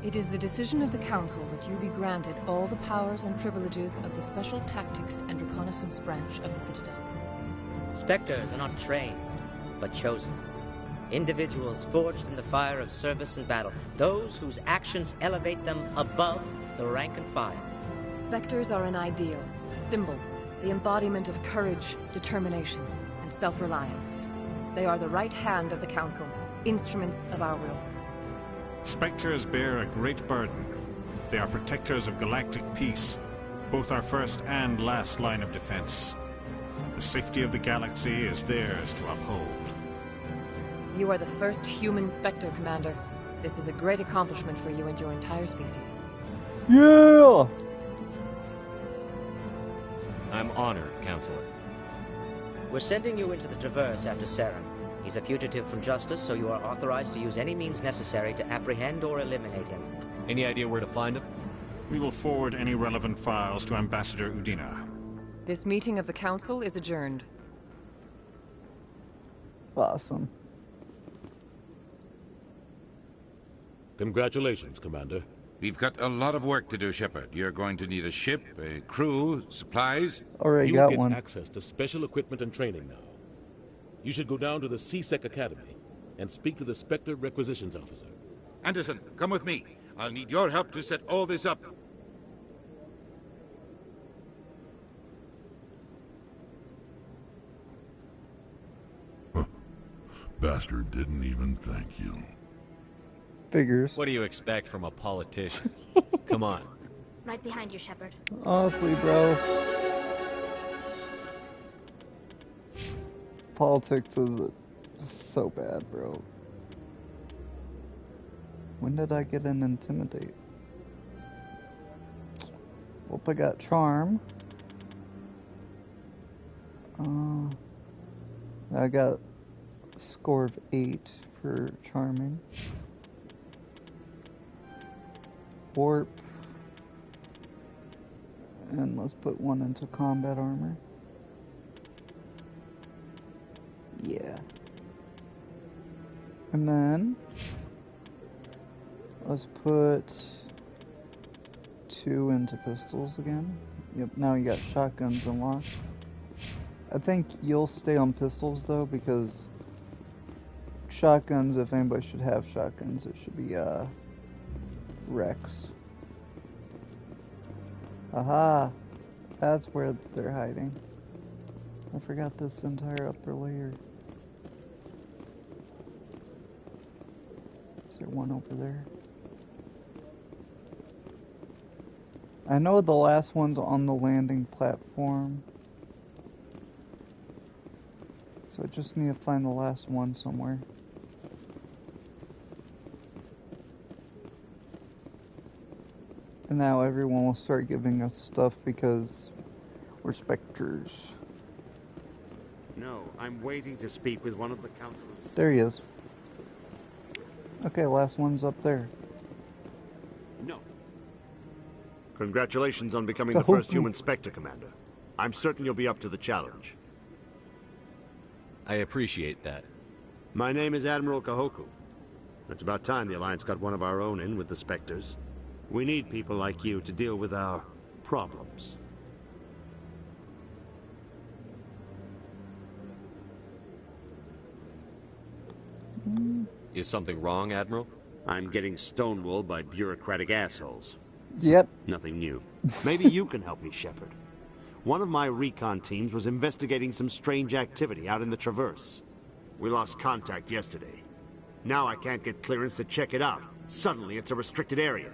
It is the decision of the Council that you be granted all the powers and privileges of the Special Tactics and Reconnaissance Branch of the Citadel. Spectres are not trained, but chosen. Individuals forged in the fire of service and battle. Those whose actions elevate them above the rank and file. Spectres are an ideal, a symbol, the embodiment of courage, determination, and self-reliance. They are the right hand of the Council, instruments of our will. Spectres bear a great burden. They are protectors of galactic peace, both our first and last line of defense. The safety of the galaxy is theirs to uphold. You are the first human Spectre, Commander. This is a great accomplishment for you and your entire species. Yeah! I'm honored, Counselor. We're sending you into the Traverse after Saren. He's a fugitive from justice, so you are authorized to use any means necessary to apprehend or eliminate him. Any idea where to find him? We will forward any relevant files to Ambassador Udina. This meeting of the Council is adjourned. Awesome. Congratulations, Commander. We've got a lot of work to do, Shepard. You're going to need a ship, a crew, supplies. Already You got get one. access to special equipment and training now. You should go down to the C-Sec Academy and speak to the Spectre Requisitions Officer. Anderson, come with me. I'll need your help to set all this up. Bastard didn't even thank you. Figures. What do you expect from a politician? Come on. Right behind you, Shepard. Honestly, bro. Politics is so bad, bro. When did I get an Intimidate? Well, I got Charm. I got a score of 8 for Charming. Warp. And let's put 1 into Combat Armor. Yeah. And then let's put 2 into pistols again. Yep, now you got shotguns unlocked. I think you'll stay on pistols though, because shotguns, if anybody should have shotguns, it should be Rex. Aha! That's where they're hiding. I forgot this entire upper layer. Is there one over there? I know the last one's on the landing platform. So I just need to find the last one somewhere. And now everyone will start giving us stuff because we're Spectres. No, I'm waiting to speak with one of the council's... There he is. Okay, last one's up there. No. Congratulations on becoming the first human Spectre, Commander. I'm certain you'll be up to the challenge. I appreciate that. My name is Admiral Kahoku. It's about time the Alliance got one of our own in with the Spectres. We need people like you to deal with our problems. Is something wrong, Admiral? I'm getting stonewalled by bureaucratic assholes. Yep. Nothing new. Maybe you can help me, Shepard. One of my recon teams was investigating some strange activity out in the Traverse. We lost contact yesterday. Now I can't get clearance to check it out. Suddenly it's a restricted area.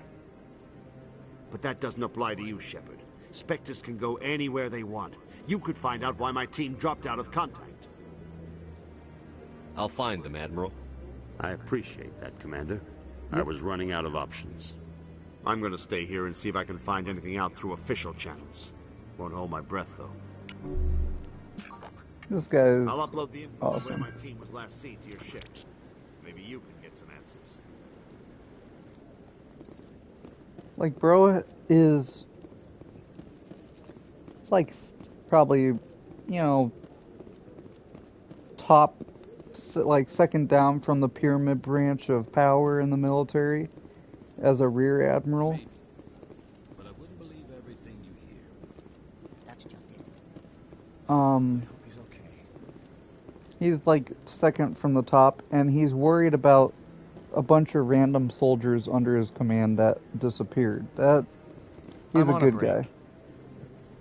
But that doesn't apply to you, Shepard. Spectres can go anywhere they want. You could find out why my team dropped out of contact. I'll find them, Admiral. I appreciate that, Commander. I was running out of options. I'm gonna stay here and see if I can find anything out through official channels. Won't hold my breath, though. This guy is I'll upload the info awesome. where my team was last seen to your ship. Maybe you can get some answers. Like, bro is... It's like, probably, you know, top, like, second down from the pyramid branch of power in the military as a rear admiral. But I wouldn't believe everything you hear. That's just it. He's okay. He's like second from the top, and he's worried about a bunch of random soldiers under his command that disappeared. He's a good guy.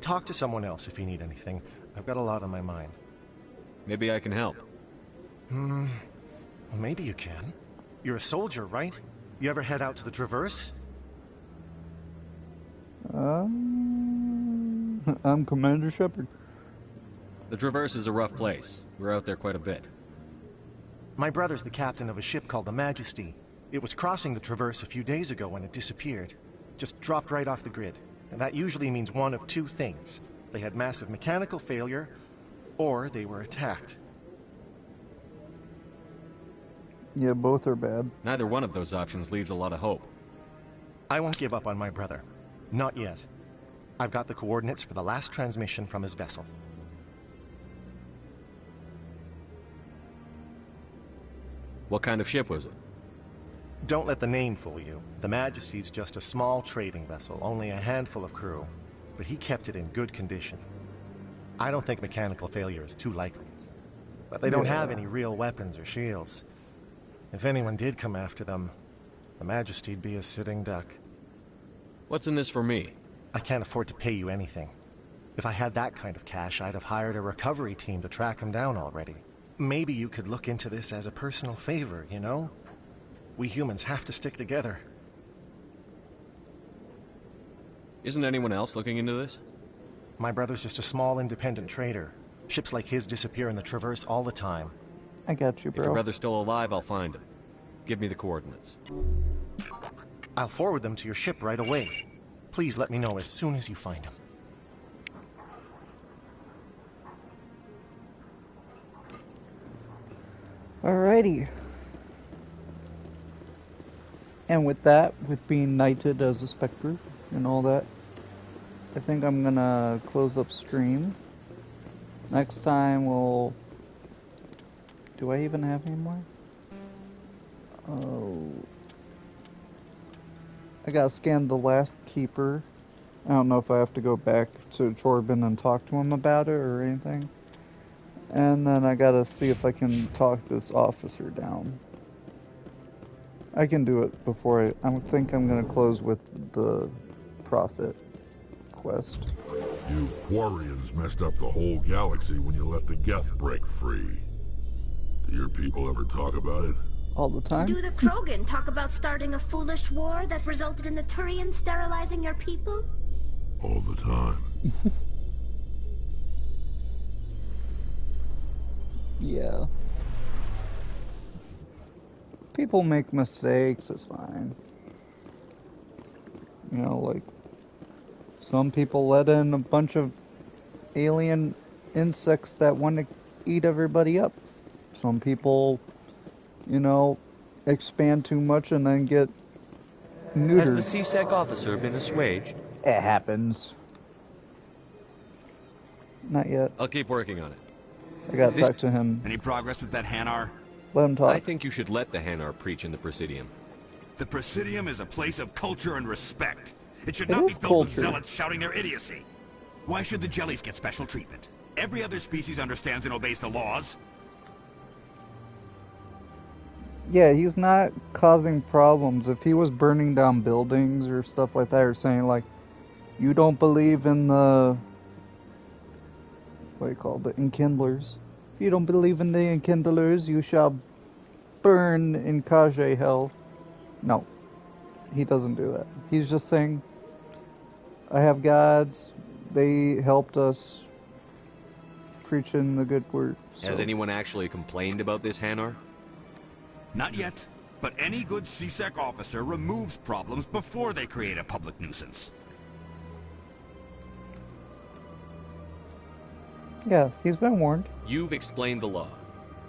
Talk to someone else if you need anything. I've got a lot on my mind. Maybe I can help. Well, maybe you can. You're a soldier, right? You ever head out to the Traverse? I'm Commander Shepard. The Traverse is a rough place. We're out there quite a bit. My brother's the captain of a ship called the Majesty. It was crossing the Traverse a few days ago when it disappeared. Just dropped right off the grid. And that usually means one of two things. They had massive mechanical failure, or they were attacked. Yeah, both are bad. Neither one of those options leaves a lot of hope. I won't give up on my brother. Not yet. I've got the coordinates for the last transmission from his vessel. What kind of ship was it? Don't let the name fool you. The Majesty's just a small trading vessel, only a handful of crew. But he kept it in good condition. I don't think mechanical failure is too likely. But they don't have any real weapons or shields. If anyone did come after them, the Majesty'd be a sitting duck. What's in this for me? I can't afford to pay you anything. If I had that kind of cash, I'd have hired a recovery team to track him down already. Maybe you could look into this as a personal favor, you know? We humans have to stick together. Isn't anyone else looking into this? My brother's just a small independent trader. Ships like his disappear in the Traverse all the time. I got you, bro. If your brother's still alive, I'll find him. Give me the coordinates. I'll forward them to your ship right away. Please let me know as soon as you find him. Alrighty. And with that, with being knighted as a Spectre and all that, I think I'm gonna close up stream. Next time we'll... Do I even have any more? Oh... I gotta scan the last keeper. I don't know if I have to go back to Corbin and talk to him about it or anything. And then I gotta see if I can talk this officer down. I can do it before I think I'm gonna close with the Prophet quest. You Quarians messed up the whole galaxy when you let the Geth break free. Do your people ever talk about it? All the time? Do the Krogan talk about starting a foolish war that resulted in the Turians sterilizing your people? All the time. Yeah. People make mistakes, it's fine. You know, like, some people let in a bunch of alien insects that want to eat everybody up. Some people, you know, expand too much and then get neutered. Has the C-Sec officer been assuaged? It happens. Not yet. I'll keep working on it. I gotta talk to him. Any progress with that Hanar? Let him talk. I think you should let the Hanar preach in the Presidium. The Presidium is a place of culture and respect. It should It not be is filled with culture. zealots shouting their idiocy. Why should the jellies get special treatment? Every other species understands and obeys the laws. Yeah, he's not causing problems. If he was burning down buildings or stuff like that, or saying like, you don't believe in the, what do you call it, the enkindlers. If you don't believe in the enkindlers, you shall burn in Kage hell. No, he doesn't do that. He's just saying, I have gods, they helped us preaching the good word. So. Has anyone actually complained about this, Hanar? Not yet, but any good CSEC officer removes problems before they create a public nuisance. Yeah, he's been warned. You've explained the law.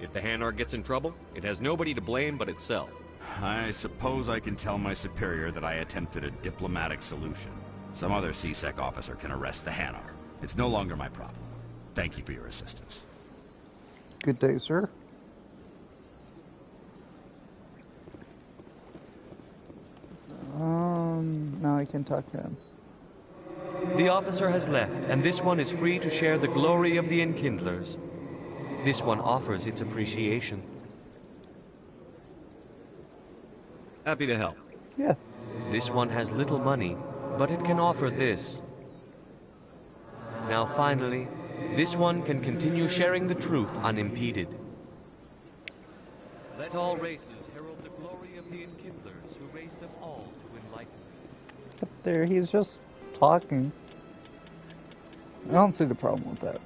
If the Hanar gets in trouble, it has nobody to blame but itself. I suppose I can tell my superior that I attempted a diplomatic solution. Some other CSEC officer can arrest the Hanar. It's no longer my problem. Thank you for your assistance. Good day, sir. Now I can talk to him. The officer has left, and this one is free to share the glory of the Enkindlers. This one offers its appreciation. Happy to help. Yeah. This one has little money, but it can offer this. Now finally, this one can continue sharing the truth unimpeded. Let all races herald the glory of the Enkindlers who raised them all to enlightenment. Up there, he's just talking. I don't see the problem with that.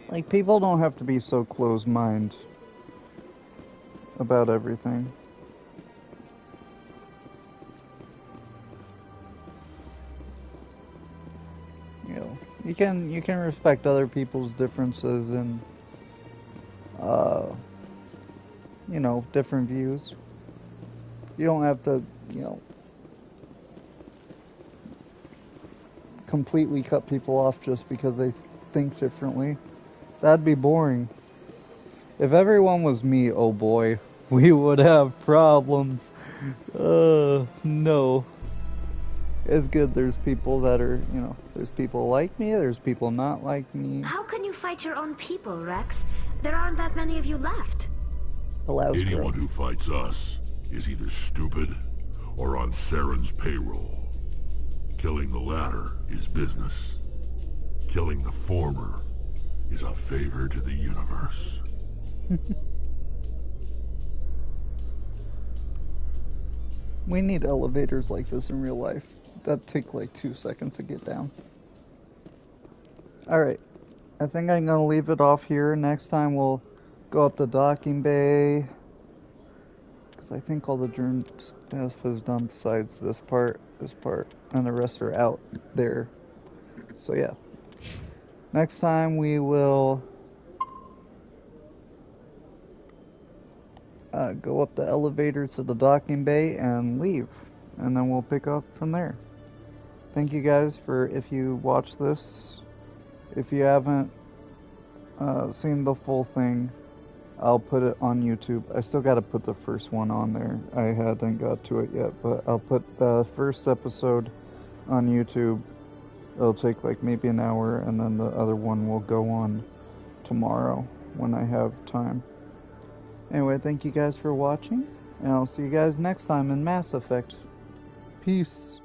Like, people don't have to be so closed-minded about everything. You know, you can respect other people's differences and you know, different views. You don't have to, you know, completely cut people off just because they think differently. That'd be boring. If everyone was me, oh boy, we would have problems. No. It's good there's people that are, you know, there's people like me, there's people not like me. How can you fight your own people, Rex? There aren't that many of you left. Anyone who fights us is either stupid or on Saren's payroll. Killing the latter is business. Killing the former is a favor to the universe. We need elevators like this in real life. That take like 2 seconds to get down. Alright. I think I'm gonna leave it off here. Next time we'll go up the docking bay. Because I think all the journey stuff is done besides this part, and the rest are out there. So yeah. Next time we will go up the elevator to the docking bay and leave. And then we'll pick up from there. Thank you guys for, if you watch this. If you haven't seen the full thing, I'll put it on YouTube. I still gotta put the first one on there. I hadn't got to it yet, but I'll put the first episode on YouTube. It'll take like maybe an hour, and then the other one will go on tomorrow when I have time. Anyway, thank you guys for watching, and I'll see you guys next time in Mass Effect. Peace.